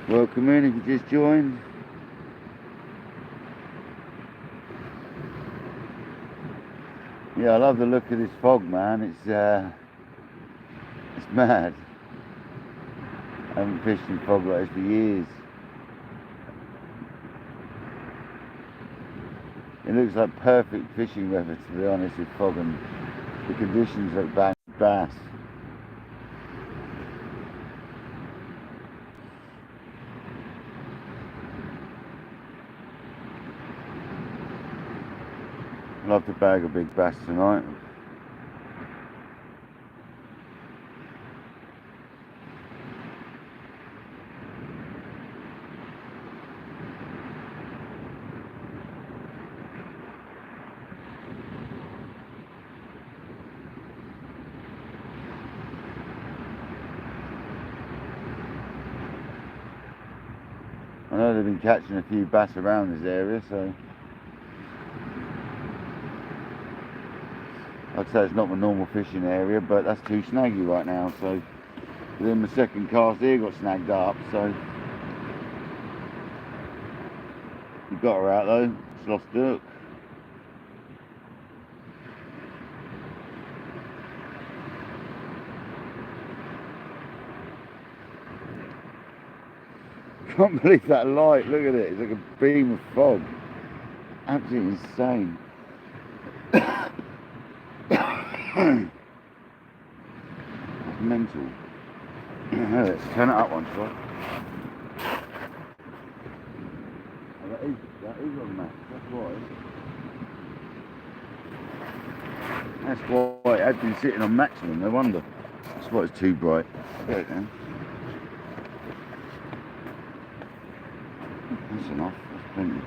Welcome in if you just joined. Yeah, I love the look of this fog, man. It's mad. I haven't fished in fog like this for years. It looks like perfect fishing weather, to be honest, with fog, and the conditions look bang bass. Love to bag a big bass tonight. I know they've been catching a few bass around this area, so I'd say it's not my normal fishing area, but that's too snaggy right now, so then the second cast here got snagged up, so we got her out though. It's lost hook. Can't believe that light, look at it, it's like a beam of fog. Absolutely insane. That's mental. Let's turn it up once, right? Oh, that is on max, that's why. That's why it had been sitting on maximum, no wonder. That's why it's too bright. There it goes. That's enough, that's plenty.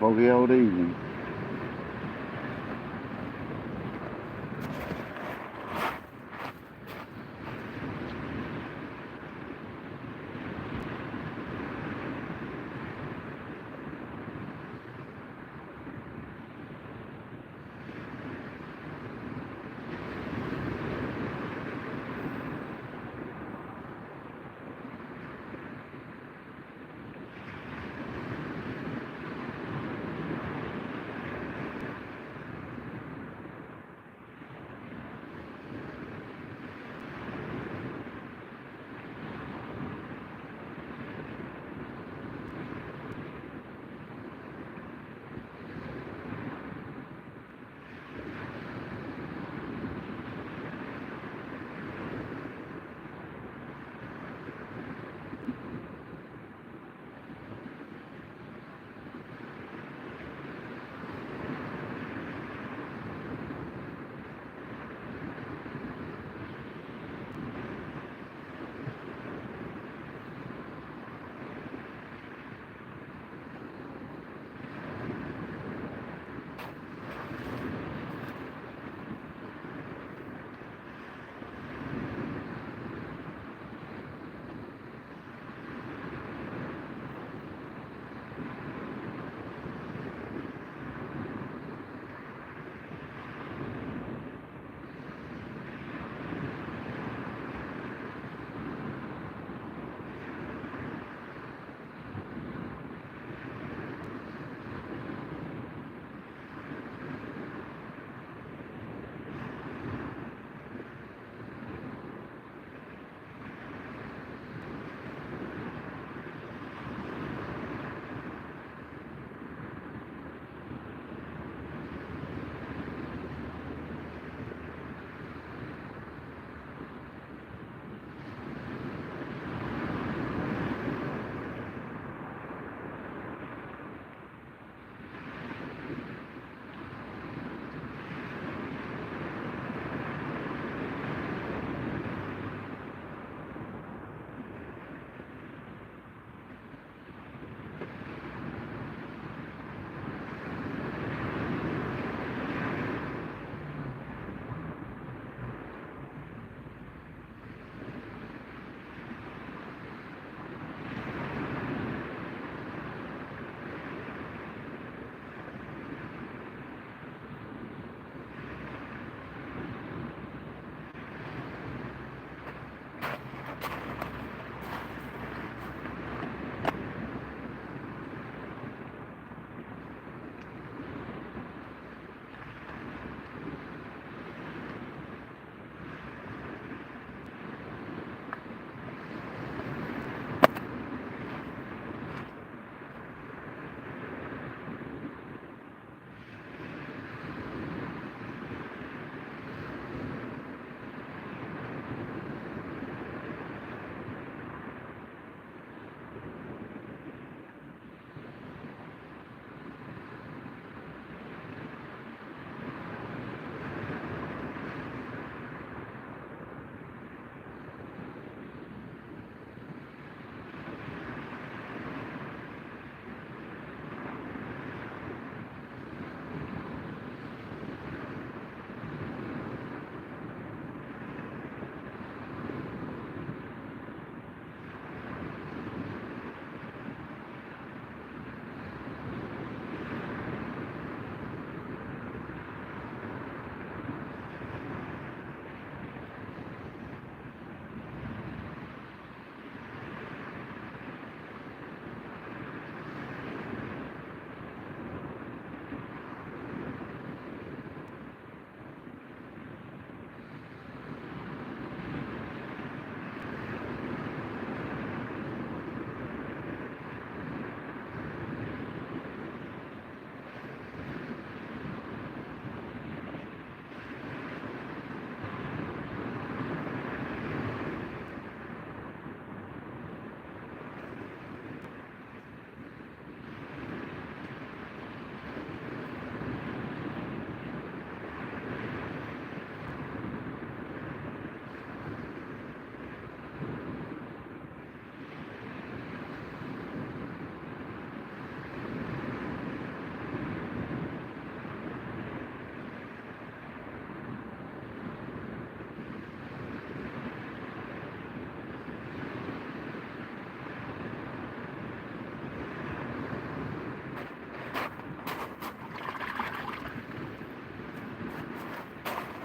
foggy old evening.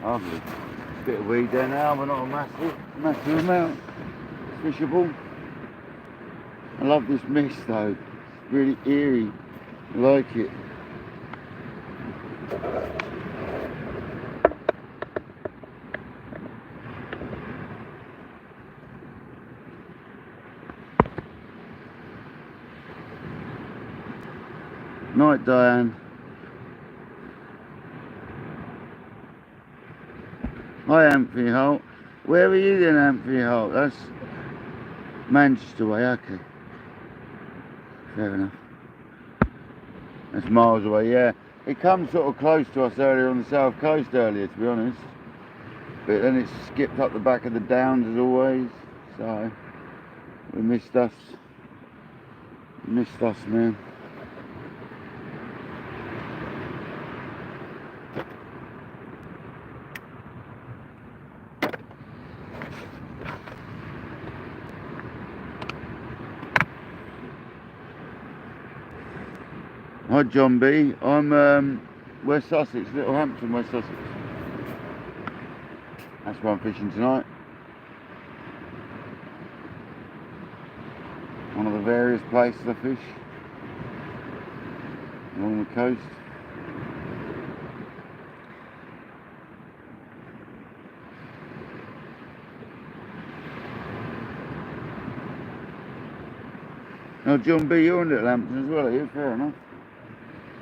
Lovely. Bit of weed there now, but not a massive amount. It's fishable. I love this mist though. It's really eerie. I like it. Night, Diane. Hi, Anthony Holt. Where are you then, Anthony Holt? That's Manchester way, okay. Fair enough. That's miles away, yeah. It comes sort of close to us earlier on the south coast earlier, to be honest. But then it skipped up the back of the downs as always. So, we missed us. Missed us, man. Hi John B. I'm West Sussex, Little Hampton, West Sussex. That's where I'm fishing tonight. One of the various places I fish along the coast. Now John B, you're in Little Hampton as well, are you? Fair enough.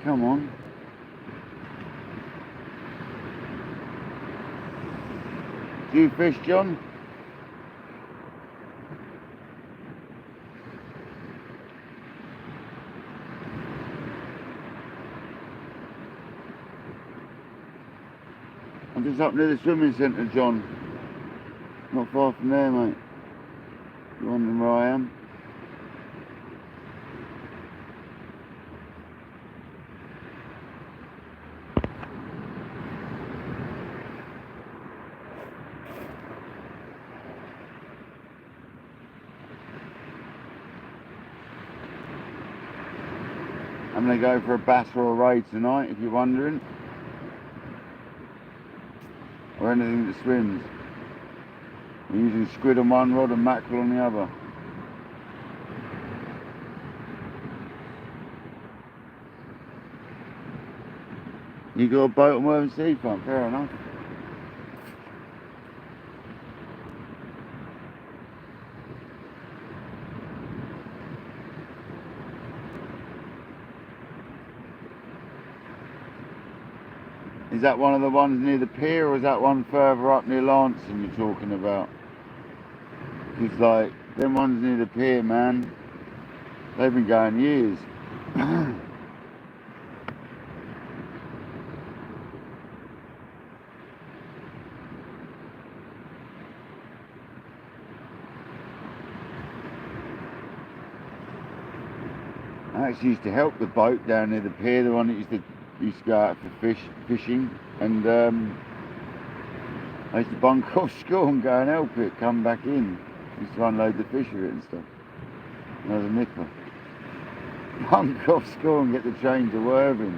Come on. Do you fish, John? I'm just up near the swimming centre, John. Not far from there, mate. You're wondering where I am? I'm going to go for a bass or a ray tonight, if you're wondering. Or anything that swims. I'm using squid on one rod and mackerel on the other. You got a boat on Worthing Seafront, fair enough. Is that one of the ones near the pier, or is that one further up near Lancing you're talking about? Because like, them ones near the pier, man, they've been going years. I actually used to help the boat down near the pier, the one that used to go out for fishing, and I used to bunk off school and go and help it come back in. Used to unload the fish with it and stuff. And I was a nipper. Bunk off school and get the train to Worthing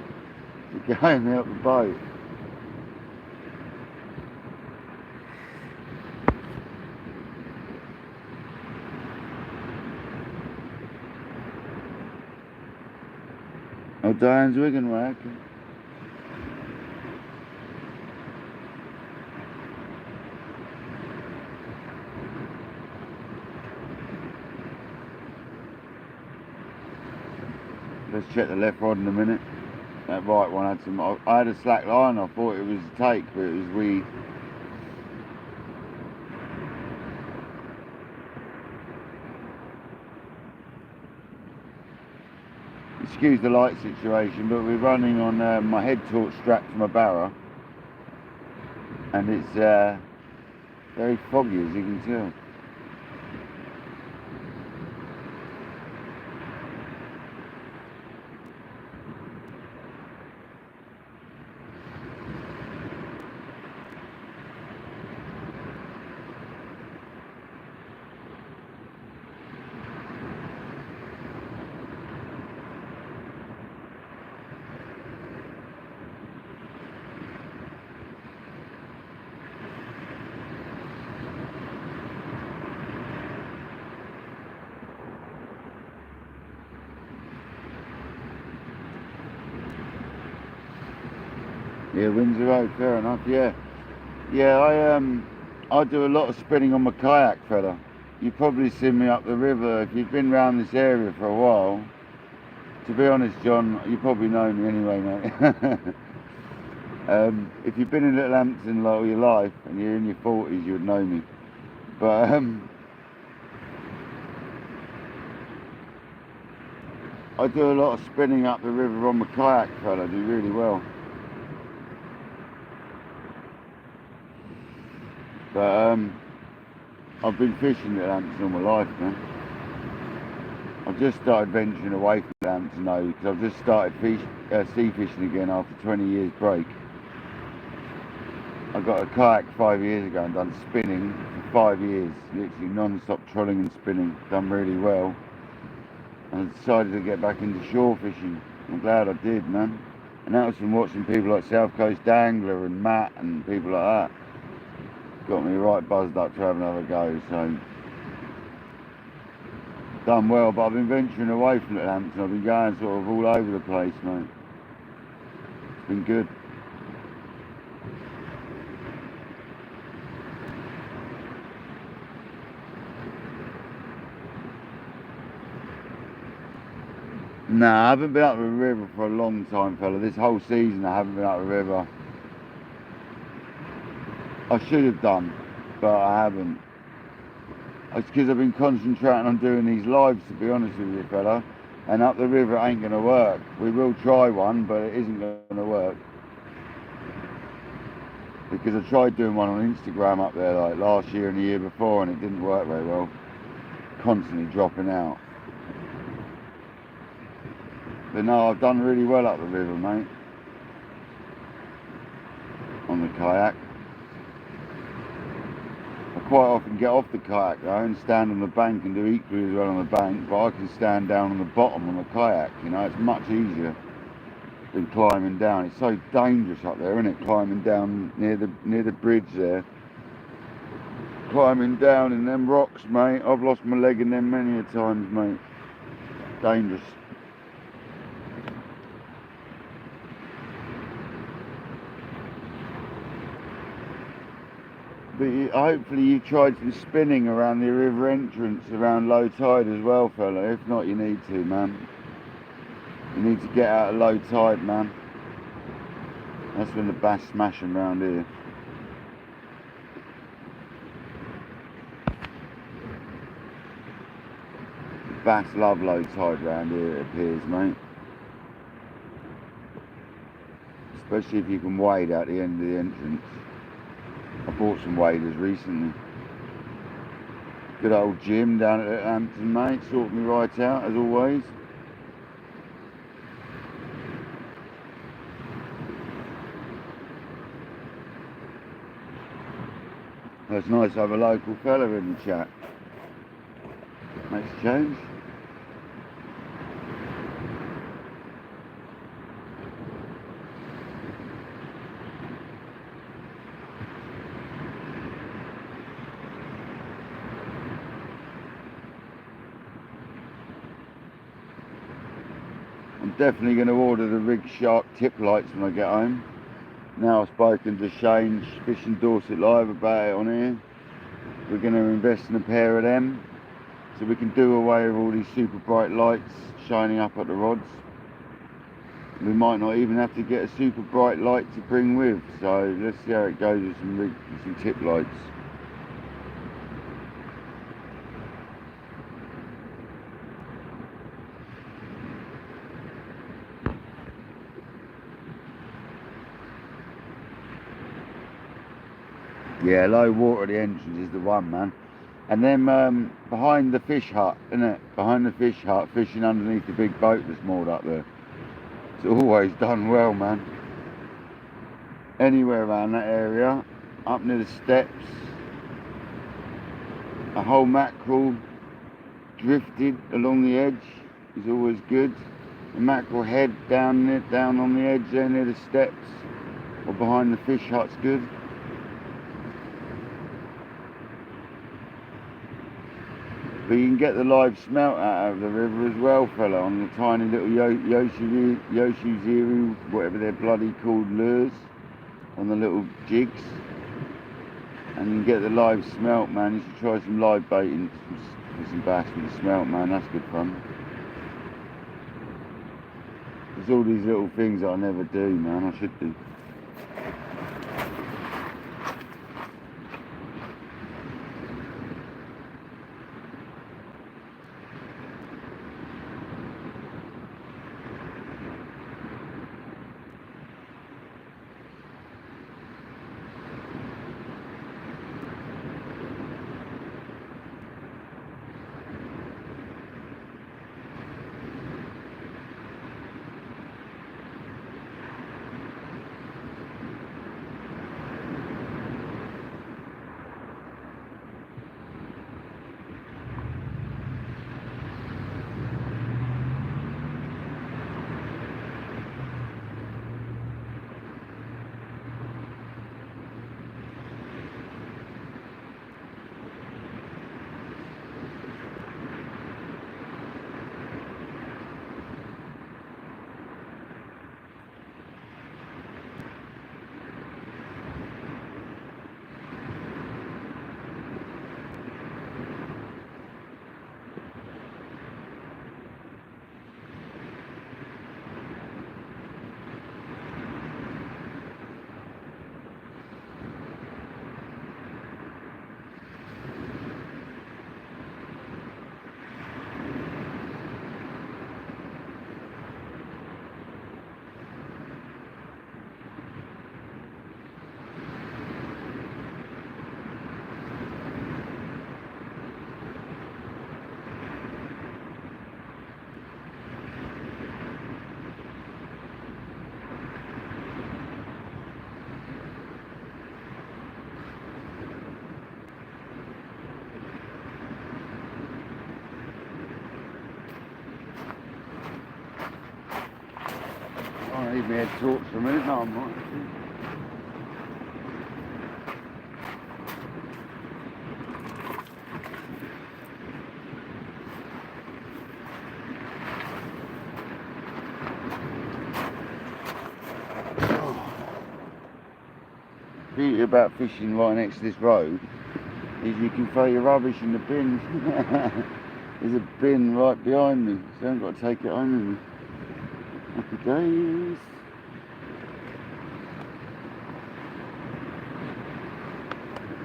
to go and help the boat. Oh, Diane's Wigan, right? Okay. Let's check the left rod in a minute. That right one had some. I had a slack line. I thought it was a take, but it was weed. Excuse the light situation, but we're running on my head torch strapped to my barrow, and it's very foggy, as you can tell. Yeah, Windsor Road, fair enough, yeah. Yeah, I do a lot of spinning on my kayak, fella. You've probably seen me up the river. If you've been around this area for a while, to be honest, John, you probably know me anyway, mate. If you've been in Little Hampton all your life and you're in your 40s, you would know me. But I do a lot of spinning up the river on my kayak, fella. I do really well. But I've been fishing Little Hampton all my life, man. I've just started venturing away from Little Hampton now because I've just started sea fishing again after 20 years break. I got a kayak 5 years ago and done spinning for 5 years, literally non-stop trolling and spinning, done really well. And I decided to get back into shore fishing. I'm glad I did, man. And that was from watching people like South Coast Dangler and Matt and people like that. Got me right buzzed up to have another go, so done well. But I've been venturing away from Little Hampton. I've been going sort of all over the place, mate. It's been good. Nah, I haven't been up the river for a long time, fella. This whole season I haven't been up the river. I should have done, but I haven't. It's because I've been concentrating on doing these lives, to be honest with you, fella. And up the river it ain't going to work. We will try one, but it isn't going to work. Because I tried doing one on Instagram up there like last year and the year before and it didn't work very well. Constantly dropping out. But no, I've done really well up the river, mate. On the kayak. I quite often get off the kayak though and stand on the bank and do equally as well on the bank, but I can stand down on the bottom on the kayak, you know, it's much easier than climbing down. It's so dangerous up there, isn't it? Climbing down near the bridge there. Climbing down in them rocks, mate. I've lost my leg in them many a times, mate. Dangerous. But hopefully you tried some spinning around the river entrance around low tide as well, fella. If not, you need to, man. You need to get out of low tide, man. That's when the bass smashing around here. The bass love low tide around here, it appears, mate. Especially if you can wade out the end of the entrance. I bought some waders recently. Good old Jim down at Hampton, mate, sorted me right out as always. It's nice to have a local fella in the chat. Makes a change. I'm definitely going to order the Rig Shark tip lights when I get home. Now I've spoken to Shane, Fishing Dorset Live, about it on here. We're going to invest in a pair of them so we can do away with all these super bright lights shining up at the rods. We might not even have to get a super bright light to bring with, so let's see how it goes with some tip lights. Yeah, low water at the entrance is the one, man. And then behind the fish hut, innit? Behind the fish hut, fishing underneath the big boat that's moored up there. It's always done well, man. Anywhere around that area, up near the steps, a whole mackerel drifted along the edge is always good. A mackerel head down on the edge there near the steps or behind the fish hut's good. But you can get the live smelt out of the river as well, fella, on the tiny little Yoshizuru, whatever they're bloody called, lures. on the little jigs, and you can get the live smelt, man. You should try some live baiting with some bass with the smelt, man. That's good fun. There's all these little things that I never do, man. I should do. I need my head torch for a minute. No, I'm right. The beauty about fishing right next to this road is you can throw your rubbish in the bin. There's a bin right behind me, so I haven't got to take it home with me. Happy days.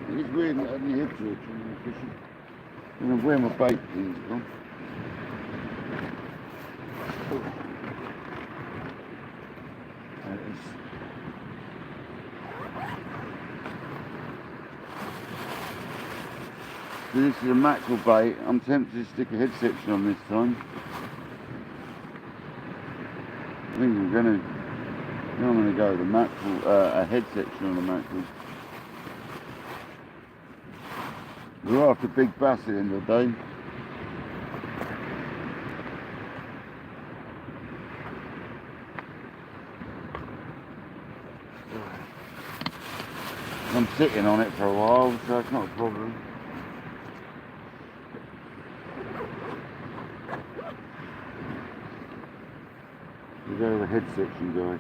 It's weird not having your head torch when you're fishing. I'm going to wear my bait things on. So this is a mackerel bait. I'm tempted to stick a head section on this time. I think I'm going to go with the mackerel, a head section on the mackerel. We're after big bass at the end of the day. I'm sitting on it for a while, so it's not a problem. We go to the head section, guys.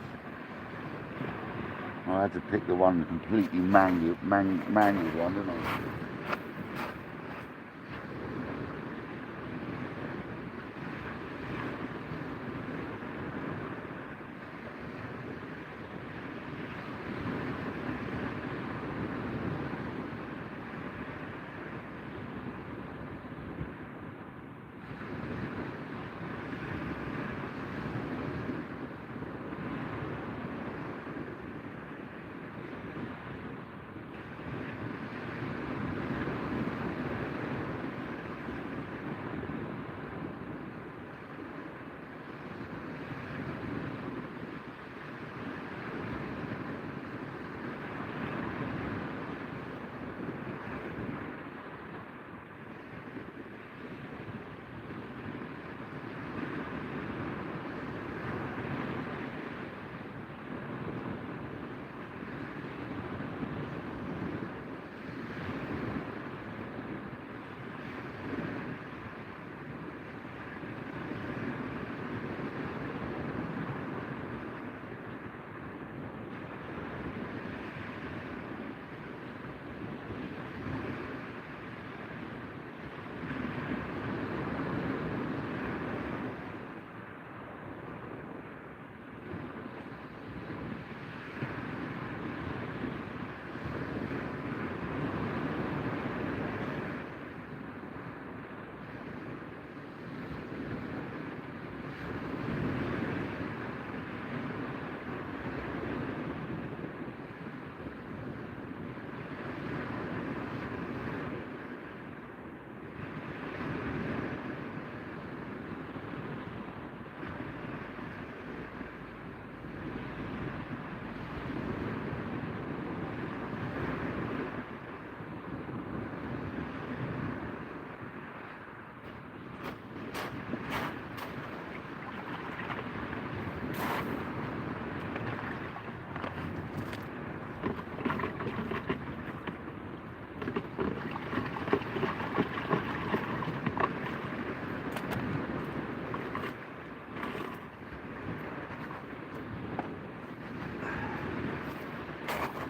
I had to pick the one completely manual one, didn't I?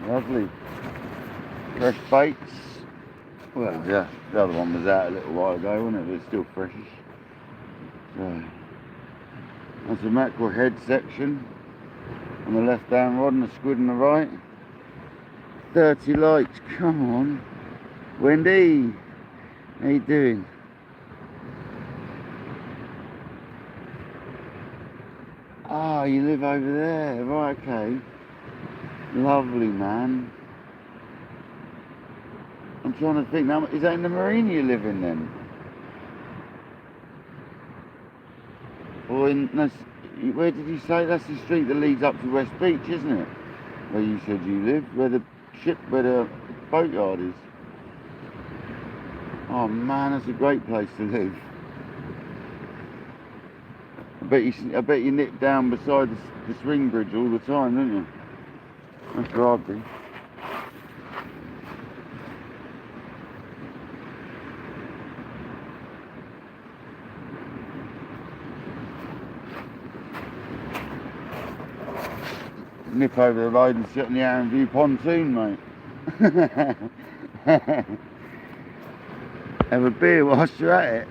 Lovely. Fresh baits. Well, yeah, the other one was out a little while ago, wasn't it? But it's still freshish. So, that's the mackerel head section on the left hand rod and the squid on the right. 30 likes, come on. Wendy, how you doing? Ah, you live over there, right, okay. Lovely, man. I'm trying to think now, is that in the marina you live in then? Or in, no, where did you say? That's the street that leads up to West Beach, isn't it? Where you said you live, where the boatyard is. Oh man, that's a great place to live. I bet you nip down beside the swing bridge all the time, don't you? That's where I'd be. Nip over the road and sit on the Arran View pontoon, mate. Have a beer whilst you're at it.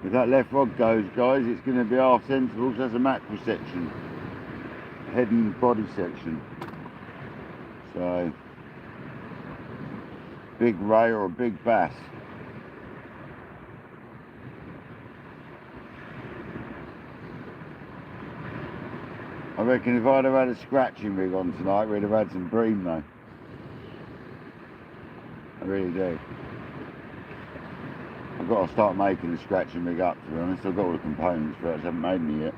If that left rod goes, guys, it's going to be half sensible, so that's a mackerel section. Head and body section. So, big ray or a big bass. I reckon if I'd have had a scratching rig on tonight, we'd have had some bream though. I really do. I've got to start making the scratching rig up, to be honest. I've got all the components for it, I just haven't made any yet.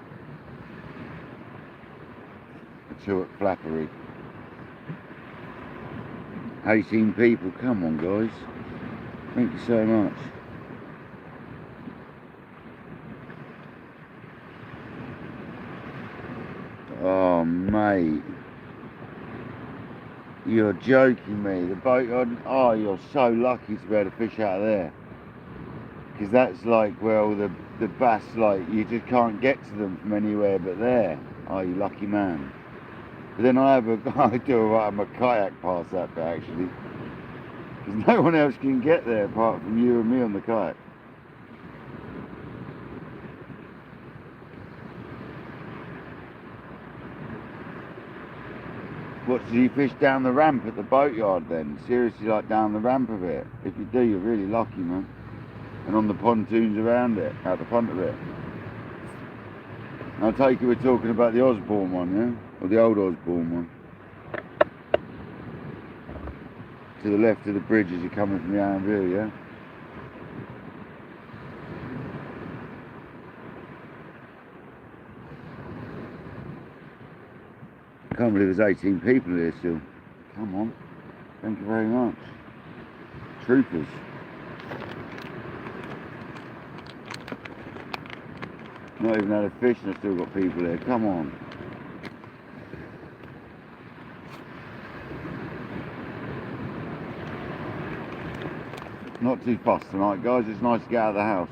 A 2-hook flapper rig. 18 people, come on guys. Thank you so much. Oh mate. You're joking me. The boat, oh you're so lucky to be able to fish out of there. Because that's like, well, the bass, like, you just can't get to them from anywhere but there. Oh, you lucky man. But then I do alright on my kayak past that bit, actually. Because no one else can get there apart from you and me on the kayak. What, do you fish down the ramp at the boatyard then? Seriously, like down the ramp of it? If you do, you're really lucky, man. And on the pontoons around it, out the front of it. I take it we're talking about the Osborne one, yeah? Or the old Osborne one. To the left of the bridge as you're coming from the Arran View, yeah? I can't believe there's 18 people here still. Come on. Thank you very much. Troopers. Not even had a fish and I've still got people here. Come on. Not too fussed tonight, guys. It's nice to get out of the house.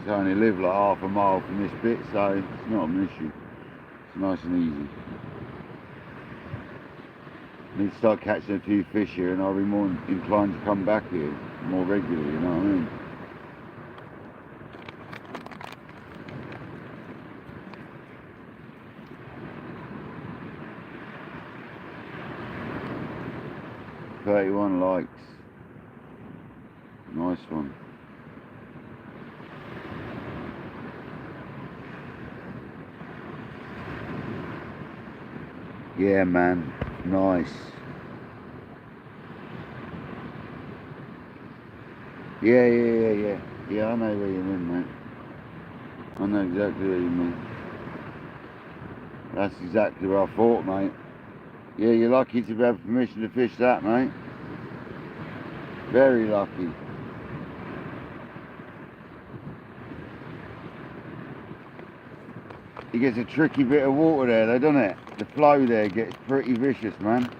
I only live like half a mile from this bit, so it's not an issue. It's nice and easy. I need to start catching a few fish here and I'll be more inclined to come back here more regularly, you know what I mean? $31 likes. Nice one. Yeah, man. Nice. Yeah. Yeah, I know what you mean, mate. I know exactly what you mean. That's exactly what I thought, mate. Yeah, you're lucky to have permission to fish that, mate. Very lucky. It gets a tricky bit of water there, though, doesn't it? The flow there gets pretty vicious, man.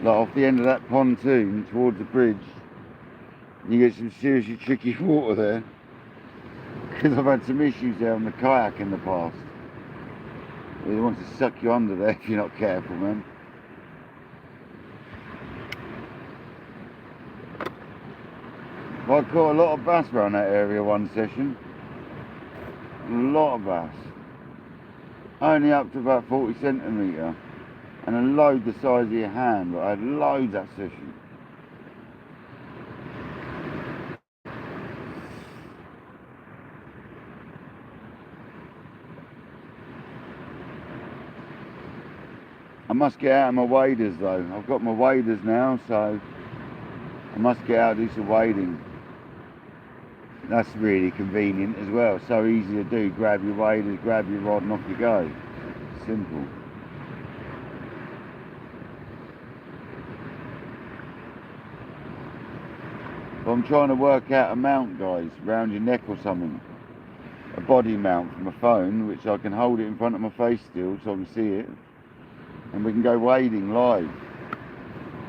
Like off the end of that pontoon towards the bridge, you get some seriously tricky water there. Because I've had some issues there on the kayak in the past. They want to suck you under there if you're not careful, man. But I caught a lot of bass around that area one session. A lot of bass. Only up to about 40 centimetre. And a load the size of your hand, but I had loads that session. I must get out of my waders though. I've got my waders now, so I must get out and do some wading. That's really convenient as well. So easy to do. Grab your waders, grab your rod and off you go. Simple. But I'm trying to work out a mount, guys, round your neck or something. A body mount from a phone, which I can hold it in front of my face still so I can see it. And we can go wading live.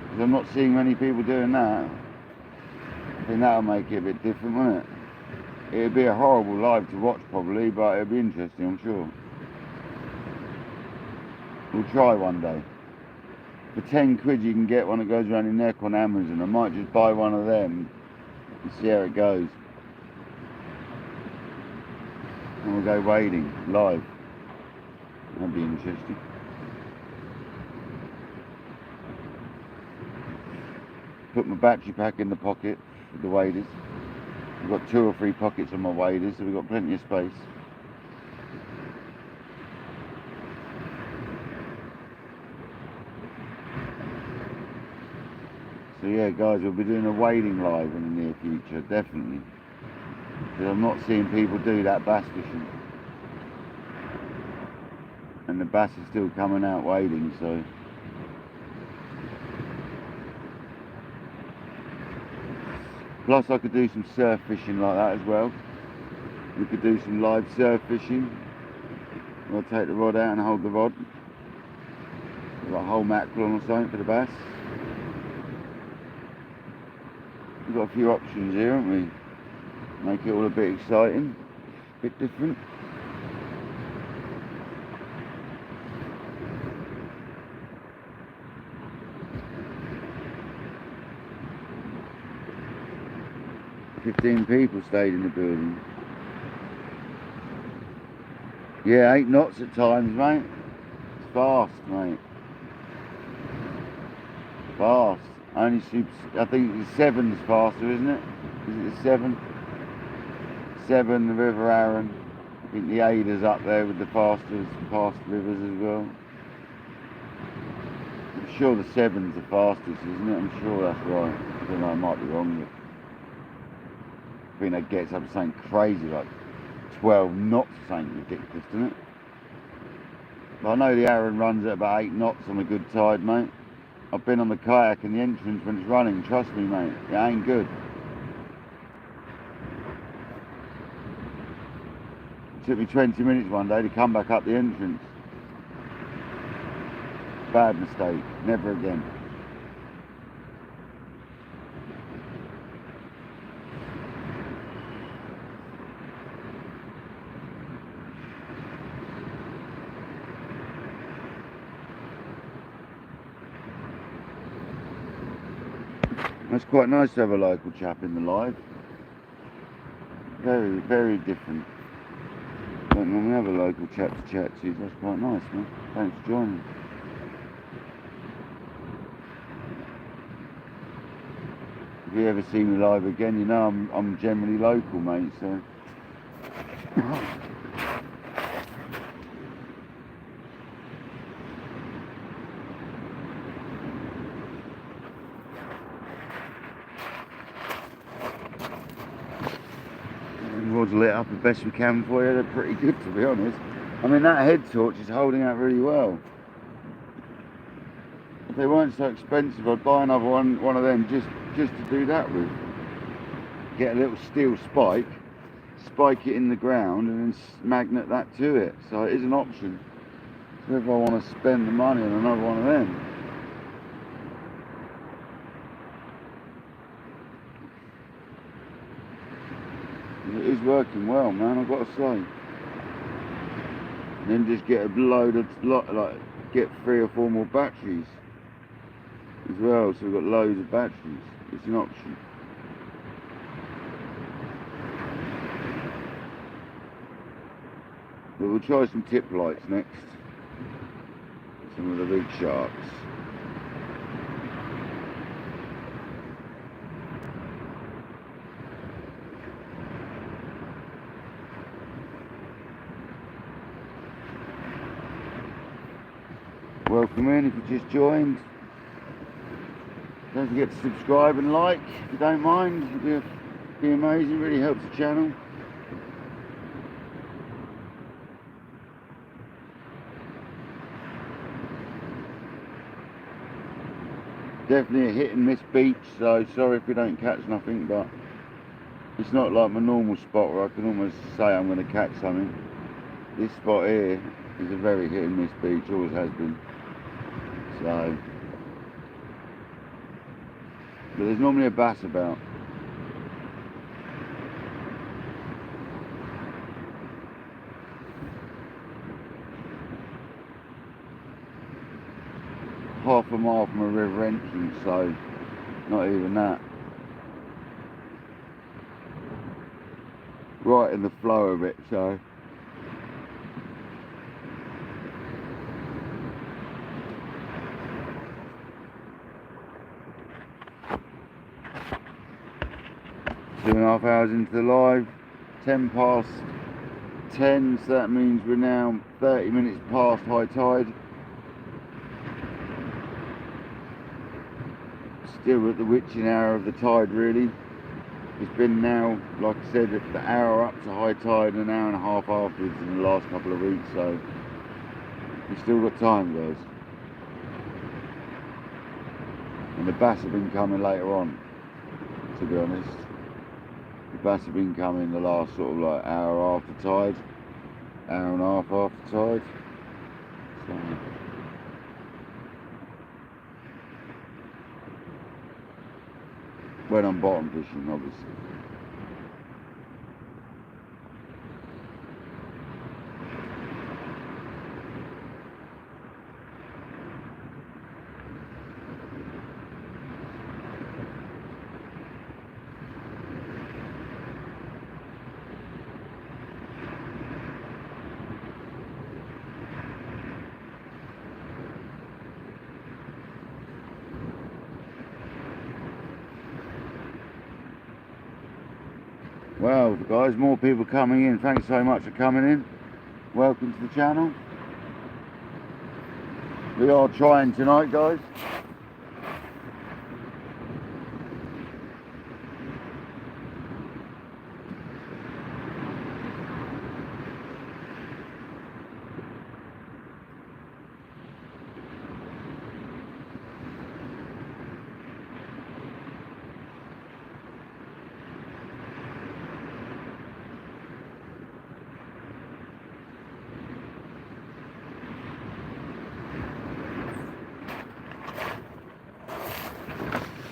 Because I'm not seeing many people doing that. I think that'll make it a bit different, won't it? It'd be a horrible live to watch probably, but it'll be interesting, I'm sure. We'll try one day. For 10 quid you can get one that goes around your neck on Amazon. I might just buy one of them and see how it goes. And we'll go wading live. That'd be interesting. Put my battery pack in the pocket with the waders. I've got 2 or 3 pockets on my waders, so we've got plenty of space. So yeah, guys, we'll be doing a wading live in the near future, definitely. Because I'm not seeing people do that bass fishing. And the bass is still coming out wading, so. Plus I could do some surf fishing like that as well. We could do some live surf fishing. I'll take the rod out and hold the rod. Like a whole mackerel or something for the bass. We've got a few options here, haven't we? Make it all a bit exciting, a bit different. "15 people stayed in the building." Yeah, 8 knots at times, mate. It's fast, mate. Fast. Only I think the 7's faster, isn't it? Is it the 7? 7, the River Arun. I think the Ada's up there with the fast rivers as well. I'm sure the 7's the fastest, isn't it? I'm sure that's right. I don't know, I might be wrong. But I think that gets up to something crazy, like 12 knots or something ridiculous, doesn't it? But I know the Arun runs at about 8 knots on a good tide, mate. I've been on the kayak in the entrance when it's running, trust me, mate, it ain't good. It took me 20 minutes one day to come back up the entrance. Bad mistake, never again. It's quite nice to have a local chap in the live. Very, very different. Don't normally have a local chap to chat to. That's quite nice, man. Thanks for joining. If you ever see me live again, you know I'm generally local, mate. So. muzzle it up as best we can for you. They're pretty good, to be honest. I mean, that head torch is holding out really well. If they weren't so expensive, I'd buy another one of them just to do that with. Get a little steel spike, spike it in the ground, and then magnet that to it. So it is an option. So if I want to spend the money on another one of them. It is working well, man, I've got to say. And then just get a load of, like, get 3 or 4 more batteries as well, so we've got loads of batteries. It's an option. But we'll try some tip lights next. Some of the big sharks. Welcome in if you just joined. Don't forget to subscribe and like if you don't mind. It'd be amazing, really helps the channel. Definitely a hit and miss beach, so sorry if we don't catch nothing, but it's not like my normal spot where I can almost say I'm going to catch something. This spot here is a very hit and miss beach, always has been. So, but there's normally a bass about. Half a mile from a river entrance, so not even that. Right in the flow of it, so. Two and a half hours into the live, 10 past 10, so that means we're now 30 minutes past high tide. Still at the witching hour of the tide, really. It's been now, like I said, the hour up to high tide and an hour and a half afterwards in the last couple of weeks, so we've still got time, guys. And the bass have been coming later on, to be honest. The bass have been coming the last sort of like hour after tide, hour and a half after tide. So, when I'm bottom fishing, obviously. Well, guys, more people coming in. Thanks so much for coming in. Welcome to the channel. We are trying tonight, guys.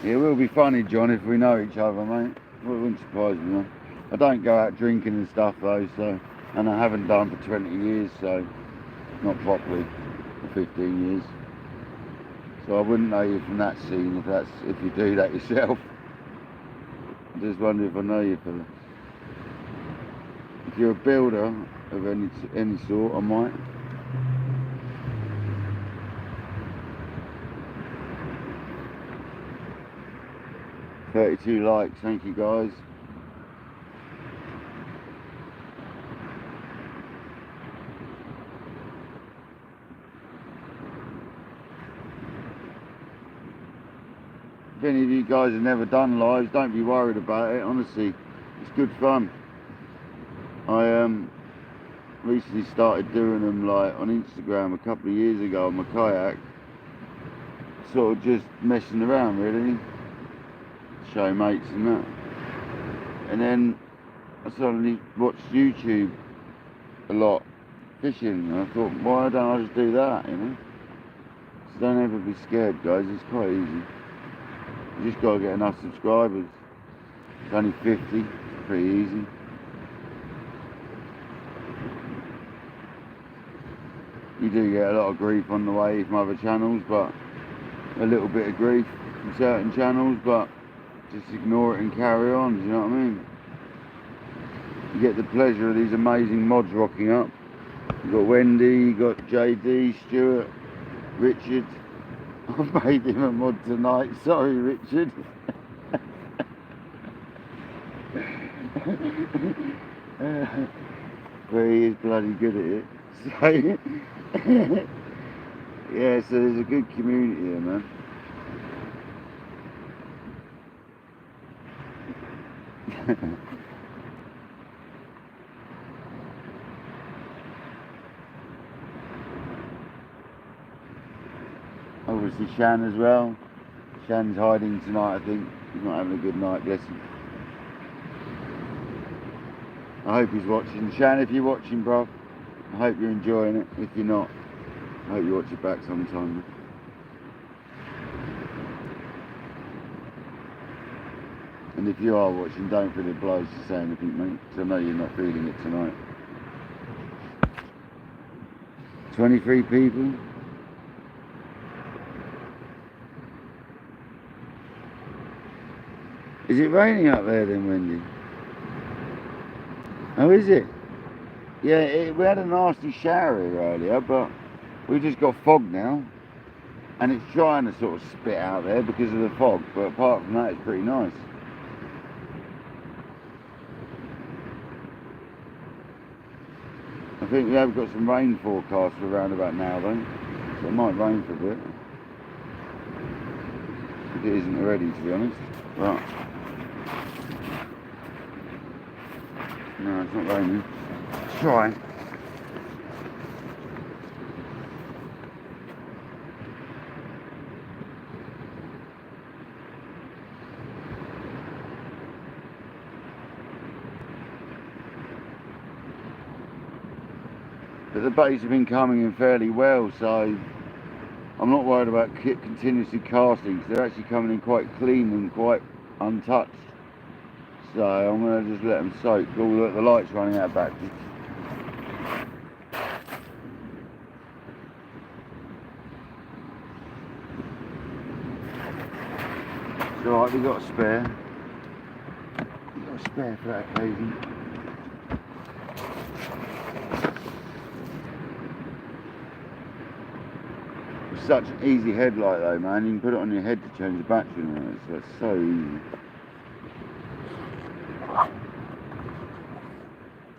It will be funny, John, if we know each other, mate. Well, it wouldn't surprise me, man. I don't go out drinking and stuff, though, so, and I haven't done for 20 years, so not properly for 15 years. So I wouldn't know you from that scene if you do that yourself. I just wonder if I know you, fella. If you're a builder of any sort, I might. $32 likes, thank you, guys. If any of you guys have never done lives, don't be worried about it, honestly. It's good fun. I recently started doing them like on Instagram a couple of years ago on my kayak, sort of just messing around really, show mates and that. And then I suddenly watched YouTube a lot fishing, and I thought, why don't I just do that, you know? So don't ever be scared, guys, it's quite easy. You just gotta get enough subscribers. It's only 50, it's pretty easy. You do get a lot of grief on the way from other channels, but a little bit of grief from certain channels, but just ignore it and carry on, do you know what I mean? You get the pleasure of these amazing mods rocking up. You got Wendy, you got JD, Stuart, Richard. I've made him a mod tonight, sorry Richard. But he is bloody good at it. So, yeah, so there's a good community here, man. Obviously Shan as well. Shan's hiding tonight, I think. He's not having a good night, bless him. I hope he's watching. Shan, if you're watching, bro, I hope you're enjoying it. If you're not, I hope you watch it back sometime. And if you are watching, don't feel obliged to say anything, mate, because I know you're not feeling it tonight. 23 people. Is it raining up there then, Wendy? Oh, is it? Yeah, we had a nasty shower here earlier, but we just got fog now. And it's trying to sort of spit out there because of the fog, but apart from that, it's pretty nice. I think we have got some rain forecast for around about now, though. So it might rain for a bit. If it isn't already, to be honest. But no, it's not raining. Let's try. But the baits have been coming in fairly well, so I'm not worried about continuously casting, because they're actually coming in quite clean and quite untouched. So I'm going to just let them soak. Oh, look, the light's running out of battery. It's alright, we've got a spare. We've got a spare for that occasion. It's such an easy headlight though, man. You can put it on your head to change the battery in it, so it's so easy.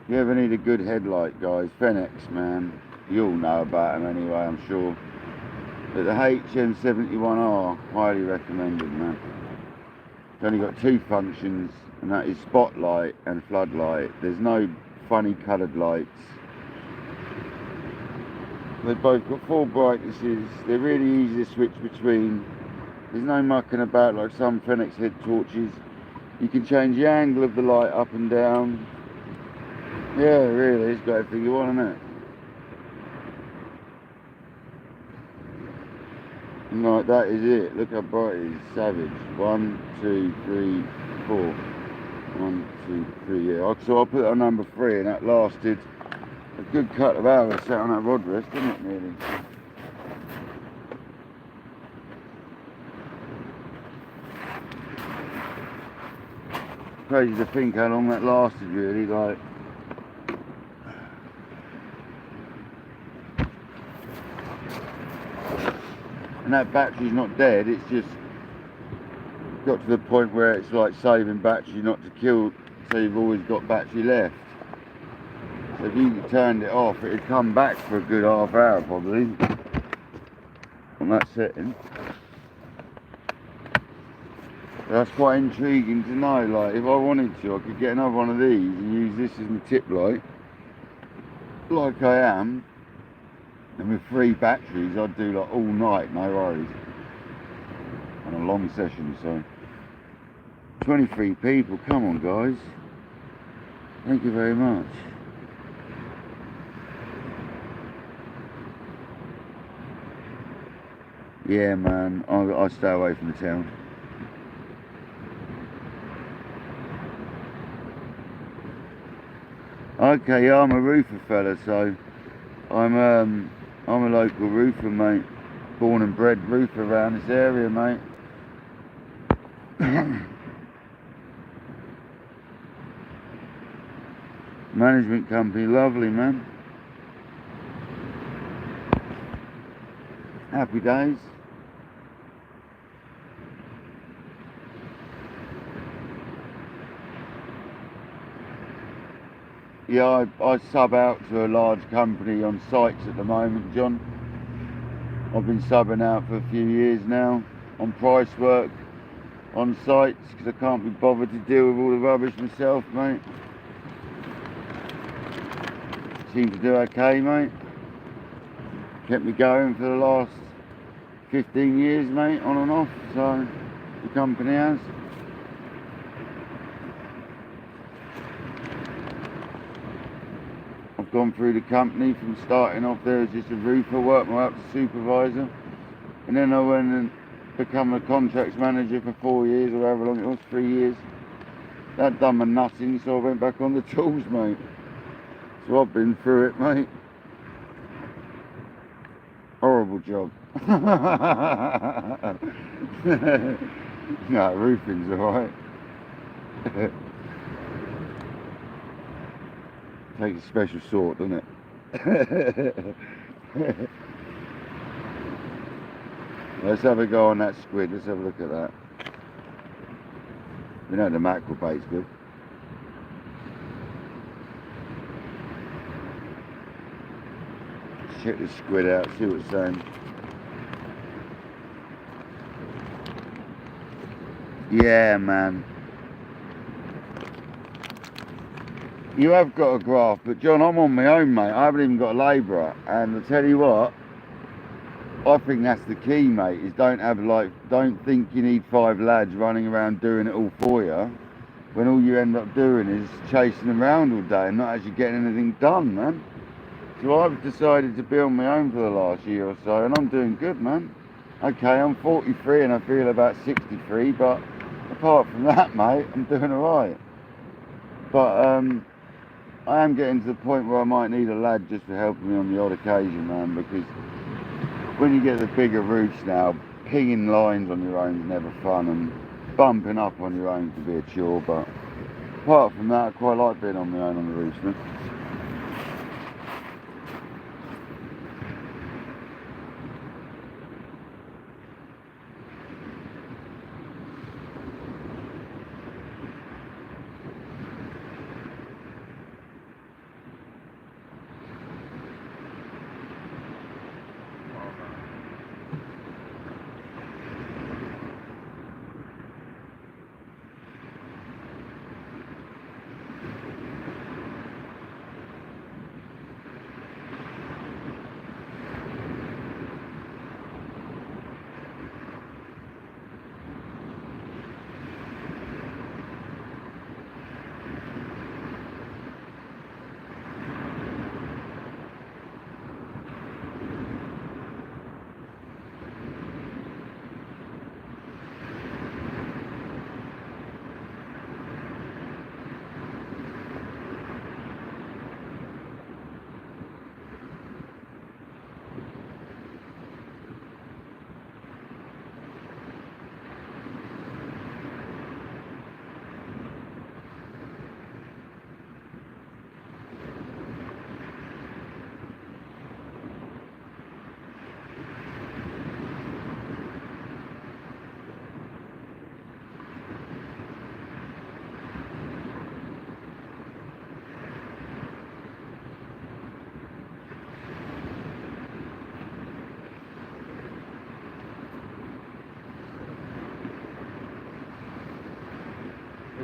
If you ever need a good headlight, guys, Fenix, man, you all know about them anyway, I'm sure. But the HM71R, highly recommended, man. It's only got two functions, and that is spotlight and floodlight. There's no funny coloured lights. They've both got full brightnesses. They're really easy to switch between. There's no mucking about like some Fenix head torches. You can change the angle of the light up and down. Yeah, really, it's got everything you want, isn't it? And like, that is it. Look how bright it is. Savage. 1, 2, 3, 4. 1, 2, 3, yeah. So I put it on number 3, and that lasted a good couple of hours sat on that rod rest, didn't it, really? Crazy to think how long that lasted, really, like. And that battery's not dead, it's just got to the point where it's like saving battery not to kill, so you've always got battery left. So if you turned it off, it'd come back for a good half hour probably on that setting. That's quite intriguing to know. Like, if I wanted to, I could get another one of these and use this as my tip light, like I am. And with 3 batteries, I'd do like all night, no worries. On a long session, so. 23 people, come on guys. Thank you very much. Yeah man, I stay away from the town. Okay, yeah, I'm a roofer fella, so I'm a local roofer, mate. Born and bred roofer around this area, mate. Management company, lovely, man. Happy days. Yeah, I sub out to a large company on sites at the moment, John. I've been subbing out for a few years now on price work on sites because I can't be bothered to deal with all the rubbish myself, mate. Seems to do okay, mate. Kept me going for the last 15 years, mate, on and off, so the company has. I've gone through the company from starting off there as just a roofer, worked my way up to supervisor, and then I went and become a contracts manager for 4 years, or however long it was, 3 years. That done my nothing, so I went back on the tools, mate. So I've been through it, mate. Horrible job. No, roofing's alright. Takes a special sort, doesn't it? Let's have a go on that squid. Let's have a look at that. You know the mackerel bait's good. Let's check the squid out, see what it's saying. Yeah, man. You have got a graph, but John, I'm on my own, mate. I haven't even got a labourer, and I tell you what, I think that's the key, mate. Is don't think you need 5 lads running around doing it all for you, when all you end up doing is chasing them around all day and not actually getting anything done, man. So I've decided to be on my own for the last year or so, and I'm doing good, man. Okay, I'm 43 and I feel about 63, but apart from that, mate, I'm doing alright. But I am getting to the point where I might need a lad just for helping me on the odd occasion, man, because when you get the bigger roofs now, pinging lines on your own is never fun, and bumping up on your own can be a chore, but apart from that, I quite like being on my own on the roofs, man.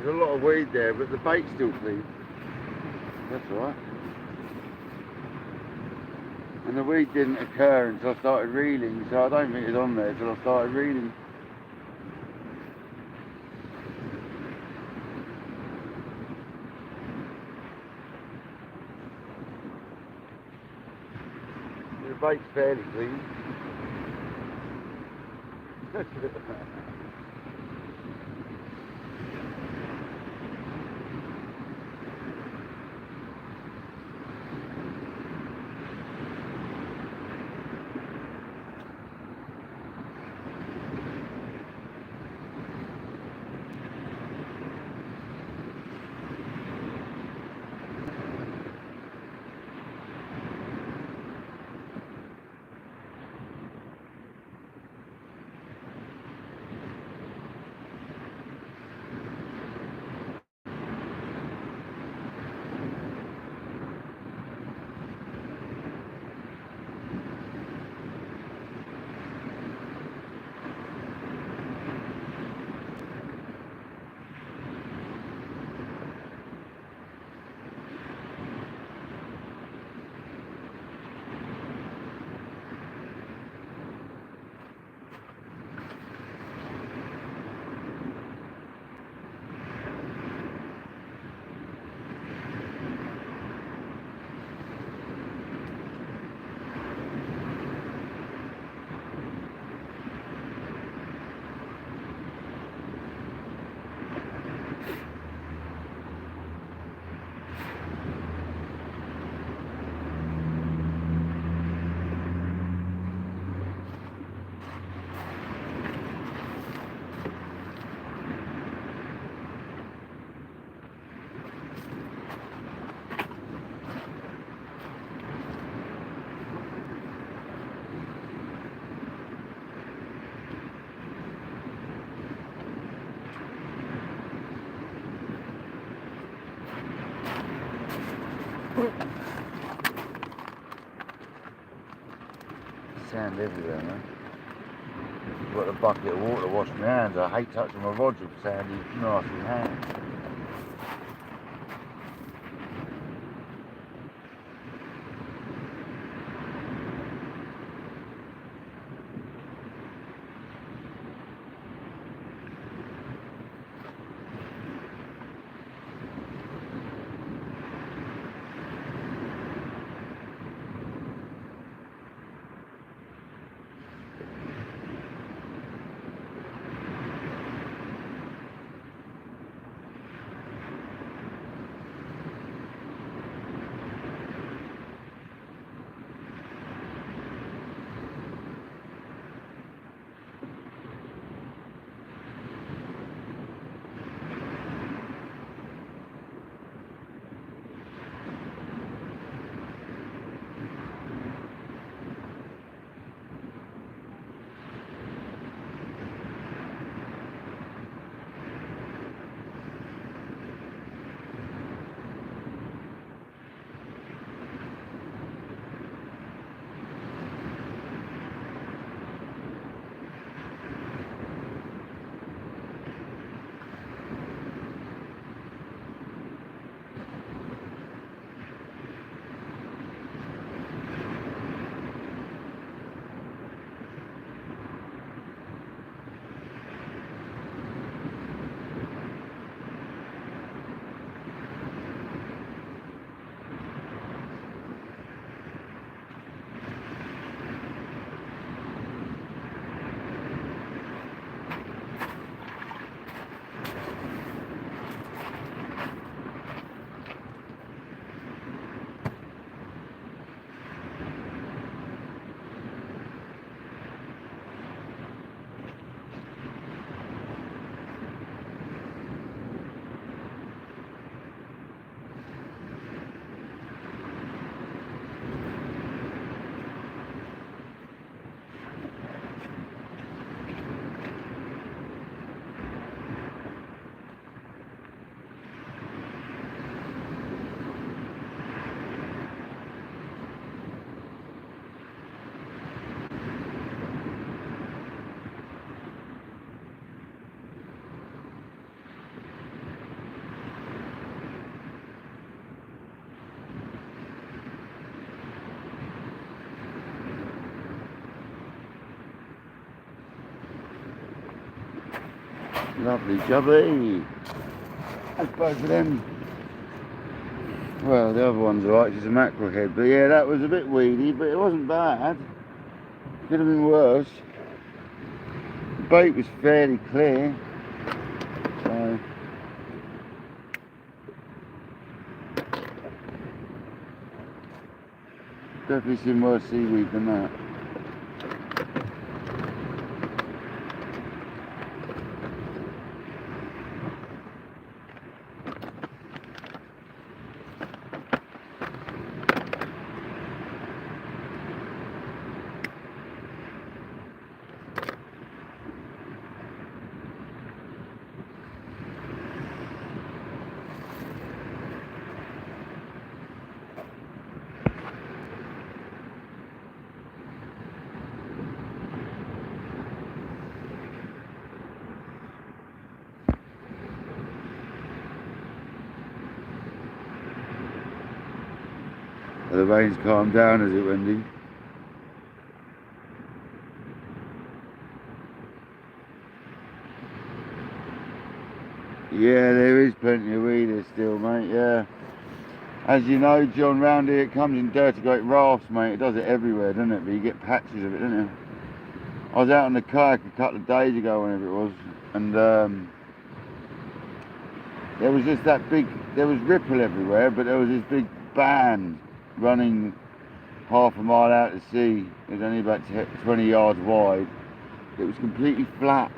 There's a lot of weed there, but the bait's still clean. That's alright. And the weed didn't occur until I started reeling, so I don't think it's on there until I started reeling. The bait's fairly clean. Sand everywhere, man. I've got a bucket of water to wash my hands. I hate touching my rods with sandy, nasty hands. Lovely jubbly. That's both of them. Well, the other one's alright, she's a mackerel head. But yeah, that was a bit weedy, but it wasn't bad. Could have been worse. The bait was fairly clear. So definitely seen worse seaweed than that. The rain's calmed down, has it, Wendy? Yeah, there is plenty of weed here still, mate, yeah. As you know, John, round here it comes in dirty great rafts, mate. It does it everywhere, doesn't it? But you get patches of it, don't you? I was out on the kayak a couple of days ago, whenever it was, and there was just that big, there was ripple everywhere, but there was this big band running half a mile out to sea. It was only about 20 yards wide. It was completely flat,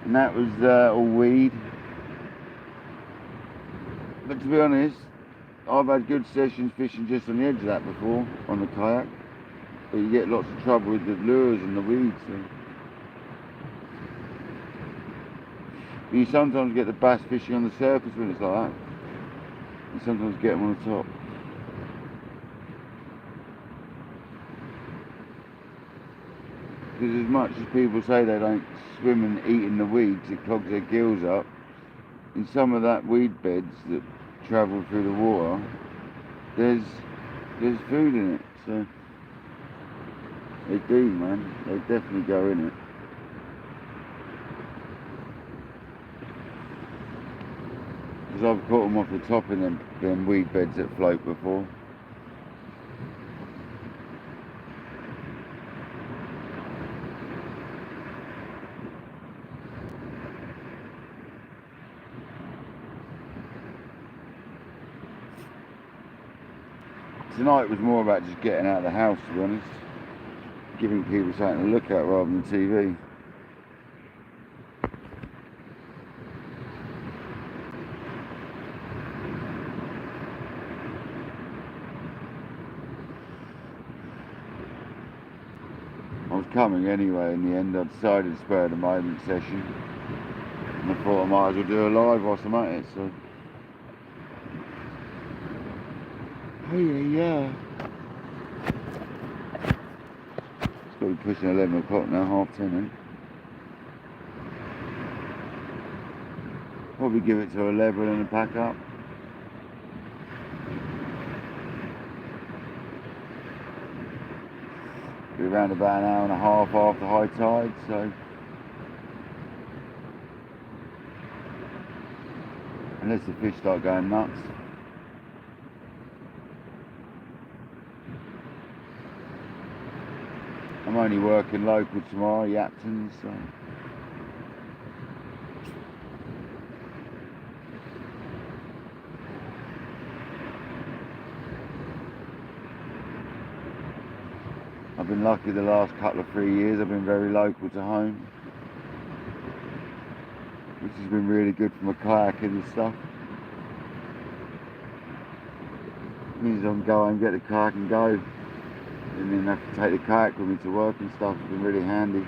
and that was all weed. But to be honest, I've had good sessions fishing just on the edge of that before, on the kayak. But you get lots of trouble with the lures and the weeds. So. You sometimes get the bass fishing on the surface when it's like that. You sometimes get them on the top. Because as much as people say they don't swim and eat in the weeds, it clogs their gills up. In some of that weed beds that travel through the water, there's food in it. So they do, man. They definitely go in it. Because I've caught them off the top in them weed beds that float before. Tonight was more about just getting out of the house, to be honest. Giving people something to look at rather than TV. I was coming anyway in the end. I decided to spur the moment session. And I thought I might as well do a live whilst I'm at it, so. Oh yeah. It's got to be pushing 11 o'clock now, 10:30. Probably give it to 11 and pack up. Be around about an hour and a half after high tide, so. Unless the fish start going nuts. I'm only working local tomorrow, Yapton, so. I've been lucky the last couple of 3 years. I've been very local to home, which has been really good for my kayaking and stuff. It means I can go and get the kayak and go. And then have to take the kayak with me to work and stuff. It's been really handy.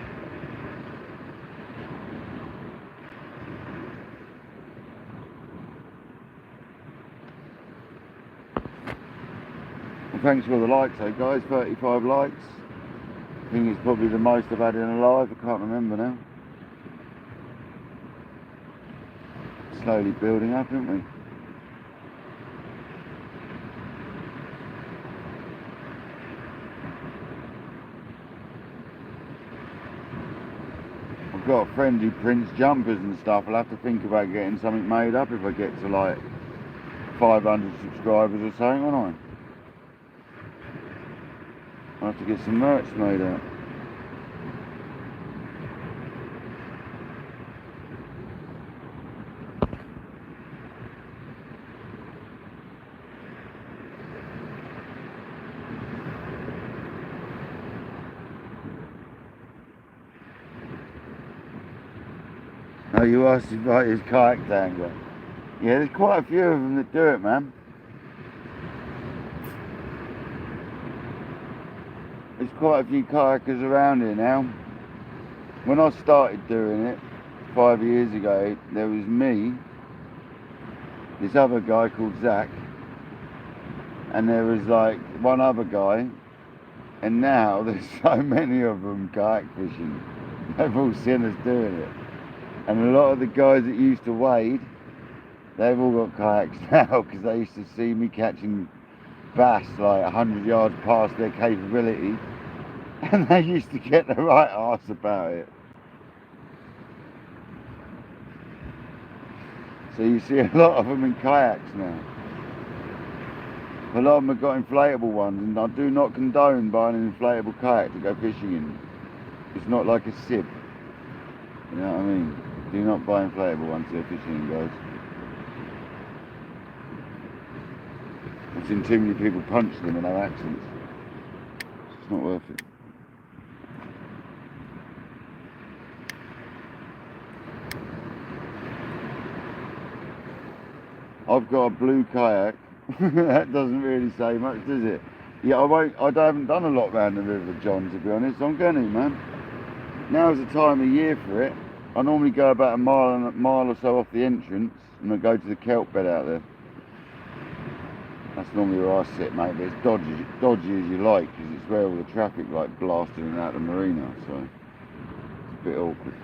Well, thanks for all the likes though, guys. 35 likes. I think it's probably the most I've had in a live. I can't remember now. Slowly building up, haven't we? I've got a friend who prints jumpers and stuff. I'll have to think about getting something made up if I get to like 500 subscribers or something, won't I? I'll have to get some merch made up. Oh, you asked about his kayak dangler. Yeah, there's quite a few of them that do it, man. There's quite a few kayakers around here now. When I started doing it 5 years ago, there was me, this other guy called Zach, and there was like one other guy, and now there's so many of them kayak fishing. They've all seen us doing it. And a lot of the guys that used to wade, they've all got kayaks now because they used to see me catching bass like 100 yards past their capability, and they used to get the right arse about it. So you see a lot of them in kayaks now. A lot of them have got inflatable ones, and I do not condone buying an inflatable kayak to go fishing in. It's not like a sib. You know what I mean? Do not buy inflatable ones to go fishing in, guys. I've seen too many people punch them and have accidents. It's not worth it. I've got a blue kayak. That doesn't really say much, does it? Yeah, I haven't done a lot around the River John, to be honest. I'm going to, man. Now's the time of year for it. I normally go about a mile or so off the entrance, and I go to the kelp bed out there. That's normally where I sit, mate, but it's dodgy as you like, because it's where all the traffic like blasting in and out the marina, so it's a bit awkward.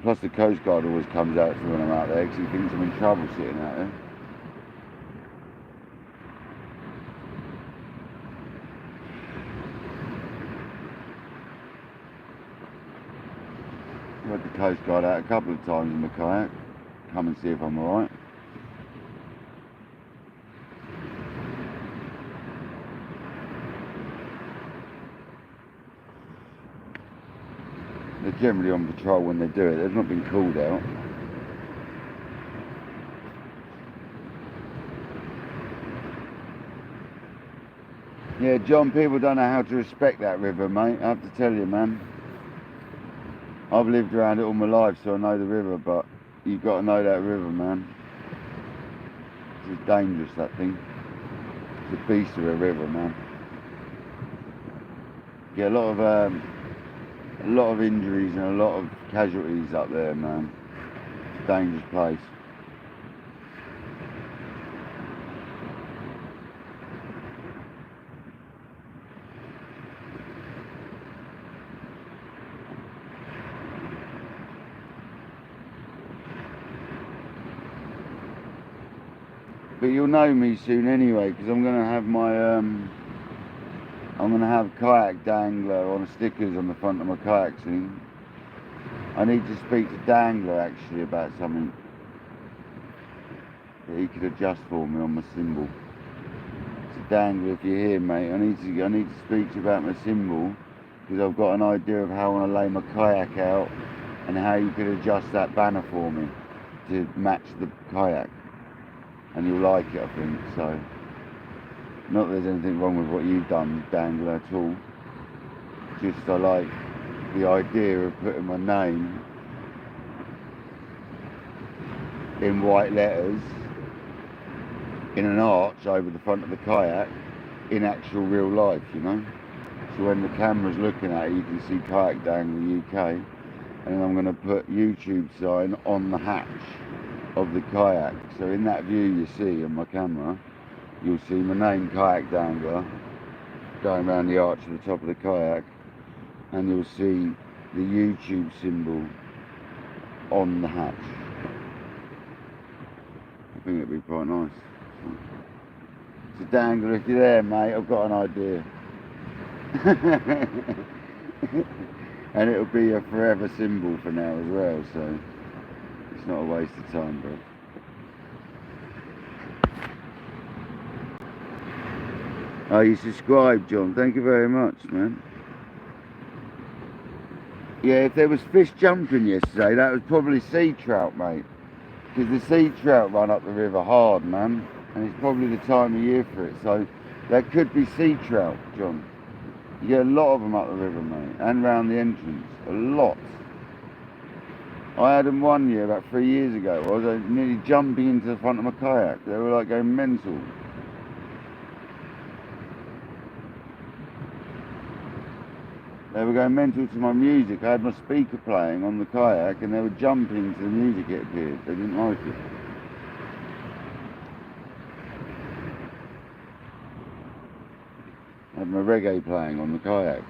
Plus the Coast Guard always comes out to me when I'm out there, because he thinks I'm in trouble sitting out there. I've had the Coast Guard out a couple of times in the kayak, come and see if I'm alright. They're generally on patrol when they do it, they've not been called out. Yeah, John, people don't know how to respect that river, mate, I have to tell you, man. I've lived around it all my life, so I know the river, but you've got to know that river, man. It's dangerous, that thing. It's a beast of a river, man. You get a lot of injuries and a lot of casualties up there, man. It's a dangerous place. But you'll know me soon anyway, because I'm going to have my I'm going to have kayak dangler on stickers on the front of my kayak soon. I need to speak to Dangler actually about something that he could adjust for me on my symbol. So Dangler, if you're here, mate, I need to speak to you about my symbol, because I've got an idea of how I want to lay my kayak out and how you could adjust that banner for me to match the kayak. And you'll like it, I think, so. Not that there's anything wrong with what you've done, Dangler, at all. Just I like the idea of putting my name in white letters in an arch over the front of the kayak in actual real life, you know. So when the camera's looking at it, you can see Kayak Dangler UK, and then I'm going to put YouTube sign on the hatch of the kayak. So in that view you see on my camera, you'll see my name, Kayak Dangler, going around the arch at the top of the kayak, and you'll see the YouTube symbol on the hatch. I think it'd be quite nice. So Dangler, if you're there, mate, I've got an idea. And it'll be a forever symbol for now as well, so it's not a waste of time, bro. Oh, you subscribed, John. Thank you very much, man. Yeah, if there was fish jumping yesterday, that was probably sea trout, mate. Because the sea trout run up the river hard, man. And it's probably the time of year for it. So that could be sea trout, John. You get a lot of them up the river, mate. And round the entrance. A lot. I had them one year, about 3 years ago. I was nearly jumping into the front of my kayak. They were like going mental. They were going mental to my music. I had my speaker playing on the kayak and they were jumping to the music it appeared. They didn't like it. I had my reggae playing on the kayak.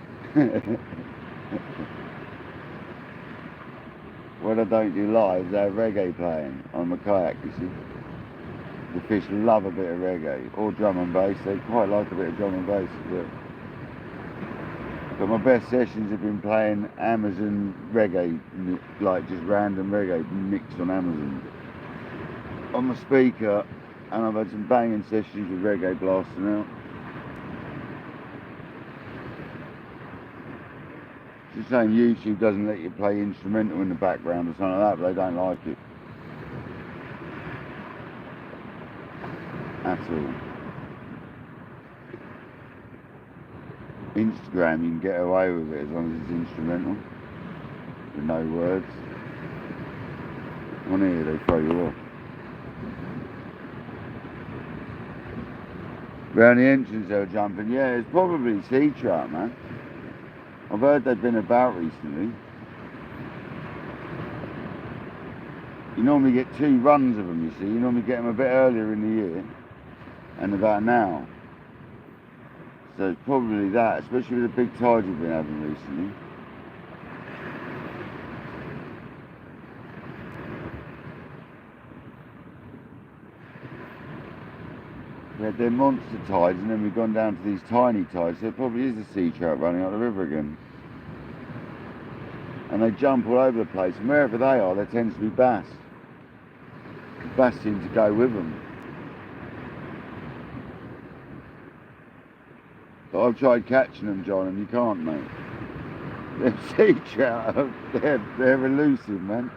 When I don't do lives, I have reggae playing on my kayak, you see. The fish love a bit of reggae, or drum and bass. They quite like a bit of drum and bass as well. But my best sessions have been playing Amazon reggae, like just random reggae mixed on Amazon. On my speaker, and I've had some banging sessions with reggae blasting out. It's the same, YouTube doesn't let you play instrumental in the background or something like that, but they don't like it. At all. Instagram, you can get away with it as long as it's instrumental, with no words. On here, they throw you off. Round the entrance, they were jumping. Yeah, it's probably sea trout, man. I've heard they've been about recently. You normally get 2 runs of them, you see. You normally get them a bit earlier in the year, and about now. So it's probably that, especially with the big tides we've been having recently. We had their monster tides and then we've gone down to these tiny tides, so it probably is a sea trout running up the river again. And they jump all over the place, and wherever they are, there tends to be bass. The bass seem to go with them. But I've tried catching them, John, and you can't, mate. They're sea trout, they're elusive, man.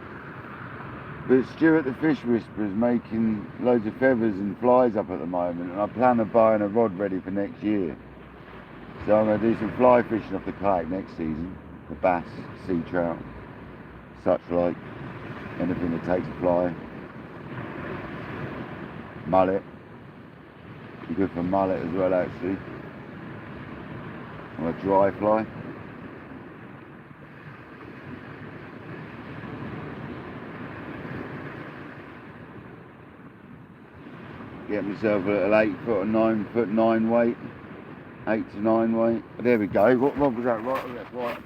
But Stuart the Fish Whisperer is making loads of feathers and flies up at the moment, and I plan on buying a rod ready for next year. So I'm going to do some fly fishing off the kayak next season. The bass, sea trout, such like, anything that takes a fly. Mullet, be good for mullet as well actually. On a dry fly. Get myself a little 8 foot or 9 foot 9 weight, 8 to 9 weight. There we go. What rod was that? Right, that's right.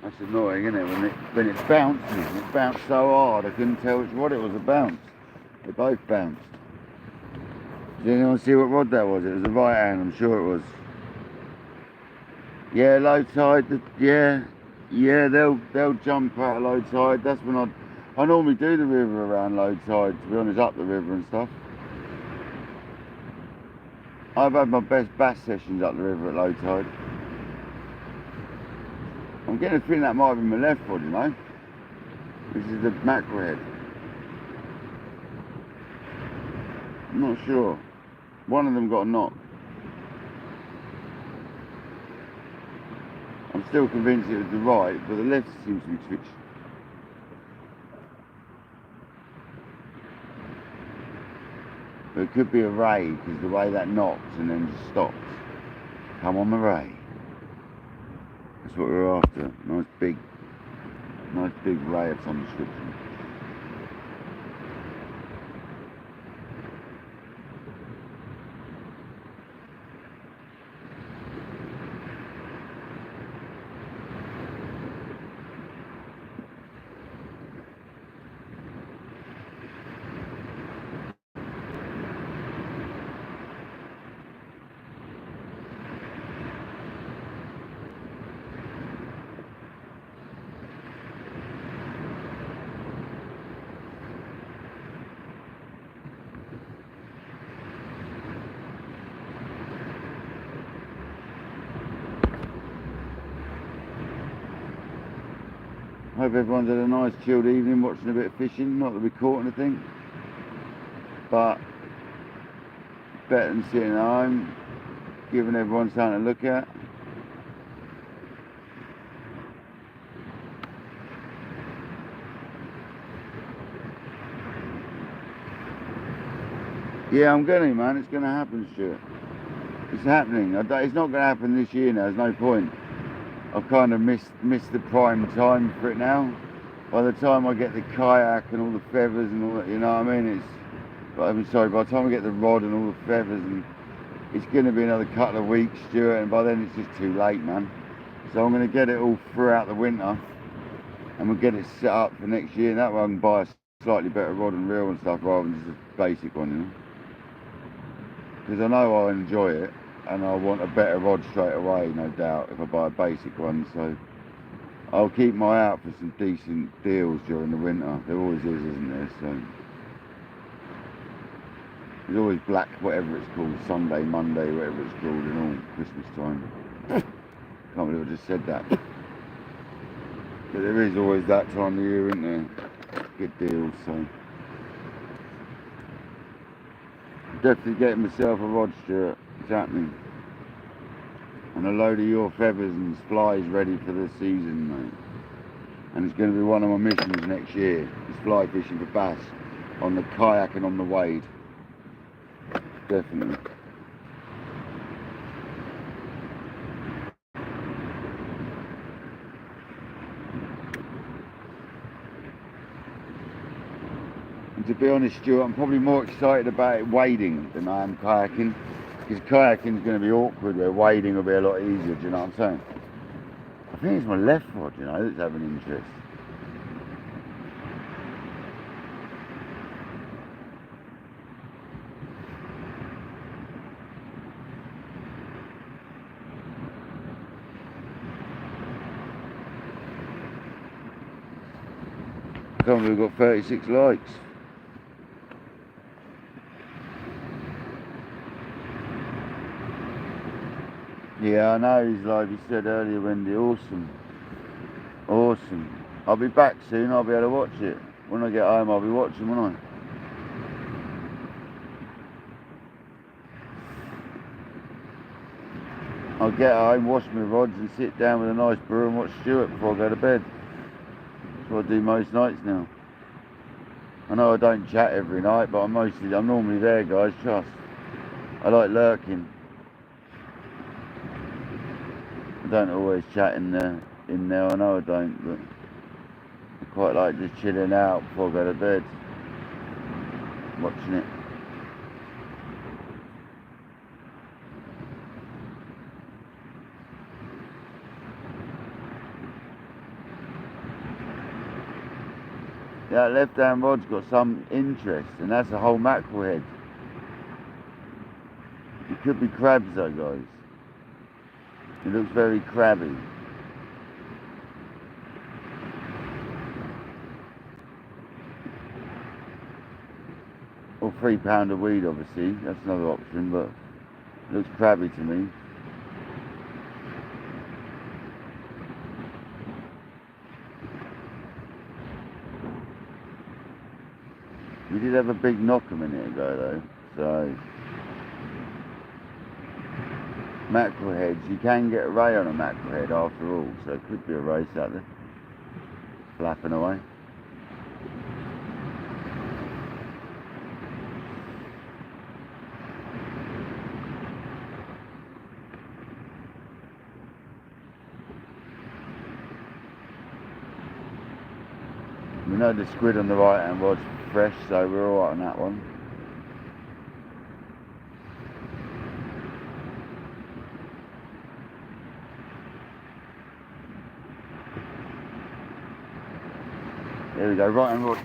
That's annoying, isn't it? When it bounces, and it bounced so hard I couldn't tell which rod it was that bounced. They both bounced. Did anyone see what rod that was? It was a right hand, I'm sure it was. Yeah, low tide. Yeah, they'll jump out of low tide. That's when I normally do the river around low tide. To be honest, up the river and stuff. I've had my best bass sessions up the river at low tide. I'm getting a feeling that might be my left rod, you know. This is the mackerel head. I'm not sure. One of them got a knock. I'm still convinced it was the right, but the left seems to be twitching. But it could be a ray, because the way that knocks and then just stops. Come on, the ray. That's what we're after. Nice big Nice big rayets on the description. Hope everyone's had a nice chilled evening watching a bit of fishing. Not that we caught anything, but better than sitting at home, giving everyone something to look at. Yeah, I'm going to, man. It's going to happen, Stuart. It's happening. It's not going to happen this year now. There's no point. I've kind of missed the prime time for it now. By the time I get the kayak and all the feathers and all that, you know what I mean? By the time I get the rod and all the feathers, and it's going to be another couple of weeks, Stuart, and by then it's just too late, man. So I'm going to get it all throughout the winter, and we'll get it set up for next year, and that way I can buy a slightly better rod and reel and stuff rather than just a basic one, you know? Because I know I enjoy it, and I want a better rod straight away, no doubt, if I buy a basic one. So I'll keep my eye out for some decent deals during the winter. There always is, isn't there? So there's always black, whatever it's called, Sunday, Monday, whatever it's called, and all Christmas time. Can't believe I just said that. But there is always that time of year, isn't there? Good deals, so. Definitely getting myself a rod, Stuart. It's happening. And a load of your feathers and flies ready for the season, mate. And it's going to be one of my missions next year. Is fly fishing for bass on the kayak and on the wade. Definitely. And to be honest, Stuart, I'm probably more excited about it wading than I am kayaking. Because kayaking is going to be awkward, where wading will be a lot easier, do you know what I'm saying? I think it's my left rod, you know, that's having interest. I can't believe we've got 36 likes. Yeah, I know, he's like you said earlier, Wendy. Awesome. Awesome. I'll be back soon, I'll be able to watch it. When I get home, I'll be watching, won't I? I'll get home, wash my rods and sit down with a nice brew and watch Stuart before I go to bed. That's what I do most nights now. I know I don't chat every night, but I'm normally there, guys, trust. I like lurking. I don't always chat in there, I know I don't, but I quite like just chilling out before I go to bed, watching it. Yeah, that left-hand rod's got some interest, and that's a whole mackerel head. It could be crabs though, guys. It looks very crabby. Or 3 pound of weed, obviously. That's another option, but it looks crabby to me. We did have a big knock a minute ago though, so mackerel heads, you can get a ray on a mackerel head after all, so it could be a race out there, flapping away. We know the squid on the right hand rod's fresh, so we're alright on that one. There we go, right hand rod.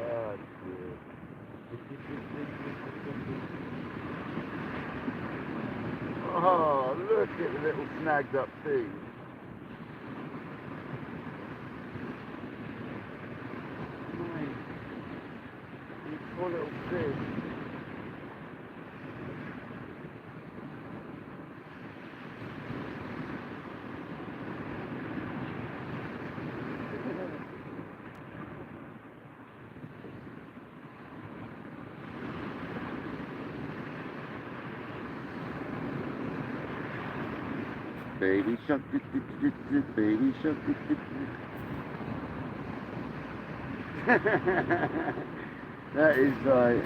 Oh, dear. Oh, look at the little snagged up thing. Nice. Poor little fish. Baby shark, baby shark. That is like.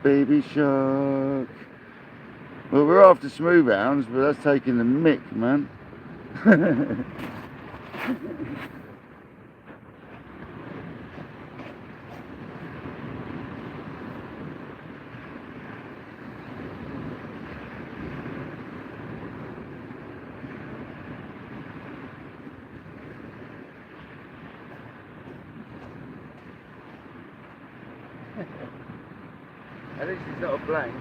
Baby shark. Well, we're after smooth-hounds, but that's taking the mick, man. At least it's not a blank.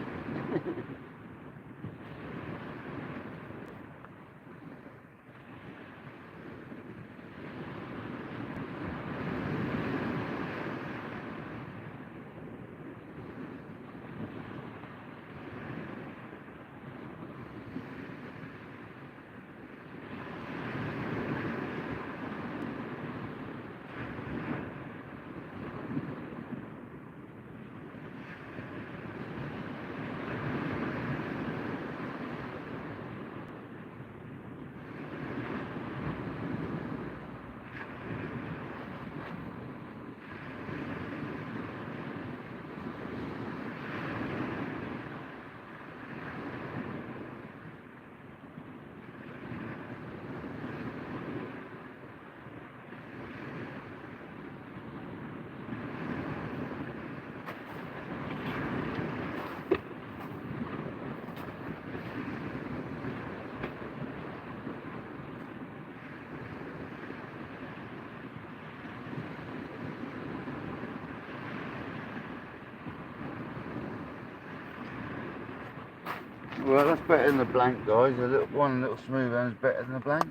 Well, that's better than the blank, guys. One little smooth-hound is better than the blank.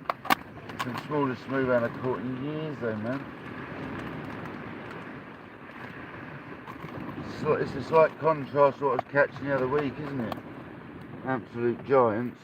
It's the smallest smooth-hound I've caught in years, though, man. It's a slight contrast to what I was catching the other week, isn't it? Absolute giants.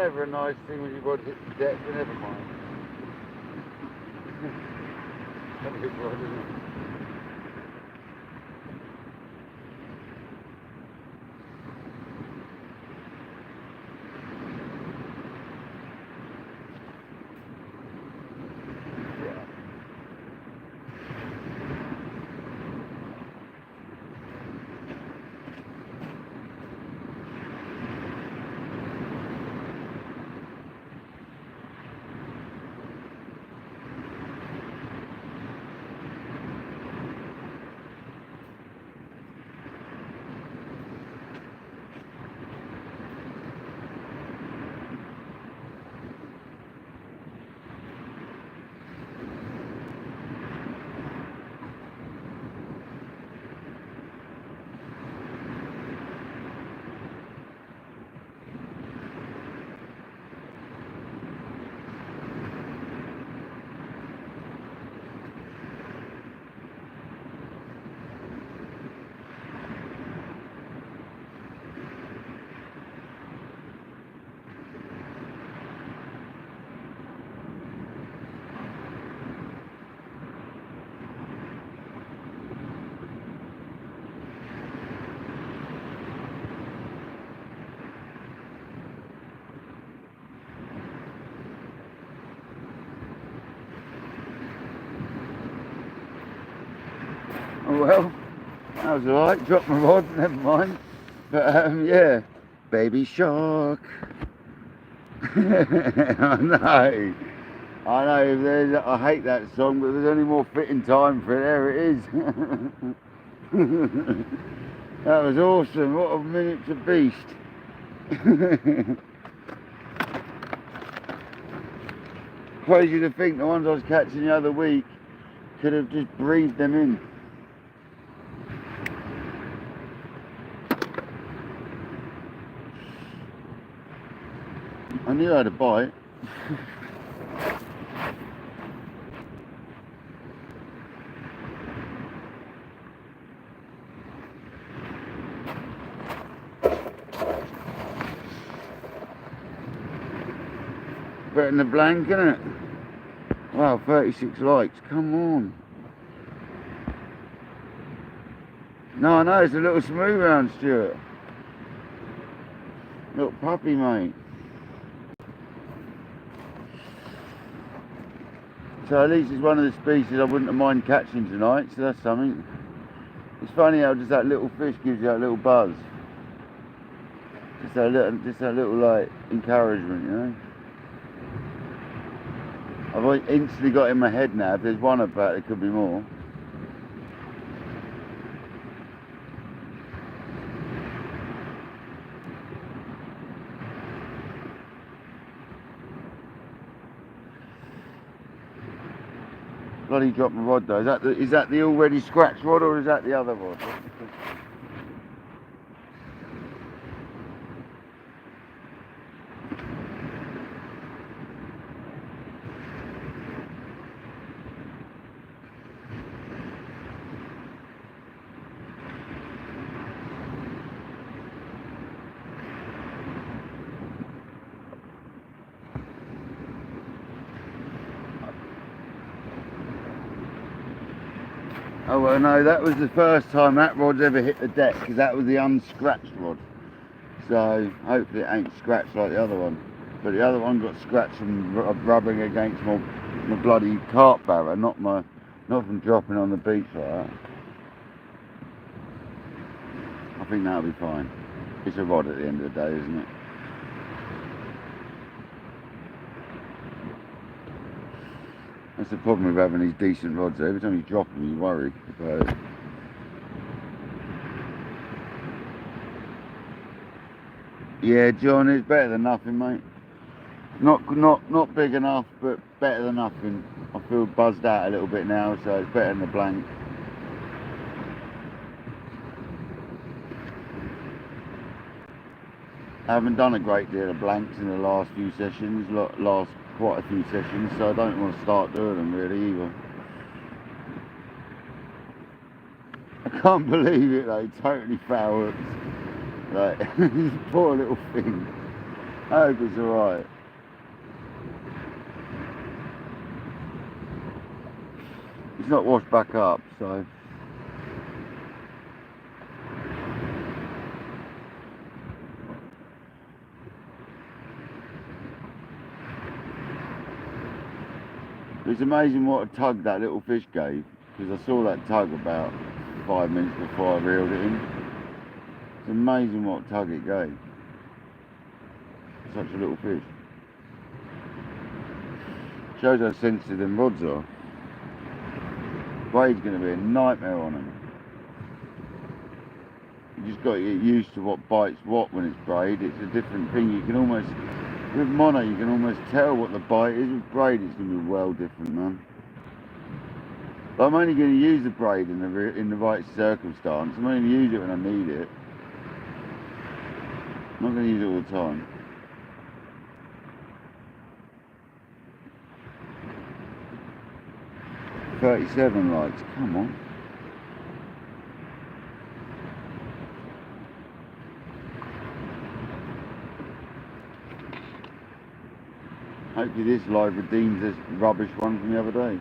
never a nice thing when your rod hits the deck, but never mind. A big rod, isn't it? Oh well, that was alright, dropped my rod, never mind. But yeah, baby shark. I know, I hate that song, but there's only more fitting time for it, there it is. That was awesome, what a miniature beast. Crazy to think the ones I was catching the other week could have just breathed them in. I knew I had a bite. Better than the blank, isn't it? Wow, 36 likes, come on. No, I know, it's a little smooth-hound, Stuart. Little puppy, mate. So at least it's one of the species I wouldn't mind catching tonight, so that's something. It's funny how just that little fish gives you that little buzz. Just that little like encouragement, you know. I've instantly got in my head now, if there's one about, there could be more. Bloody dropped my rod though. Is that the already scratched rod or is that the other rod? Oh well, no, that was the first time that rod's ever hit the deck, because that was the unscratched rod. So hopefully it ain't scratched like the other one. But the other one got scratched from rubbing against my bloody carp barrow, not from dropping on the beach like that. I think that'll be fine. It's a rod at the end of the day, isn't it? That's the problem with having these decent rods. Every time you drop them, you worry about it. Yeah, John, it's better than nothing, mate. Not big enough, but better than nothing. I feel buzzed out a little bit now, so it's better than the blank. I haven't done a great deal of blanks in the last few sessions, quite a few sessions, so I don't want to start doing them really either. I can't believe it though, totally foul hooked. Like, poor little thing. I hope it's alright. It's not washed back up, so. It's amazing what a tug that little fish gave, because I saw that tug about 5 minutes before I reeled it in. It's amazing what tug it gave. Such a little fish. Shows how sensitive them rods are. Braid's going to be a nightmare on them. You just got to get used to what bites what when it's braid. It's a different thing. You can almost, with mono, you can almost tell what the bite is. With braid, it's going to be well different, man. But I'm only going to use the braid in the right circumstance. I'm only going to use it when I need it. I'm not going to use it all the time. $37 likes, come on. Hopefully this live redeems this rubbish one from the other day.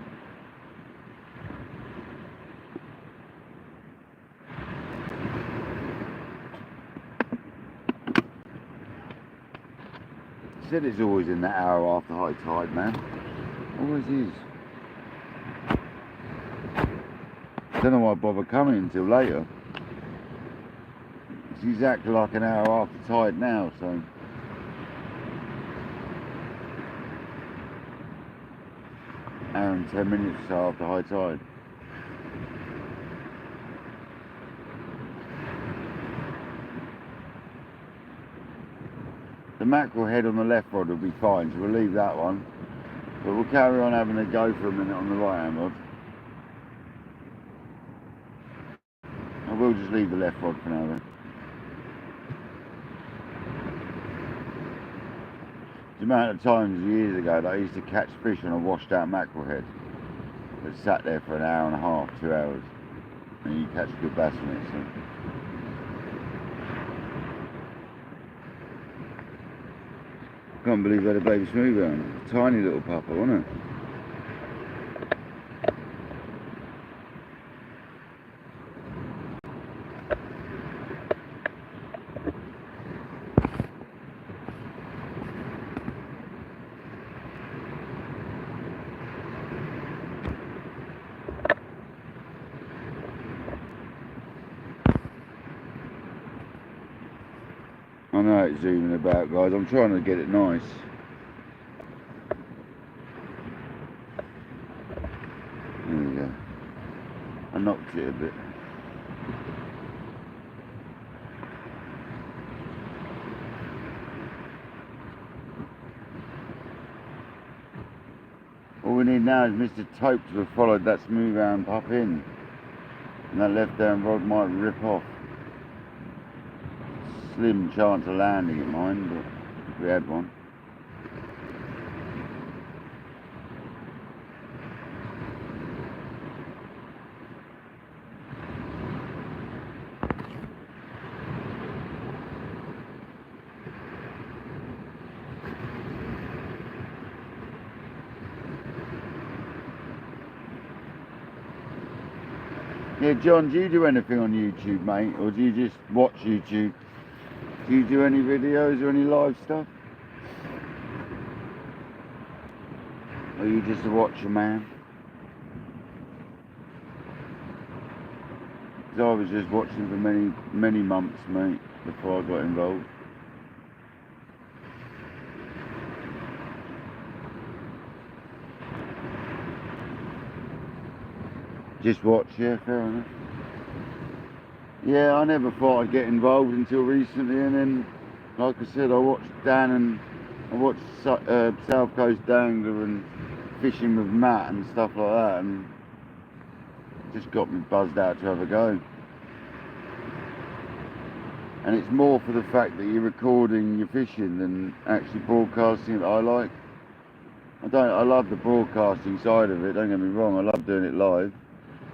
Said it's always in that hour after high tide, man. Always is. Don't know why I bother coming until later. It's exactly like an hour after tide now, so. Hour and 10 minutes or so after high tide. The mackerel head on the left rod will be fine, so we'll leave that one. But we'll carry on having a go for a minute on the right hand rod. I will just leave the left rod for now then. The amount of times years ago that I used to catch fish on a washed out mackerel head that sat there for an hour and a half, 2 hours, and you catch a good bass on it. So. Can't believe I had a baby smooth-hound. Tiny little pupper, wasn't it? I know it's zooming about, guys. I'm trying to get it nice. There we go. I knocked it a bit. All we need now is Mr. Tope to have followed that smooth-hound pup in. And that left-hand rod might rip off. Slim chance of landing it, mine, but if we had one. Yeah, John, do you do anything on YouTube, mate? Or do you just watch YouTube? Do you do any videos or any live stuff? Or are you just a watcher, man? Because I was just watching for many months, mate, before I got involved. Just watch, yeah, fair enough. Yeah, I never thought I'd get involved until recently, and then, like I said, I watched Dan and I watched South Coast Dangler and fishing with Matt and stuff like that, and just got me buzzed out to have a go. And it's more for the fact that you're recording your fishing than actually broadcasting that I like. I love the broadcasting side of it, don't get me wrong, I love doing it live.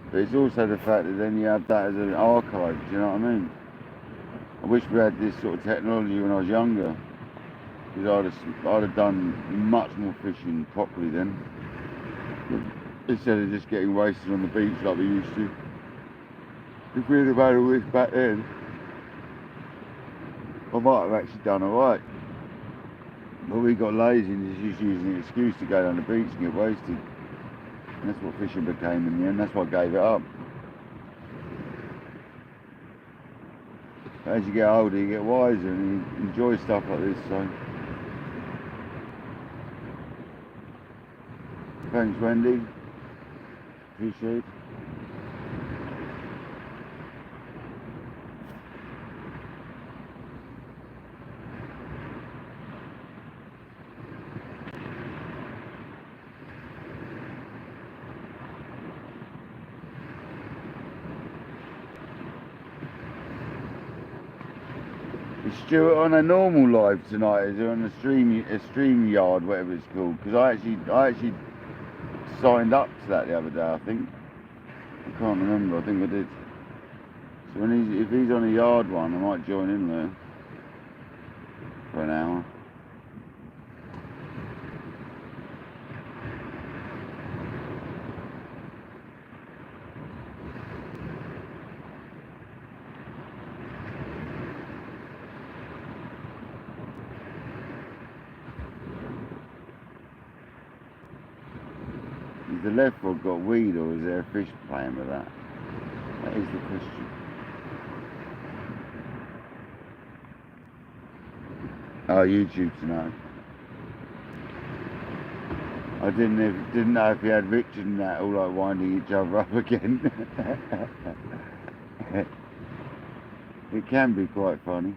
But it's also the fact that then you have that as an archive, do you know what I mean? I wish we had this sort of technology when I was younger. because I'd have done much more fishing properly then, instead of just getting wasted on the beach like we used to. If we'd have had all this back then, I might have actually done alright. But we got lazy and just using an excuse to go down the beach and get wasted. And that's what fishing became in the end. That's why I gave it up. But as you get older, you get wiser and you enjoy stuff like this. So, thanks, Wendy. Appreciate it. Is Stuart on a normal live tonight? Is he on a stream yard, whatever it's called? Because I actually signed up to that the other day. I think I can't remember. I think I did. So if he's on a yard one, I might join in there for an hour. Has the left rod got weed, or is there a fish playing with that? That is the question. Oh, YouTube to know. I didn't know if he had Richard and that all like winding each other up again. It can be quite funny.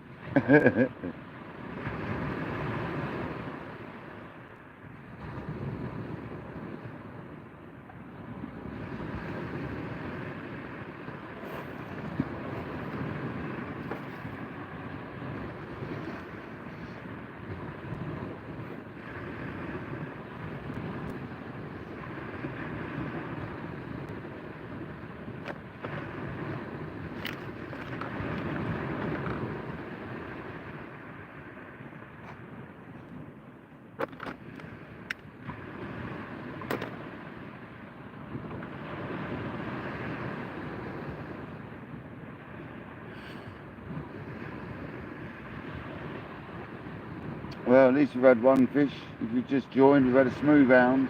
Well, at least we've had one fish. If you just joined, we've had a smooth-hound,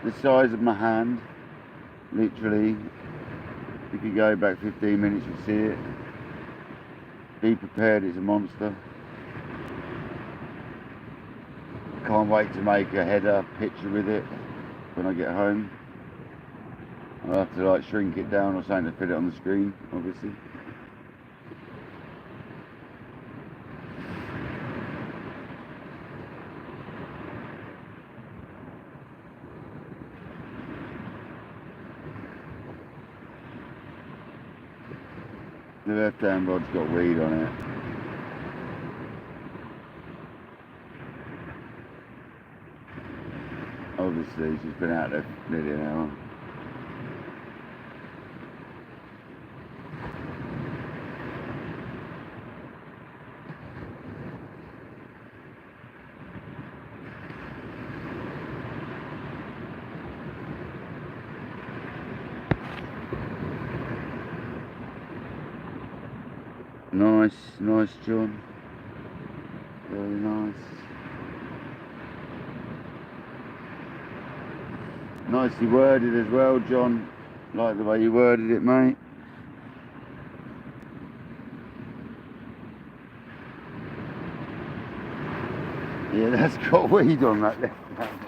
the size of my hand, literally. If you go back 15 minutes, you'll see it. Be prepared, it's a monster. Can't wait to make a header picture with it when I get home. I'll have to like shrink it down or something to fit it on the screen, obviously. The left-hand rod's got weed on it. Obviously, she's been out there nearly an hour. Nice, John. Very nice. Nicely worded as well, John. Like the way you worded it, mate. Yeah, that's got weed on that left hand.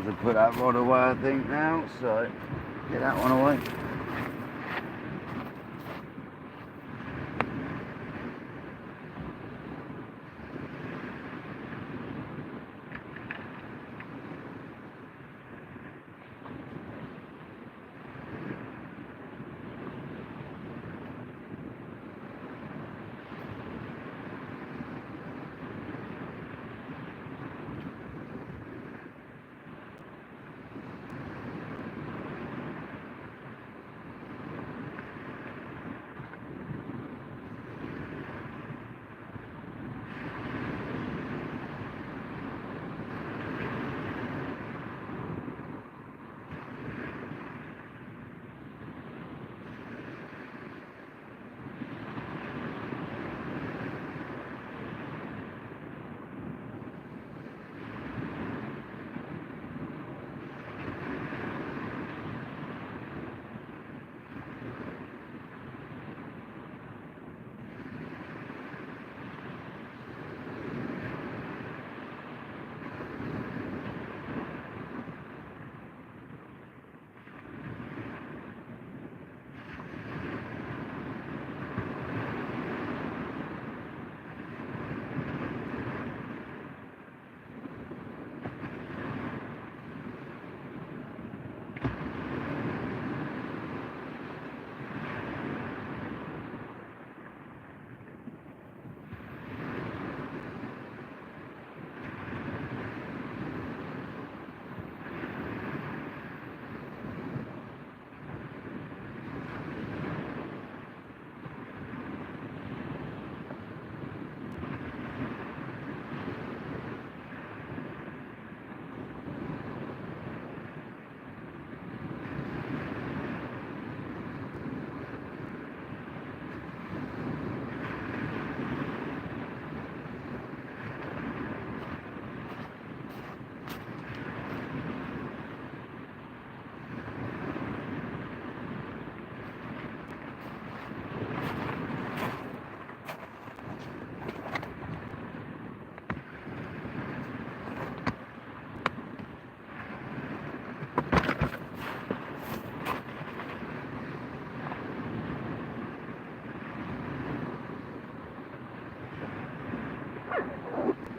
as well put that rod away, I think, now. So, get that one away.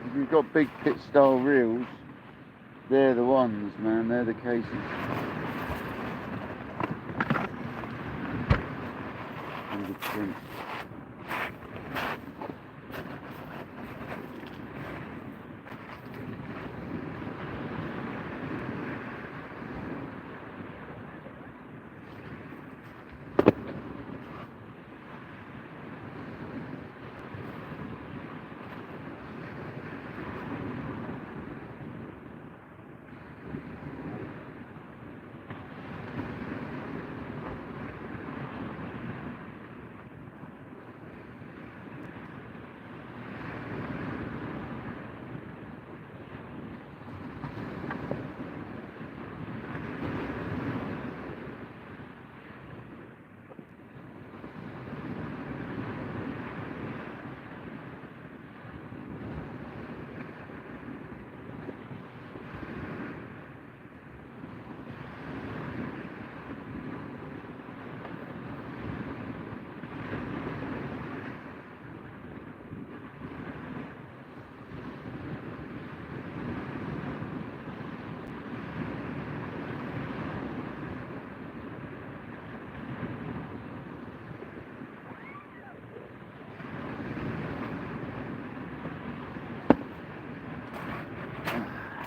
If you've got big pit style reels, they're the ones, man, they're the cases. 100%.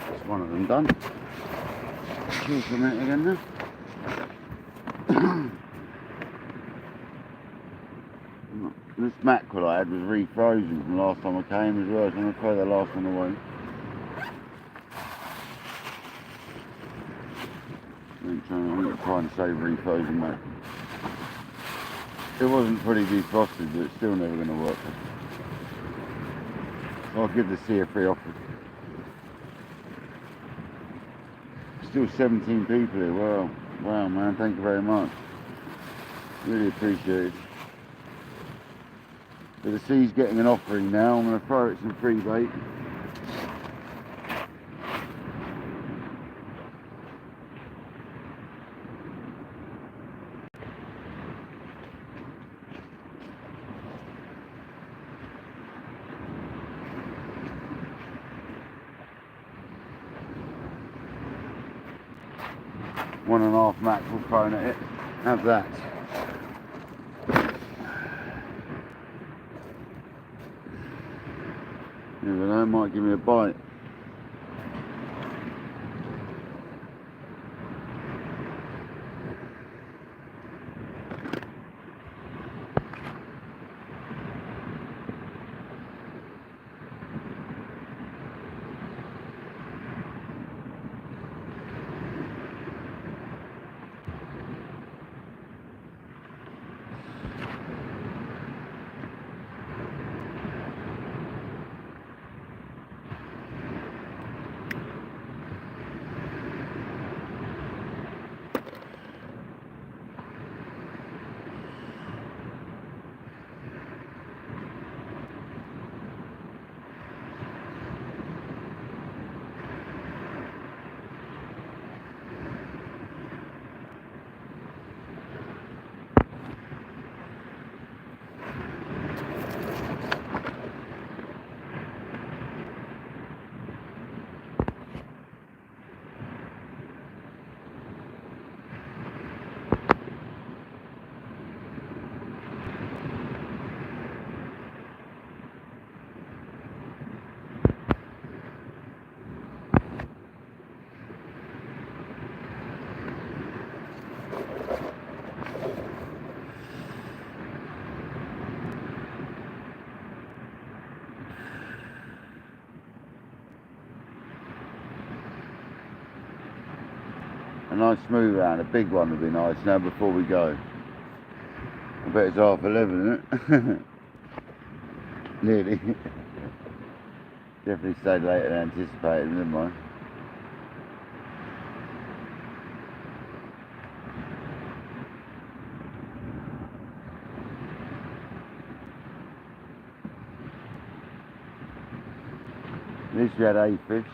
That's one of them done. Chill for a minute again now. This mackerel I had was refrozen from last time I came as well, so I'm going to throw the last one away. I'm trying to save refrozen mackerel. It wasn't fully defrosted, but it's still never going to work. So I'll give the sea a free offer. Still 17 people here. Wow, wow, man, thank you very much. Really appreciate it. But the sea's getting an offering now. I'm going to throw it some free bait. 1.5 mackerel thrown at it. Have that. You never know, might give me a bite. A nice smooth-hound, a big one would be nice now before we go. I bet it's 11:30, isn't it? Nearly. Definitely stayed later than anticipated, never mind. At least we had a fish.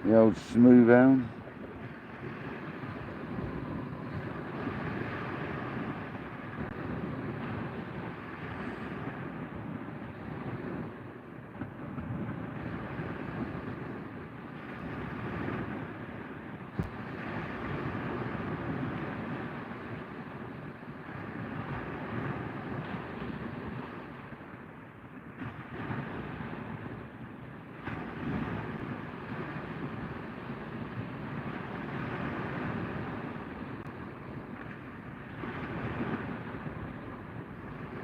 The old smooth-hound.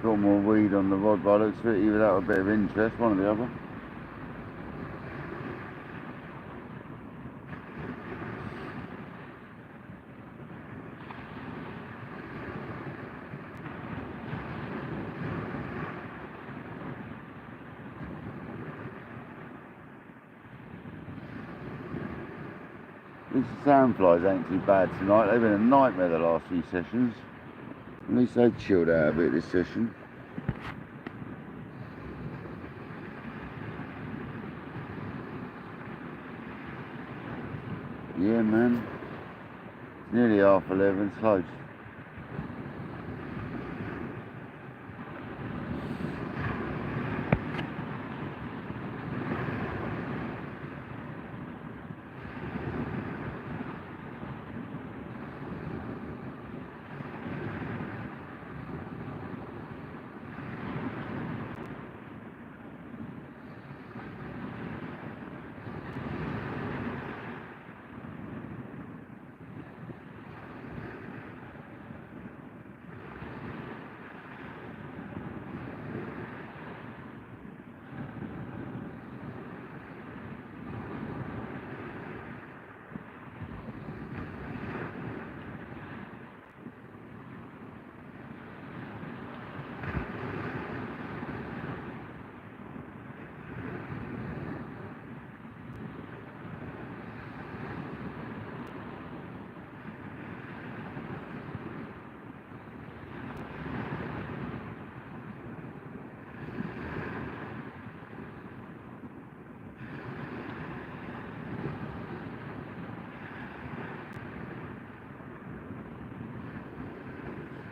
Got more weed on the rod by the looks of it, either that or a bit of interest, one or the other. At least the sandflies ain't too bad tonight. They've been a nightmare the last few sessions. At least they've chilled out a bit this session. Yeah, man. It's nearly 11:30, it's close.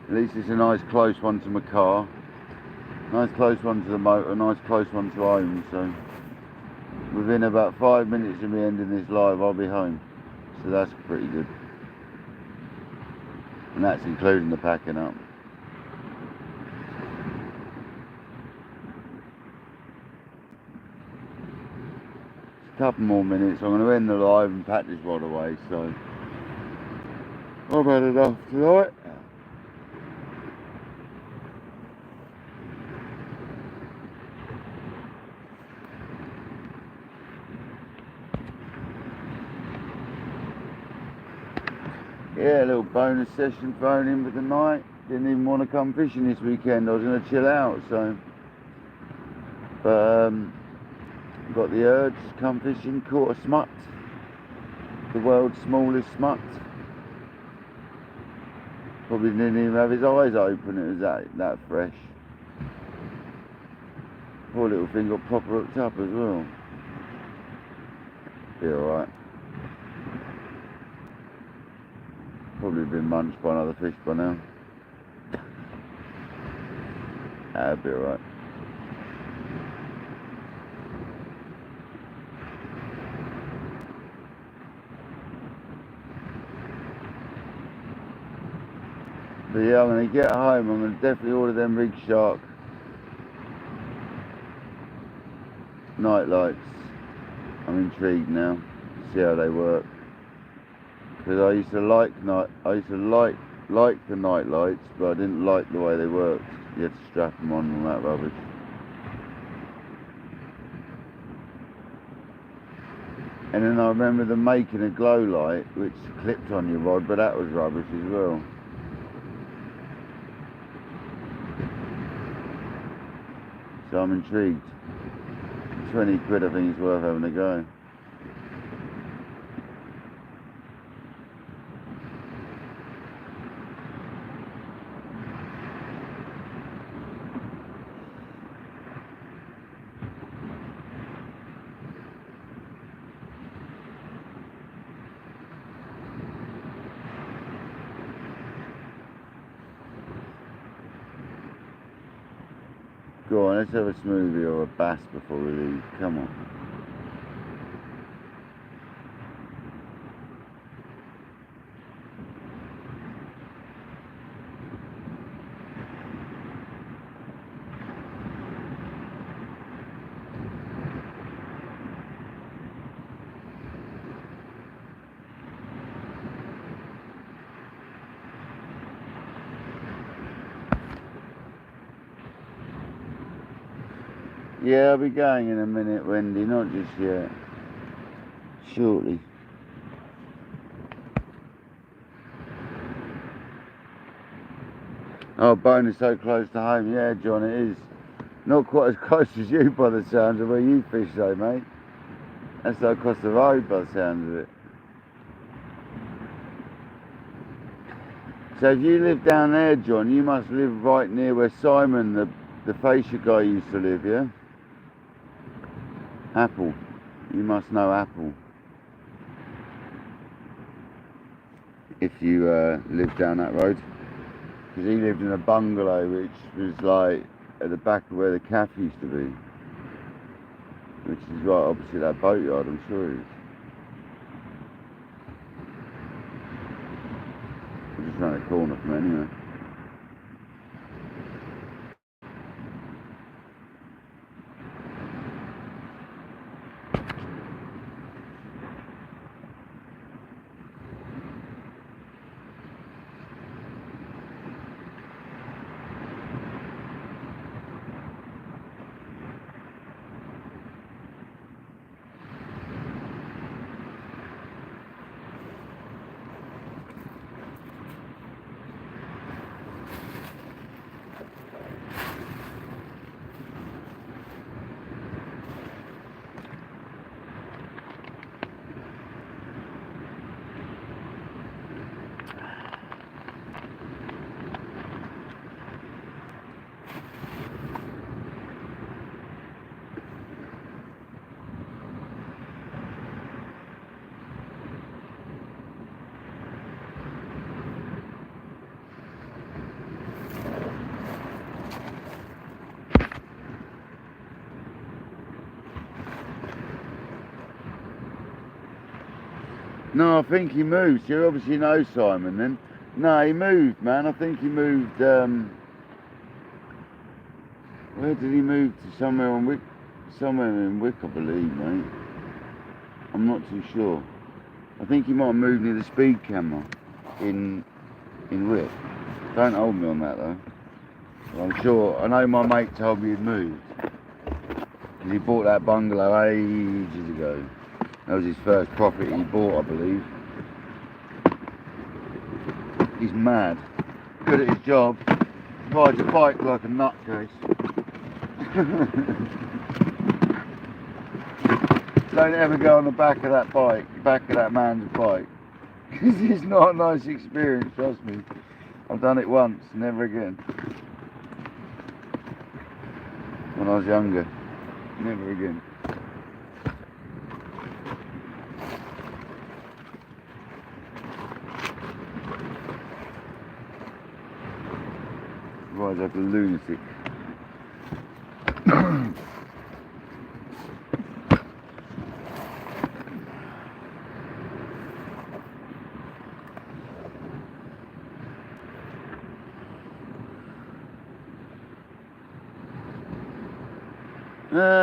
At least it's a nice close one to my car. Nice close one to the motor, nice close one to home, so within about 5 minutes of me ending this live I'll be home. So that's pretty good. And that's including the packing up. A couple more minutes, I'm going to end the live and pack this rod away, so I've had enough tonight. Yeah, a little bonus session thrown in with the night. Didn't even want to come fishing this weekend, I was going to chill out, so but got the urge to come fishing, caught a smut, the world's smallest smut. Probably didn't even have his eyes open, it was that fresh. Poor little thing got proper hooked up as well. Be alright. Probably been munched by another fish by now. That'd be alright. But yeah, I'm going to get home, I'm going to definitely order them Rig Shark night lights. I'm intrigued now to see how they work. Because I used to like the night lights, but I didn't like the way they worked. You had to strap them on and all that rubbish. And then I remember them making a glow light which clipped on your rod, but that was rubbish as well. So I'm intrigued. 20 quid I think it's worth having a go. Go on, let's have a smoothie or a bass before we leave. Come on. Yeah, I'll be going in a minute, Wendy, not just yet. Shortly. Oh, bonus so close to home. Yeah, John, it is. Not quite as close as you by the sounds of where you fish though, mate. That's like across the road by the sounds of it. So if you live down there, John, you must live right near where Simon, the fascia guy, used to live, yeah? Apple. You must know Apple. If you live down that road. Because he lived in a bungalow which was like at the back of where the cafe used to be. Which is right opposite that boatyard, I'm sure it is. We're just around the corner from it anyway. No, I think he moved. You obviously know Simon then. No, he moved, man. I think he moved, where did he move to? Somewhere on Wick, somewhere in Wick, I believe, mate. I'm not too sure. I think he might have moved near the speed camera in Wick. Don't hold me on that though. But I'm sure, I know my mate told me he'd moved. Because he bought that bungalow ages ago. That was his first property he bought, I believe. He's mad. Good at his job. Rides a bike like a nutcase. Don't ever go on the back of that bike, back of that man's bike. Because it's not a nice experience, trust me. I've done it once, never again. When I was younger. Never again. Rides like a lunatic.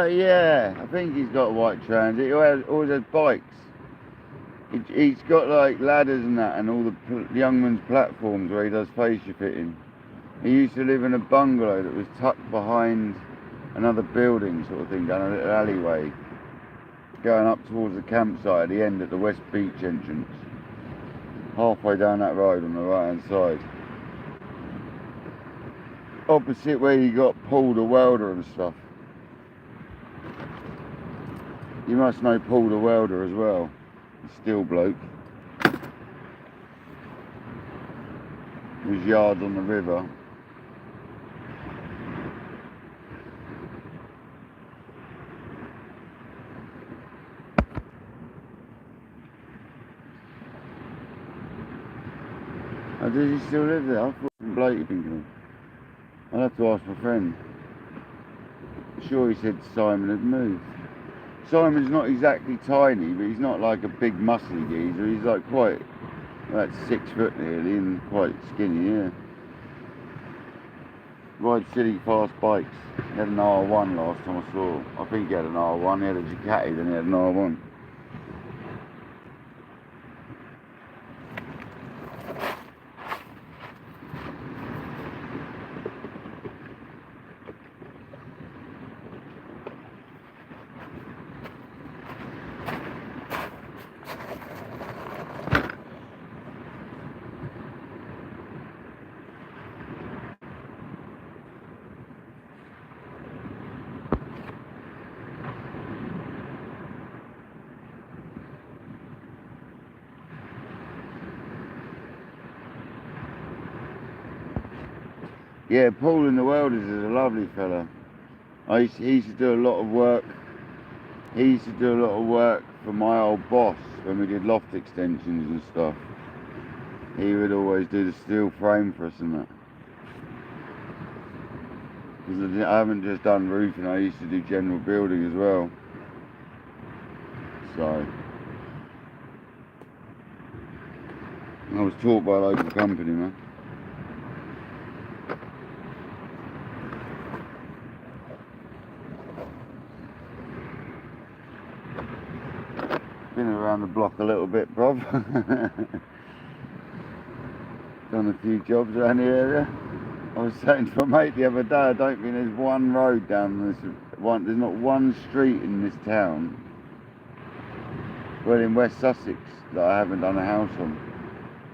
Yeah, I think he's got a white transit. He always has bikes. He's got like ladders and that, and all the young man's platforms where he does fascia fitting. He used to live in a bungalow that was tucked behind another building sort of thing, down a little alleyway, going up towards the campsite at the end at the West Beach entrance. Halfway down that road on the right hand side. Opposite where you got Paul the welder and stuff. You must know Paul the welder as well. Steel bloke. His yard on the river. Oh, does he still live there? I thought Blake had been gone. I'll have to ask my friend. I'm sure he said Simon had moved. Simon's not exactly tiny, but he's not like a big muscly geezer. He's like quite, about 6 foot nearly, and quite skinny, yeah. Rides silly fast bikes. He had an R1 last time I saw him. I think he had an R1, he had a Ducati, then he had an R1. Yeah, Paul in the Welders is a lovely fella. He used to do a lot of work. He used to do a lot of work for my old boss when we did loft extensions and stuff. He would always do the steel frame for us and that. Because I haven't just done roofing, I used to do general building as well. So I was taught by a local company, man. Been around the block a little bit, bruv. Done a few jobs around the area. I was saying to my mate the other day, I don't think there's one road down this one. There's not one street in this town, well, in West Sussex, that I haven't done a house on.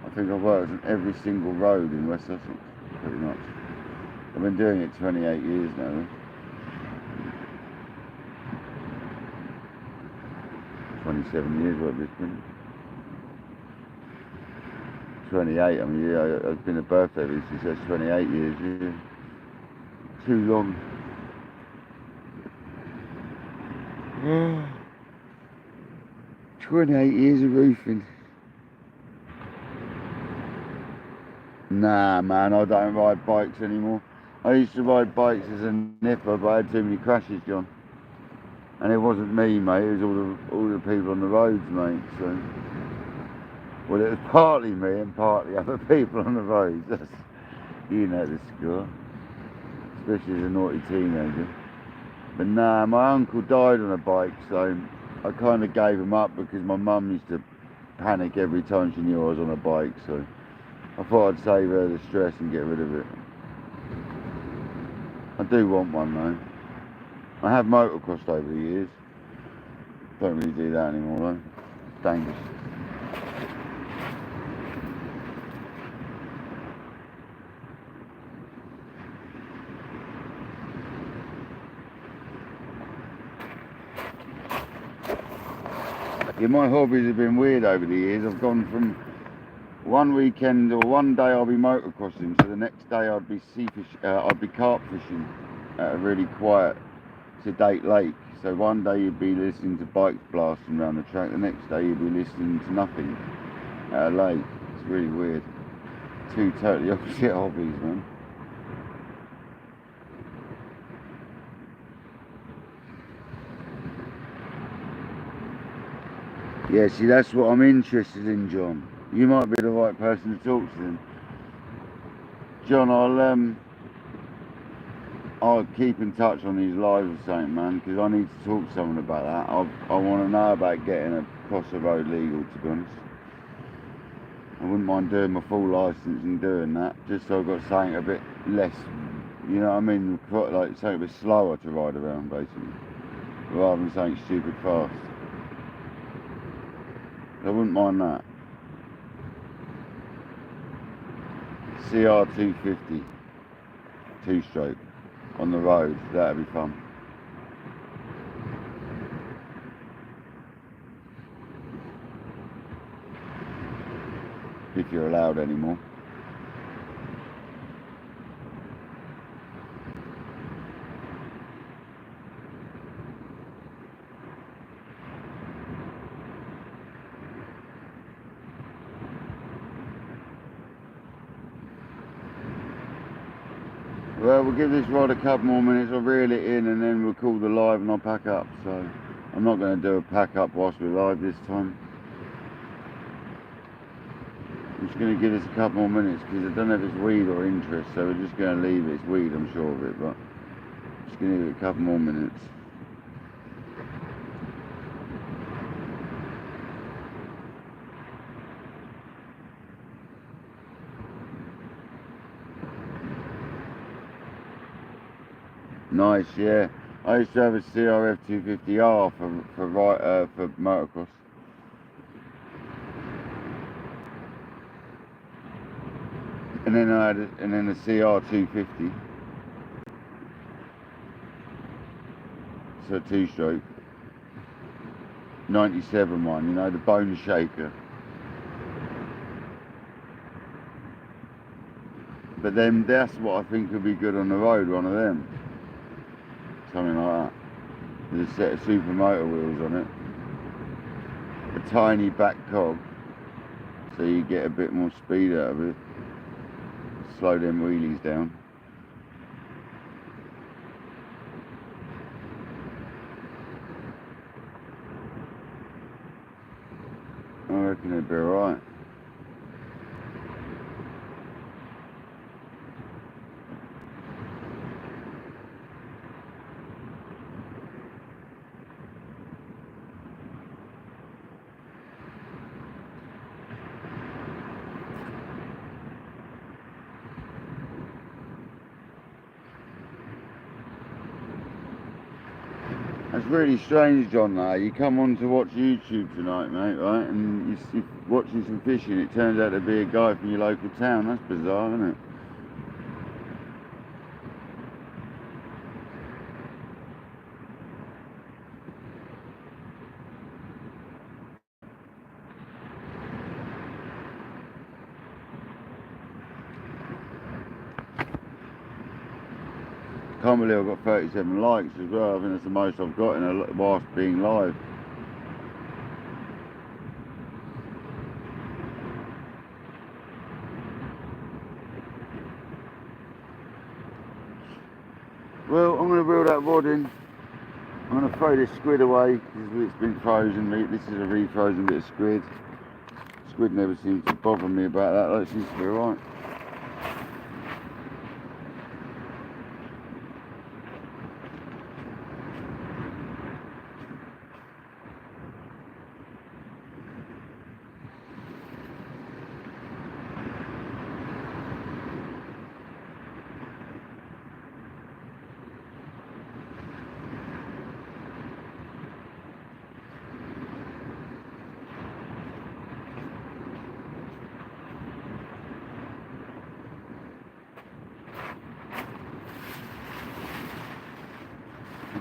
I think I've worked on every single road in West Sussex, pretty much. I've been doing it 28 years now. 27 years what this been. 28, I mean, yeah, it's been a birthday recently, so it's 28 years, yeah. Too long. 28 years of roofing. Nah, man, I don't ride bikes anymore. I used to ride bikes as a nipper, but I had too many crashes, John. And it wasn't me, mate, it was all the people on the roads, mate, so. Well, it was partly me and partly other people on the roads. That's, you know the score, especially as a naughty teenager. But nah, my uncle died on a bike, so I kind of gave him up because my mum used to panic every time she knew I was on a bike, so I thought I'd save her the stress and get rid of it. I do want one though. I have motocrossed over the years. Don't really do that anymore though. It's dangerous. Yeah, my hobbies have been weird over the years. I've gone from one weekend or one day I'll be motocrossing, so the next day I'd be carp fishing at a really quiet, sedate lake. So one day you'd be listening to bikes blasting around the track, the next day you'd be listening to nothing at a lake. It's really weird. Two totally opposite hobbies, man. Yeah, see, that's what I'm interested in, John. You might be the right person to talk to them. John, I'll keep in touch on these lives or something, man, because I need to talk to someone about that. I want to know about getting a Costa Road legal, to be honest. I wouldn't mind doing my full licence and doing that, just so I've got something a bit less, you know what I mean, like something a bit slower to ride around, basically, rather than something stupid fast. I wouldn't mind that. CR250, two-stroke, on the road, that'd be fun. If you're allowed anymore. Well, we'll give this ride a couple more minutes. I'll reel it in and then we'll call the live and I'll pack up. So I'm not going to do a pack up whilst we're live this time. I'm just going to give this a couple more minutes because I don't know if it's weed or interest, so we're just going to leave it. It's weed, I'm sure of it, but I'm just going to give it a couple more minutes. Nice, yeah. I used to have a CRF 250R for motocross. And then I had a CR 250. So two-stroke. 97 one, you know, the bone shaker. But then that's what I think would be good on the road, one of them. Something like that. With a set of super motor wheels on it. A tiny back cog, so you get a bit more speed out of it. Slow them wheelies down. I reckon it'd be alright. It's really strange, John, though. You come on to watch YouTube tonight, mate, right? And you're watching some fishing. It turns out to be a guy from your local town. That's bizarre, isn't it? Can't believe I've got 37 likes as well. I think that's the most I've got whilst being live. Well, I'm going to reel that rod in. I'm going to throw this squid away because it's been frozen. This is a refrozen bit of squid. squid never seems to bother me about that. That seems to be alright.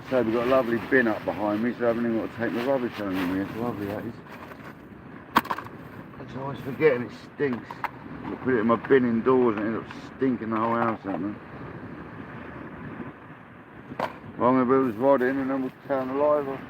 So we've got a lovely bin up behind me, so I haven't even got to take my rubbish home with me. It's lovely, that is. I always forgetting it stinks. I put it in my bin indoors and it ends up stinking the whole house out, man. Well, I'm going to build this rod in and then we'll turn the live off.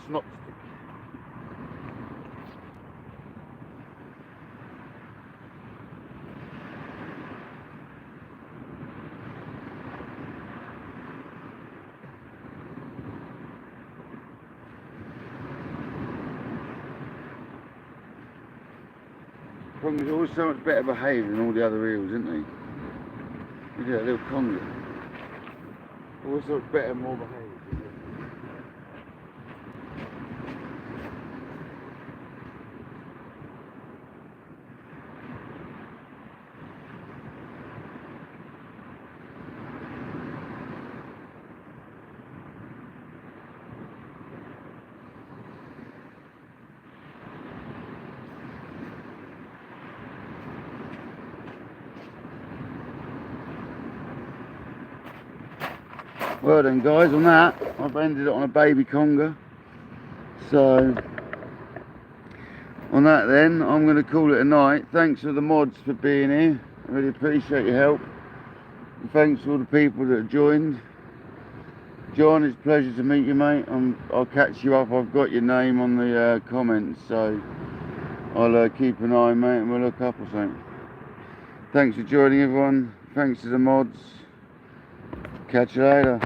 Snot stick. Conger's always so much better behaved than all the other eels, isn't he? Look at that little conger. Always so much better and more behaved. Well then guys, on that, I've ended it on a baby conger. So, on that then, I'm going to call it a night. Thanks for the mods for being here. I really appreciate your help. And thanks to all the people that have joined. John, it's a pleasure to meet you, mate. I'll catch you up. I've got your name on the comments, so I'll keep an eye, mate, and we'll look up or something. Thanks for joining, everyone. Thanks to the mods. Catch you later.